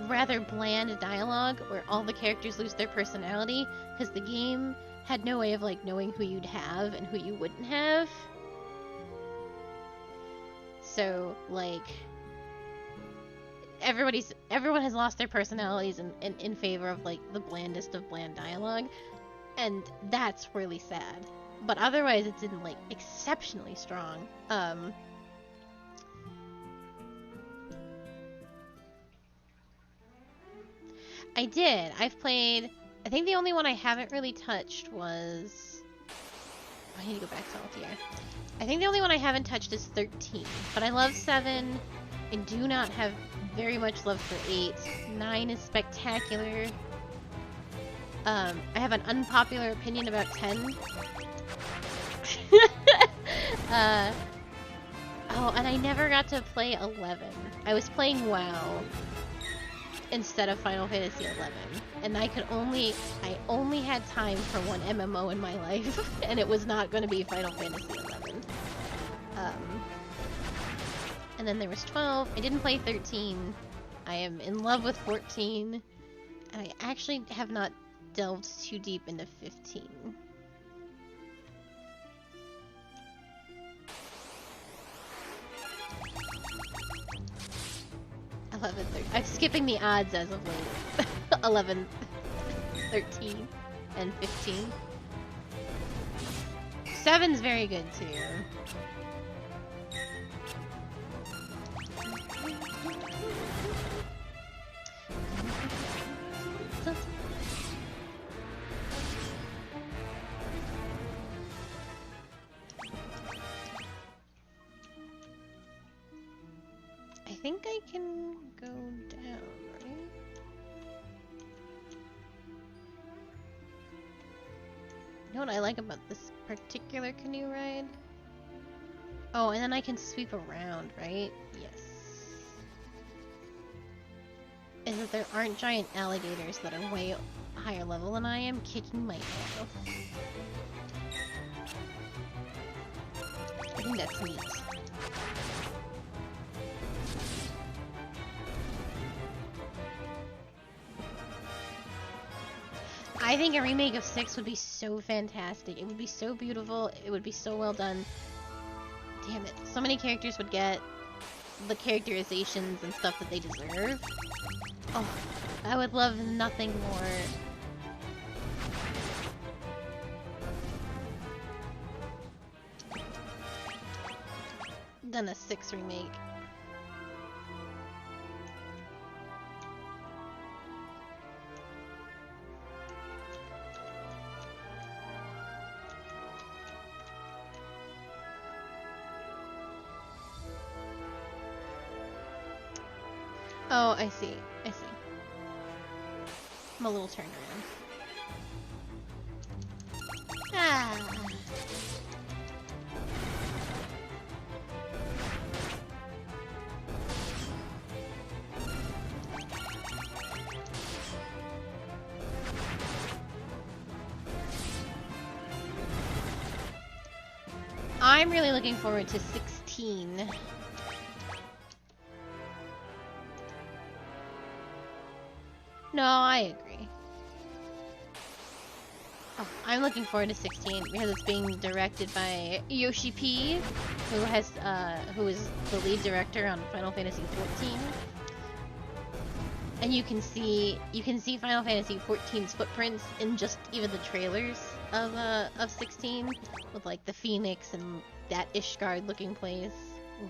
rather bland dialogue where all the characters lose their personality because the game had no way of, like, knowing who you'd have and who you wouldn't have. So, like, everyone has lost their personalities in favor of, like, the blandest of bland dialogue, and that's really sad. But otherwise it's in, like, exceptionally strong. I did. I've played, I think the only one I haven't really touched was, I need to go back to Altier. I think the only one I haven't touched is 13, but I love 7. I do not have very much love for 8. 9 is spectacular. I have an unpopular opinion about 10. Oh, and I never got to play 11. I was playing WoW instead of Final Fantasy 11, and I only had time for one MMO in my life, and it was not going to be Final Fantasy 11. And then there was 12. I didn't play 13. I am in love with 14, and I actually have not delved too deep into 15. 11, 13. I'm skipping the odds as of late. 11, 13, and 15. 7's very good too. I think I can go down, right? You know what I like about this particular canoe ride? Oh, and then I can sweep around, right? Yes. Is that there aren't giant alligators that are way higher level than I am kicking my ass off. I think that's neat. I think a remake of 6 would be so fantastic. It would be so beautiful. It would be so well done. Damn it. So many characters would get the characterizations and stuff that they deserve. Oh, I would love nothing more. Than a 6 remake. Oh, I see. I see. I'm a little turned around. Ah. I'm really looking forward to 16. No, I agree. Oh, I'm looking forward to 16 because it's being directed by Yoshi P, who is the lead director on Final Fantasy XIV. And you can see Final Fantasy XIV's footprints in just even the trailers of 16, with like the Phoenix and that Ishgard looking place. Oof.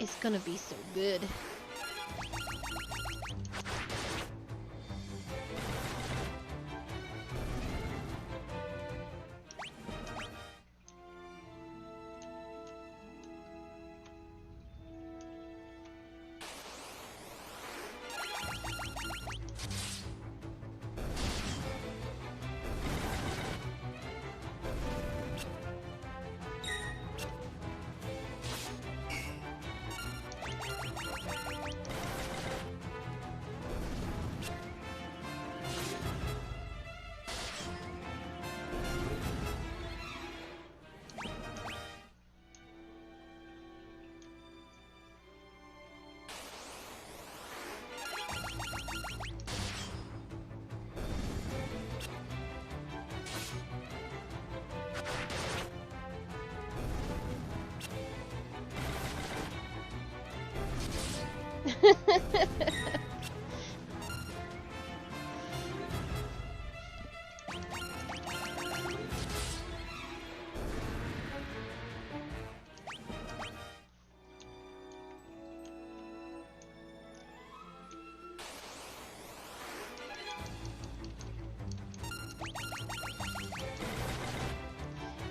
It's gonna be so good.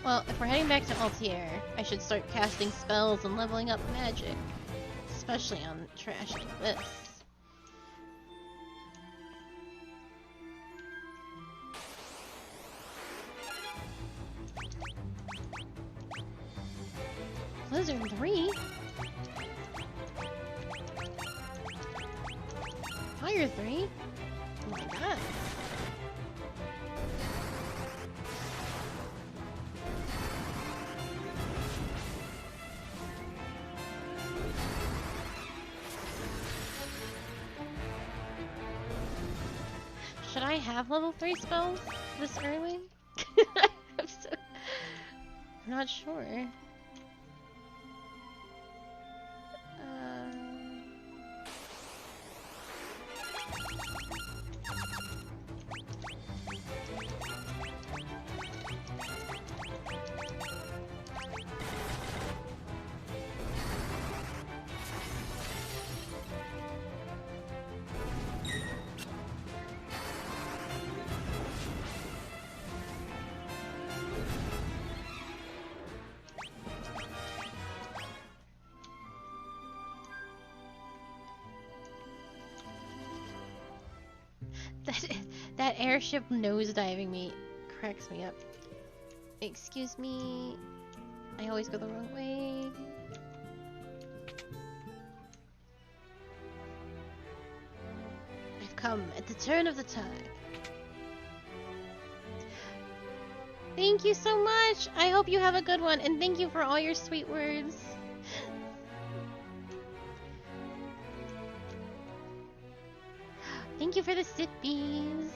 Well, if we're heading back to Altier, I should start casting spells and leveling up magic. Especially on trash like this. Blizzard 3? Fire 3? Oh my god. Should I have level 3 spells this early? I'm not sure. That that airship nosediving me cracks me up. Excuse me. I always go the wrong way. I've come at the turn of the tide. Thank you so much. I hope you have a good one, and thank you for all your sweet words. Thank you for the sippies.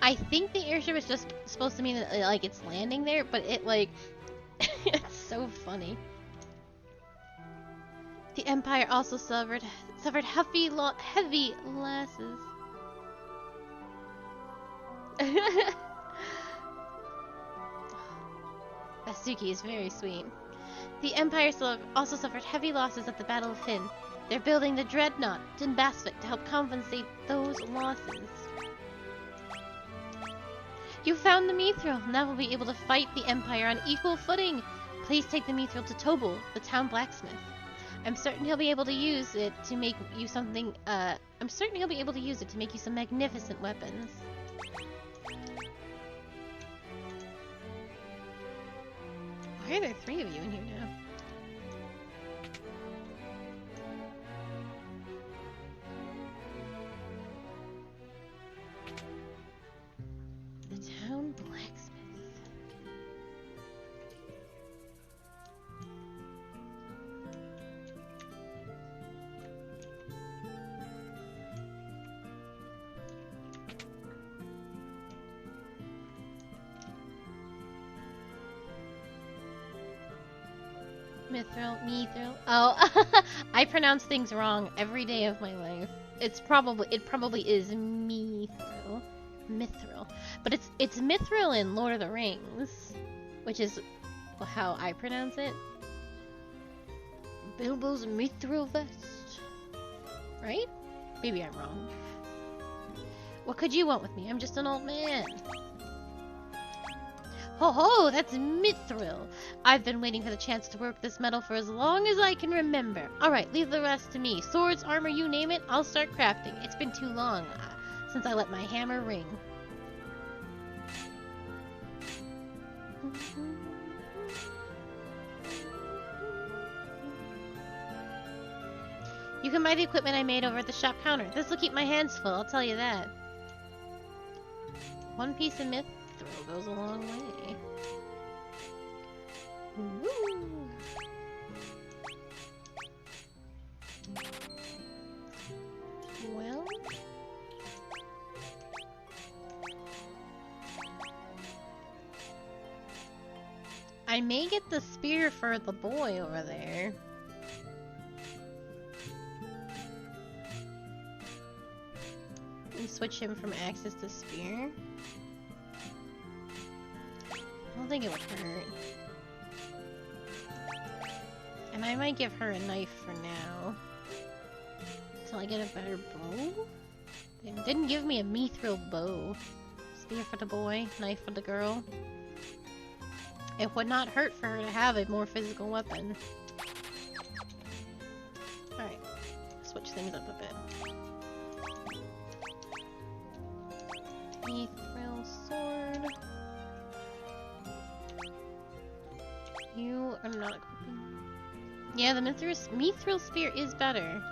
I think the airship is just supposed to mean that, like, it's landing there, but it, like, it's so funny. The Empire also suffered heavy losses. Asuki is very sweet. The Empire also suffered heavy losses at the Battle of Finn. They're building the Dreadnought in Basvik to help compensate those losses. You found the Mithril. Now we'll be able to fight the Empire on equal footing. Please take the Mithril to Tobal, the town blacksmith. I'm certain he'll be able to use it to make you something. I'm certain he'll be able to use it to make you some magnificent weapons. Why are there 3 of you in here now? The town blacksmith. Mithril. Oh, I pronounce things wrong every day of my life. It probably is Mithril. But it's Mithril in Lord of the Rings, which is how I pronounce it. Bilbo's Mithril vest. Right? Maybe I'm wrong. What could you want with me? I'm just an old man. Ho ho, that's Mithril. I've been waiting for the chance to work this metal for as long as I can remember. Alright, leave the rest to me. Swords, armor, you name it, I'll start crafting. It's been too long since I let my hammer ring. You can buy the equipment I made over at the shop counter. This will keep my hands full, I'll tell you that. 1 piece of Mithril goes a long way. Woo. Well, I may get the spear for the boy over there. And switch him from axes to spear. I don't think it would hurt. And I might give her a knife for now. Until I get a better bow? They didn't give me a mithril bow. Spear for the boy, knife for the girl. It would not hurt for her to have a more physical weapon. Alright, switch things up a bit. Mithril sword. You are not equipping. Yeah, the mithril spear is better.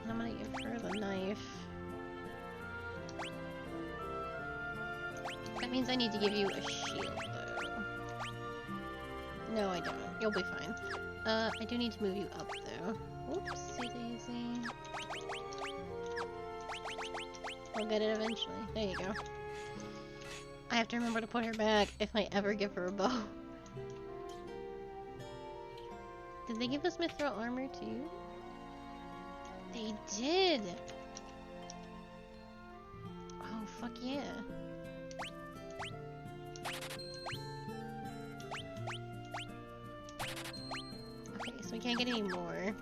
I'm gonna give her the knife. That means I need to give you a shield, though. No, I don't. You'll be fine. I do need to move you up, though. Oopsie daisy. I'll get it eventually. There you go. I have to remember to put her back if I ever give her a bow. Did they give us mithril armor too? They did! Oh, fuck yeah. Okay, so we can't get any more.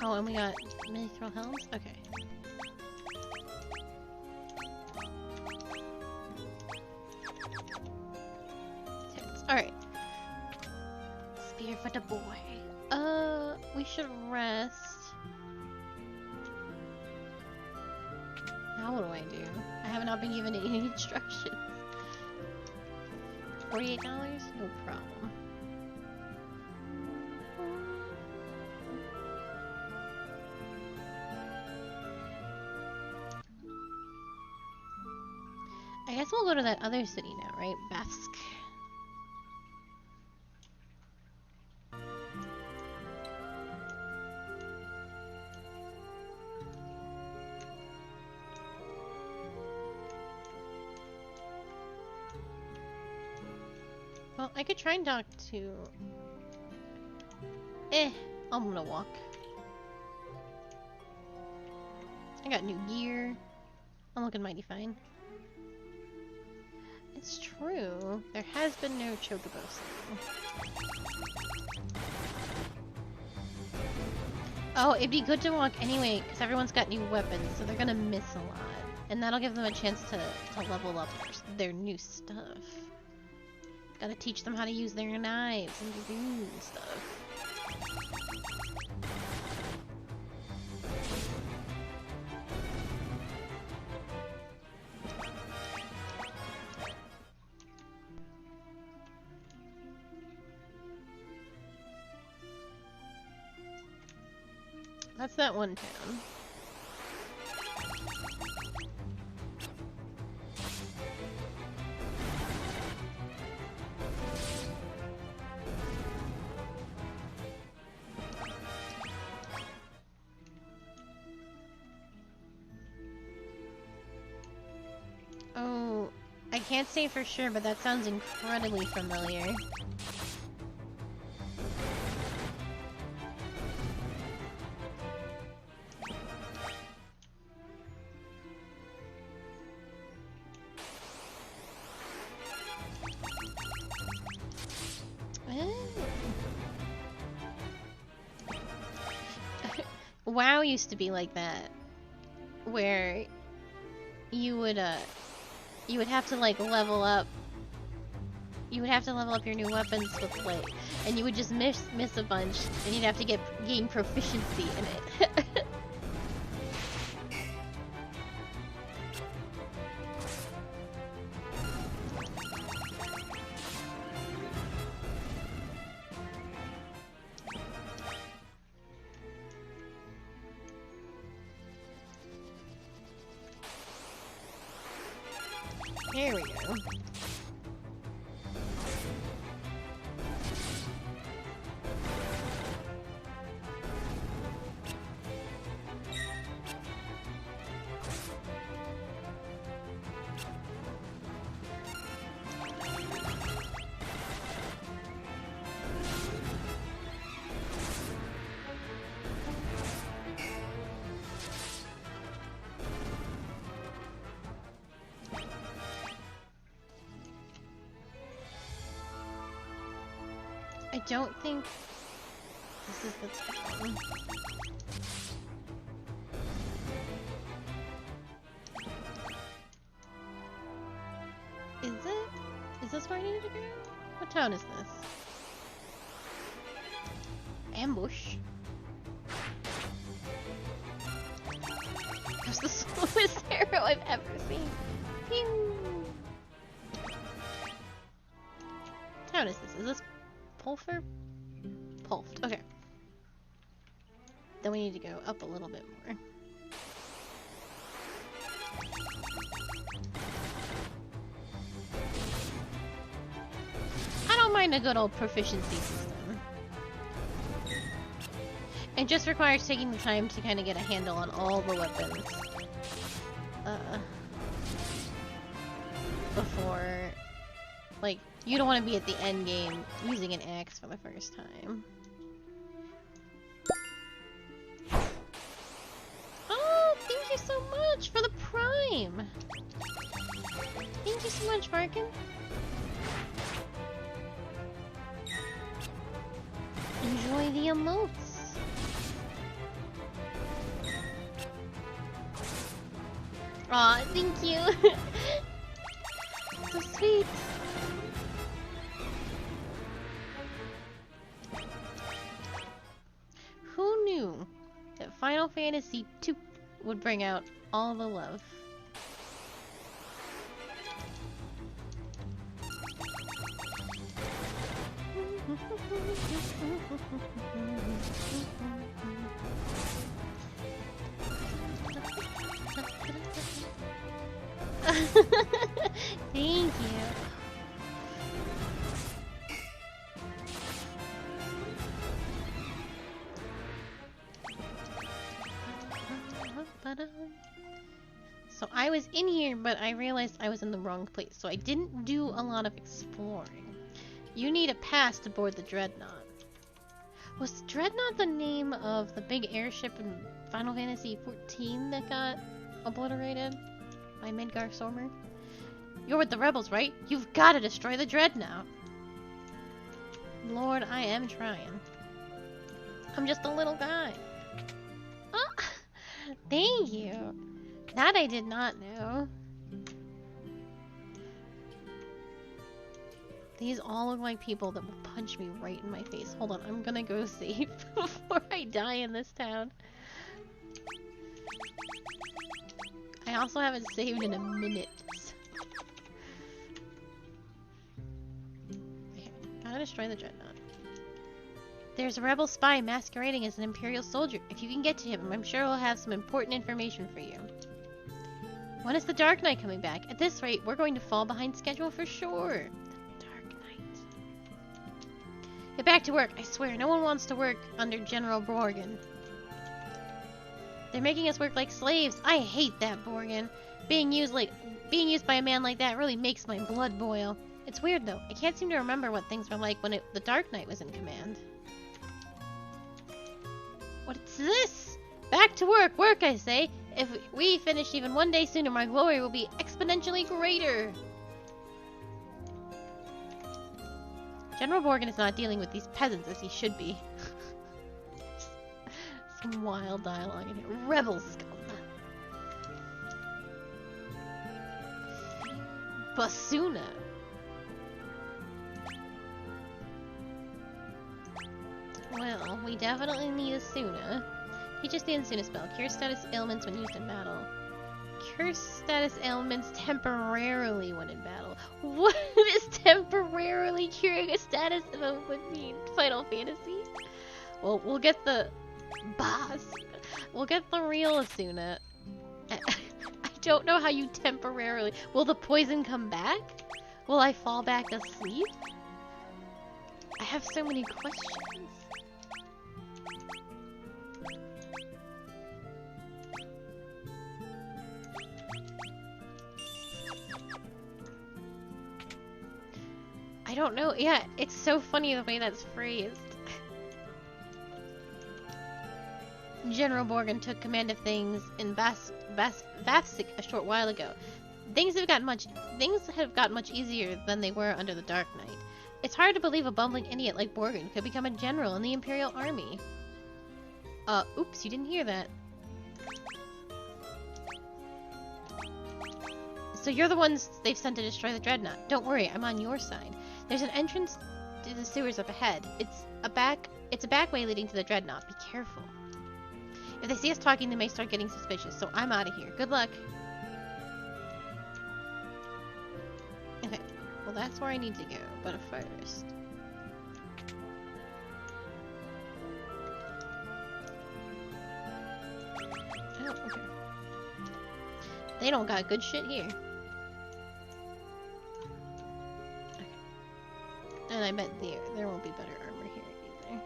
Oh, and we got mithril helms? Okay. Alright. Spear for the boy. We should rest. Now what do I do? I have not been given any instructions. $48? No problem. I guess we'll go to that other city now, right? Bask. Well, I could try and talk to... I'm gonna walk. I got new gear. I'm looking mighty fine. It's true. There has been no chocobo sale. Oh, it'd be good to walk anyway, because everyone's got new weapons, so they're gonna miss a lot. And that'll give them a chance to level up their new stuff. Gotta teach them how to use their knives and do stuff. That's that one town. Oh, I can't say for sure, but that sounds incredibly familiar. WoW used to be like that, where you would have to like level up. You would have to level up your new weapons with like, and you would just miss a bunch, and you'd have to gain proficiency in it. There we go. I don't think this is the town. Is it? Is this where I needed to go? What town is this? Ambush. That's the slowest arrow I've ever seen. Pew! What town is this? Is this Pulfer? Pulfed. Okay. Then we need to go up a little bit more. I don't mind a good old proficiency system. It just requires taking the time to kind of get a handle on all the weapons. Before... Like, you don't want to be at the end game using an axe for the first time. Oh, thank you so much for the prime! Thank you so much, Markin. Enjoy the emotes. Aw, thank you. So sweet. Who knew that Final Fantasy II would bring out all the love? Thank you. So I was in here, but I realized I was in the wrong place, so I didn't do a lot of exploring. You need a pass to board the Dreadnought. Was Dreadnought the name of the big airship in Final Fantasy XIV that got obliterated by Midgar Stormer? You're with the rebels, right? You've got to destroy the Dreadnought. Lord, I am trying. I'm just a little guy. Oh, thank you. That I did not know. These all look like people that will punch me right in my face. Hold on, I'm gonna go save before I die in this town. I also haven't saved in a minute. Okay, gotta destroy the Dreadnought. There's a rebel spy masquerading as an Imperial soldier. If you can get to him, I'm sure he'll have some important information for you. When is the Dark Knight coming back? At this rate, we're going to fall behind schedule for sure. The Dark Knight. Get back to work. I swear, no one wants to work under General Borgin. They're making us work like slaves. I hate that, Borgin. Being used by a man like that really makes my blood boil. It's weird though. I can't seem to remember what things were like when the Dark Knight was in command. What's this? Back to work, work I say. If we finish even one day sooner, my glory will be exponentially greater. General Borgin is not dealing with these peasants as he should be. Some wild dialogue in here. Rebel scum. Basuna. Well, we definitely need a Suna. Teaches the Suna spell. Cure status ailments when used in battle. Cure status ailments temporarily when in battle. What is temporarily curing a status ailment mean? Final Fantasy? Well, we'll get the boss. We'll get the real Asuna. I don't know how you temporarily... Will the poison come back? Will I fall back asleep? I have so many questions. I don't know. Yeah, it's so funny the way that's phrased. General Borgin took command of things in Vafsik a short while ago. Things have gotten much easier than they were under the Dark Knight. It's hard to believe a bumbling idiot like Borgin could become a general in the Imperial Army. Oops, you didn't hear that. So you're the ones they've sent to destroy the Dreadnought. Don't worry, I'm on your side. There's an entrance to the sewers up ahead. It's a back way leading to the Dreadnought. Be careful. If they see us talking, they may start getting suspicious, so I'm out of here. Good luck. Okay, well that's where I need to go, but first... Oh, okay. They don't got good shit here. Okay. And I bet there won't be better armor here either.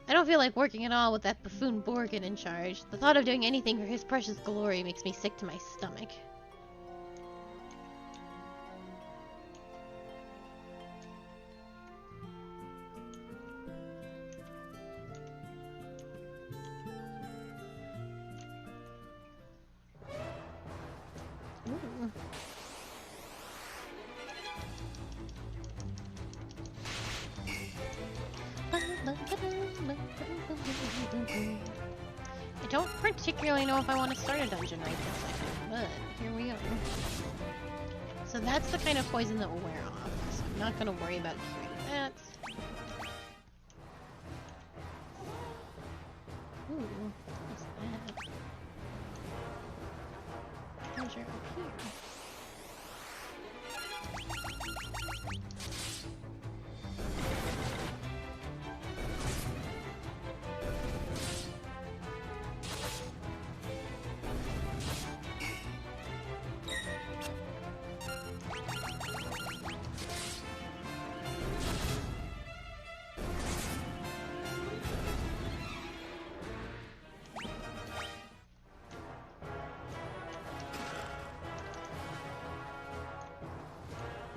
I don't feel like working at all with that buffoon Borgin in charge. The thought of doing anything for his precious glory makes me sick to my stomach. Ooh. don't particularly know if I want to start a dungeon right this second, but here we are. So that's the kind of poison that will wear off, so I'm not going to worry about curing that. Ooh, what's that? Treasure up here.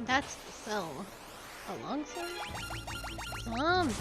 That's the cell. Alongside zombies.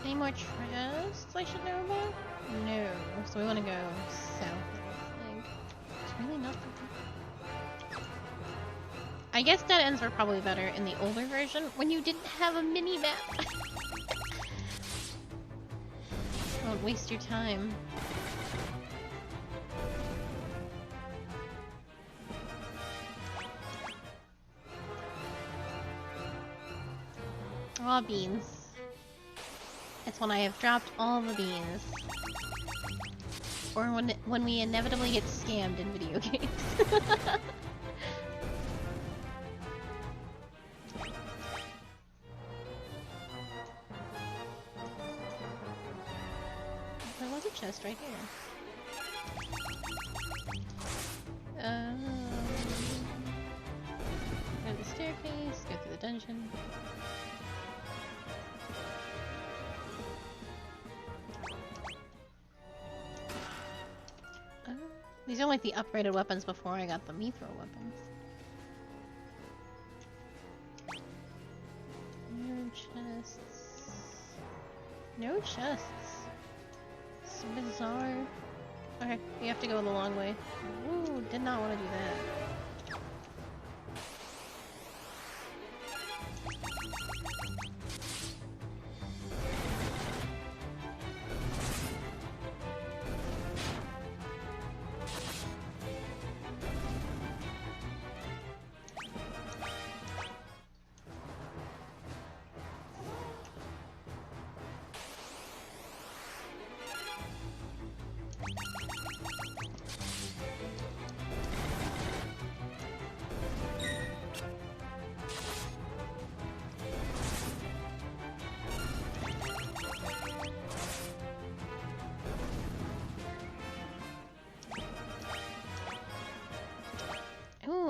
Any more chests I should know about? No. So we want to go south, I think. There's really nothing. I guess dead ends were probably better in the older version when you didn't have a mini-map. Don't waste your time. Raw beans. It's when I have dropped all the beans. Or when we inevitably get scammed in video games. There was a chest right here. Go to the staircase, go through the dungeon. These are like the upgraded weapons before I got the mithril weapons. No chests. No chests. It's bizarre. Okay, you have to go the long way. Ooh, did not want to do that.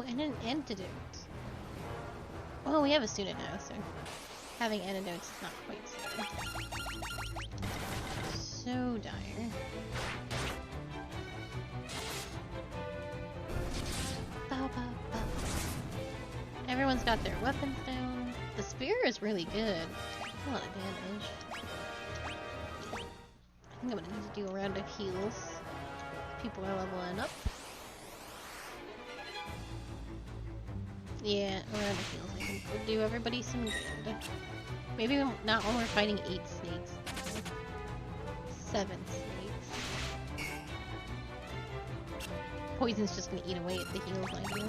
And an antidote. Well, we have a student now, so having antidotes is not quite so dire. Bow, bow, bow. Everyone's got their weapons down. The spear is really good. A lot of damage. I think I'm gonna need to do a round of heals. People are leveling up. Yeah, around the heals I think would do everybody some good. Maybe not when we're fighting 8 snakes. 7 snakes. Poison's just gonna eat away at the heals I do.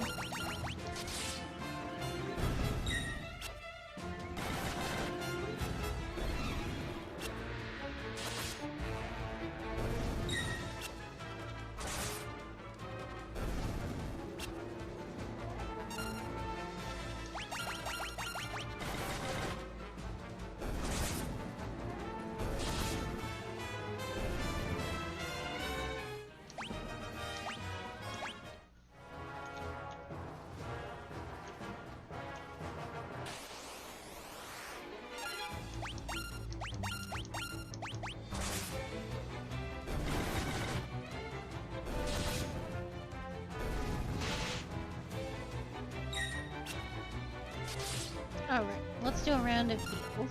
Alright, let's do a round of heals.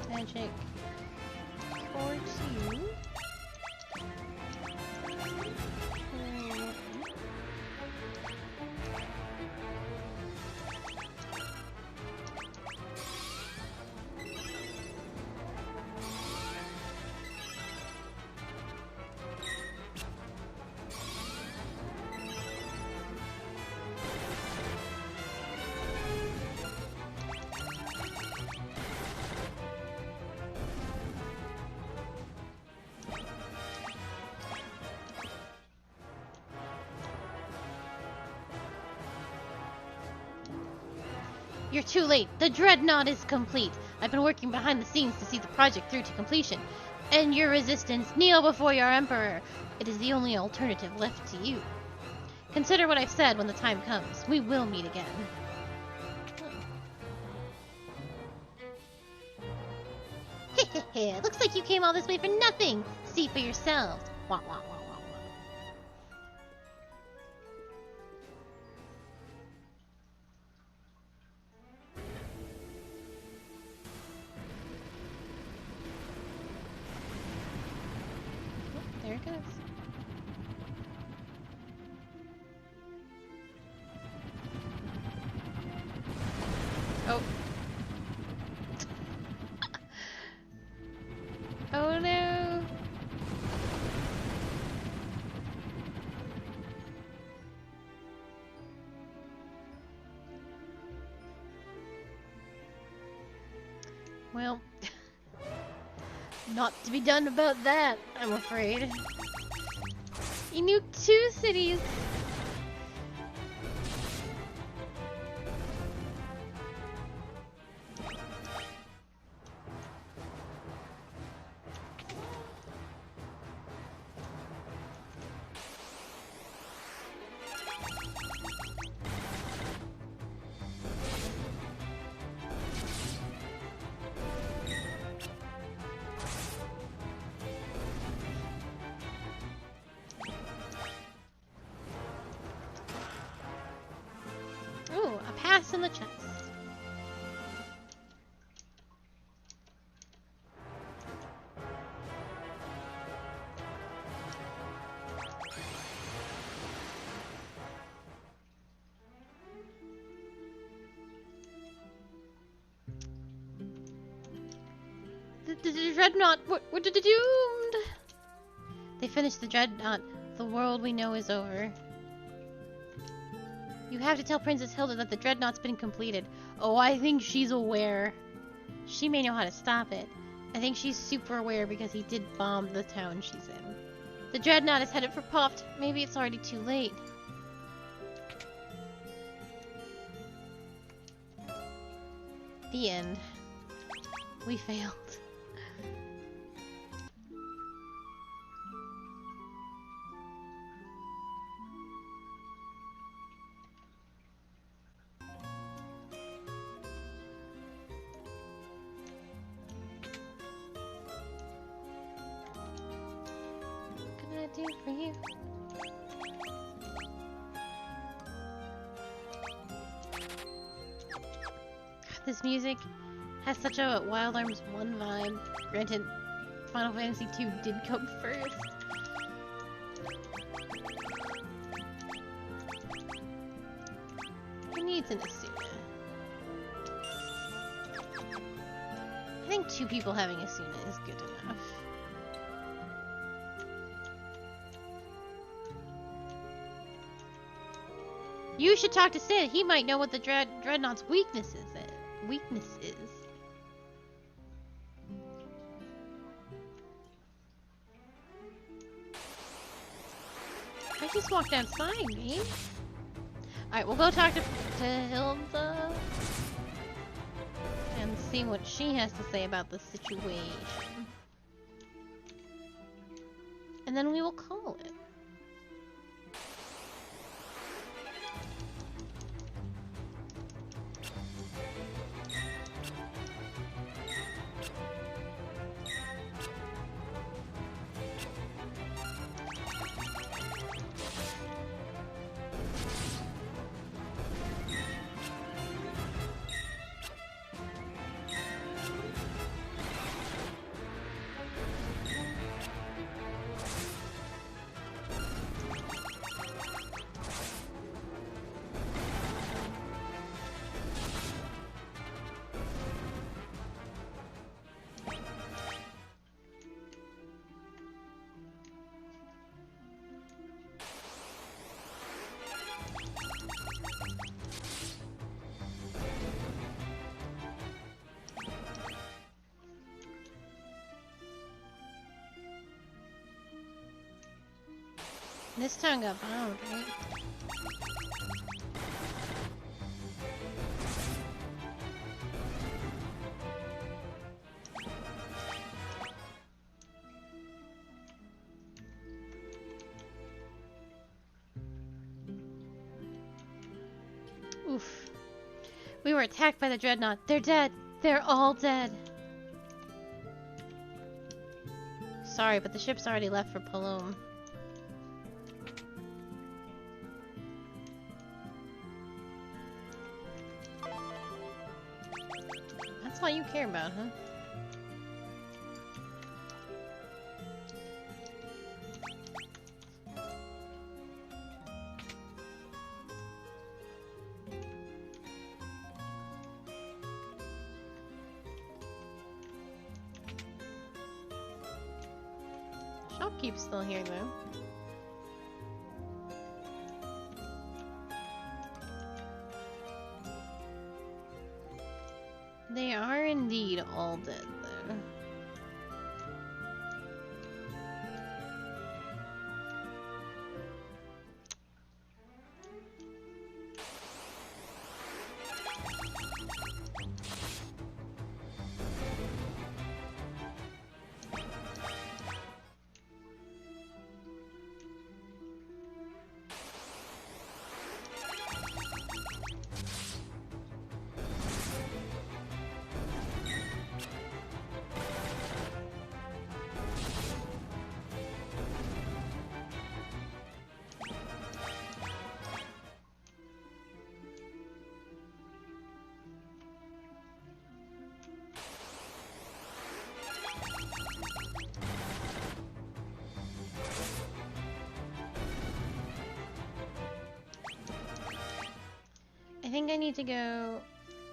Magic. Core 2. You're too late. The dreadnought is complete. I've been working behind the scenes to see the project through to completion. End your resistance. Kneel before your emperor. It is the only alternative left to you. Consider what I've said when the time comes. We will meet again. Hehehe. Looks like you came all this way for nothing. See for yourselves. Wah, wah, wah, wah, wah. There it goes. Oh. Oh no. Well, not to be done about that, I'm afraid. You nuked 2 cities. Ooh, a pass in the chest. The dreadnought, we're doomed. They finished the dreadnought. The world we know is over. You have to tell Princess Hilda that the dreadnought's been completed. Oh, I think she's aware. She may know how to stop it. I think she's super aware because he did bomb the town she's in. The dreadnought is headed for Poft. Maybe it's already too late. The end. We failed. Do for you. This music has such a Wild Arms 1 vibe. Granted, Final Fantasy 2 did come first. Who needs an Asuna? I think 2 people having Asuna is good enough. You should talk to Sid. He might know what the dreadnought's weakness is. I just walked outside, man. Alright, we'll go talk to Hilda and see what she has to say about the situation. And then we will call it. This town got bombed, right? Oof. We were attacked by the dreadnought. They're dead. They're all dead. Sorry, but the ship's already left for Palome. That's all you care about, huh? Shopkeep's still here, though. They are indeed all dead, though. I think I need to go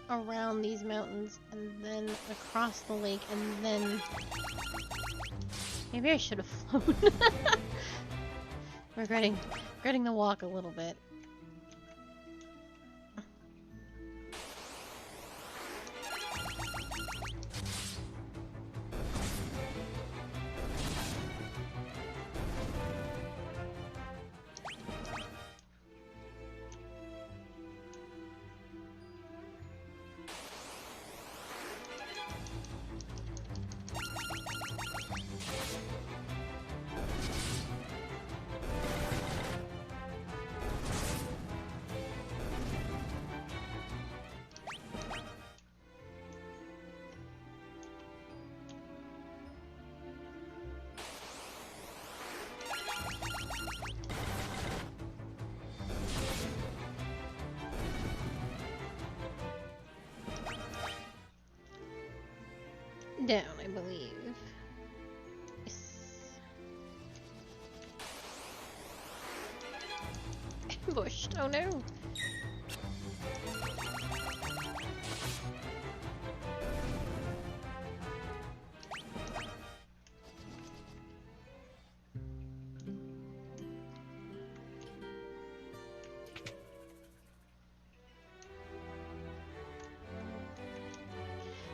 around these mountains and then across the lake and then... Maybe I should have flown. regretting the walk a little bit. Down, I believe. Yes. Ambushed. Oh no.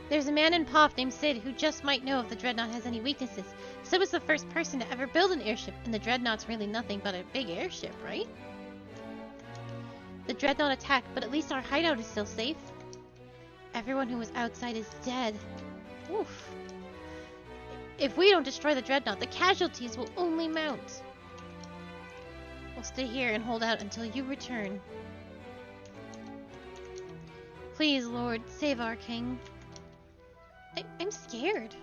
There's a man in Poff named Sid who just might know if the Dreadnought has any weaknesses. Sid was the first person to ever build an airship, and the Dreadnought's really nothing but a big airship, right? The Dreadnought attacked, but at least our hideout is still safe. Everyone who was outside is dead. Oof. If we don't destroy the Dreadnought, the casualties will only mount. We'll stay here and hold out until you return. Please, Lord, save our king. I'm scared.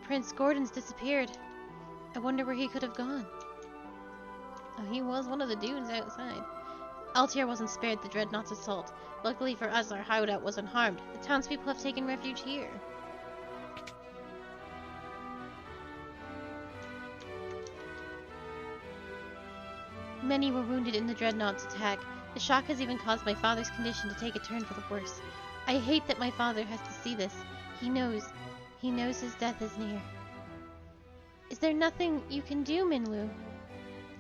Prince Gordon's disappeared. I wonder where he could have gone. Oh, he was one of the dudes outside. Altair wasn't spared the Dreadnought's assault. Luckily for us, our hideout was unharmed. The townspeople have taken refuge here. Many were wounded in the Dreadnought's attack. The shock has even caused my father's condition to take a turn for the worse. I hate that my father has to see this. He knows his death is near. Is there nothing you can do, Minwu?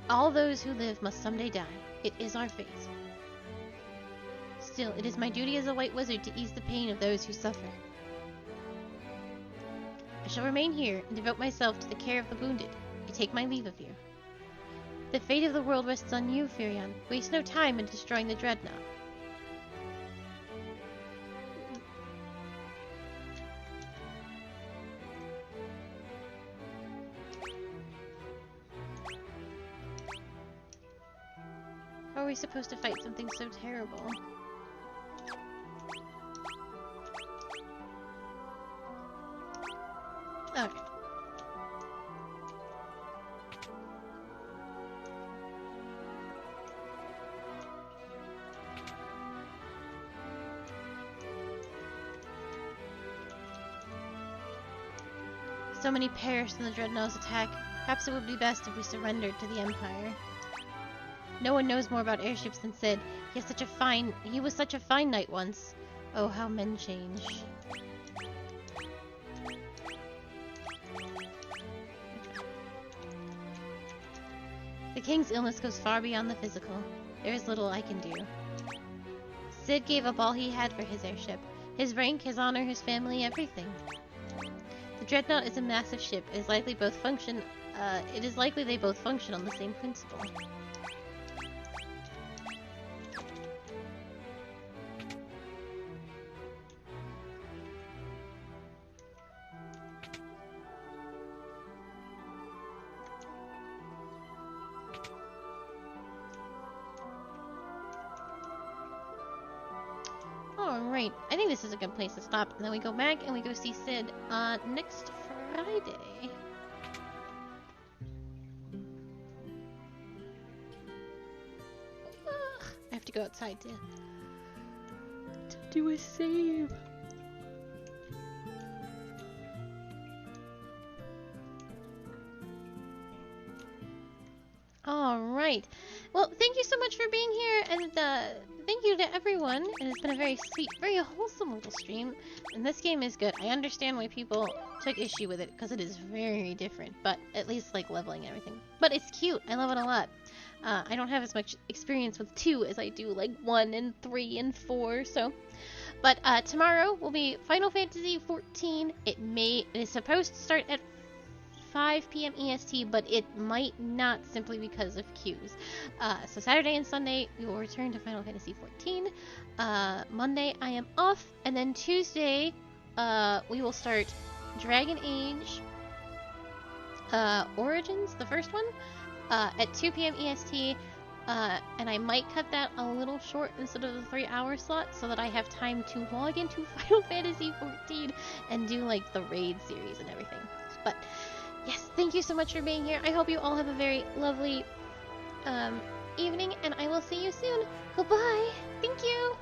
All those who live must someday die. It is our fate. Still, it is my duty as a white wizard to ease the pain of those who suffer. I shall remain here and devote myself to the care of the wounded. I take my leave of you. The fate of the world rests on you, Furion. Waste no time in destroying the dreadnought. How are we supposed to fight something so terrible? Okay. So many perished in the Dreadnought's attack. Perhaps it would be best if we surrendered to the Empire. No one knows more about airships than Sid. He was such a fine knight once. Oh, how men change. The king's illness goes far beyond the physical. There is little I can do. Sid gave up all he had for his airship. His rank, his honor, his family, everything. The Dreadnought is a massive ship. It is likely they both function on the same principle. Alright, I think this is a good place to stop, and then we go back and we go see Sid next Friday. I have to go outside to do a save. Alright. Well, thank you so much for being here, and thank you to everyone. It has been a very sweet, very wholesome little stream, and this game is good. I understand why people took issue with it, because it is very different, but at least like leveling and everything. But it's cute. I love it a lot. I don't have as much experience with 2 as I do like 1 and 3 and 4, so... But tomorrow will be Final Fantasy XIV. It is supposed to start at 5 p.m. EST, but it might not simply because of queues. So Saturday and Sunday we will return to Final Fantasy XIV. Monday I am off, and then Tuesday we will start Dragon Age Origins, the first one, at 2 p.m. EST. And I might cut that a little short instead of the 3-hour slot so that I have time to log into Final Fantasy XIV and do like the raid series and everything. But yes, thank you so much for being here. I hope you all have a very lovely evening, and I will see you soon. Goodbye. Thank you.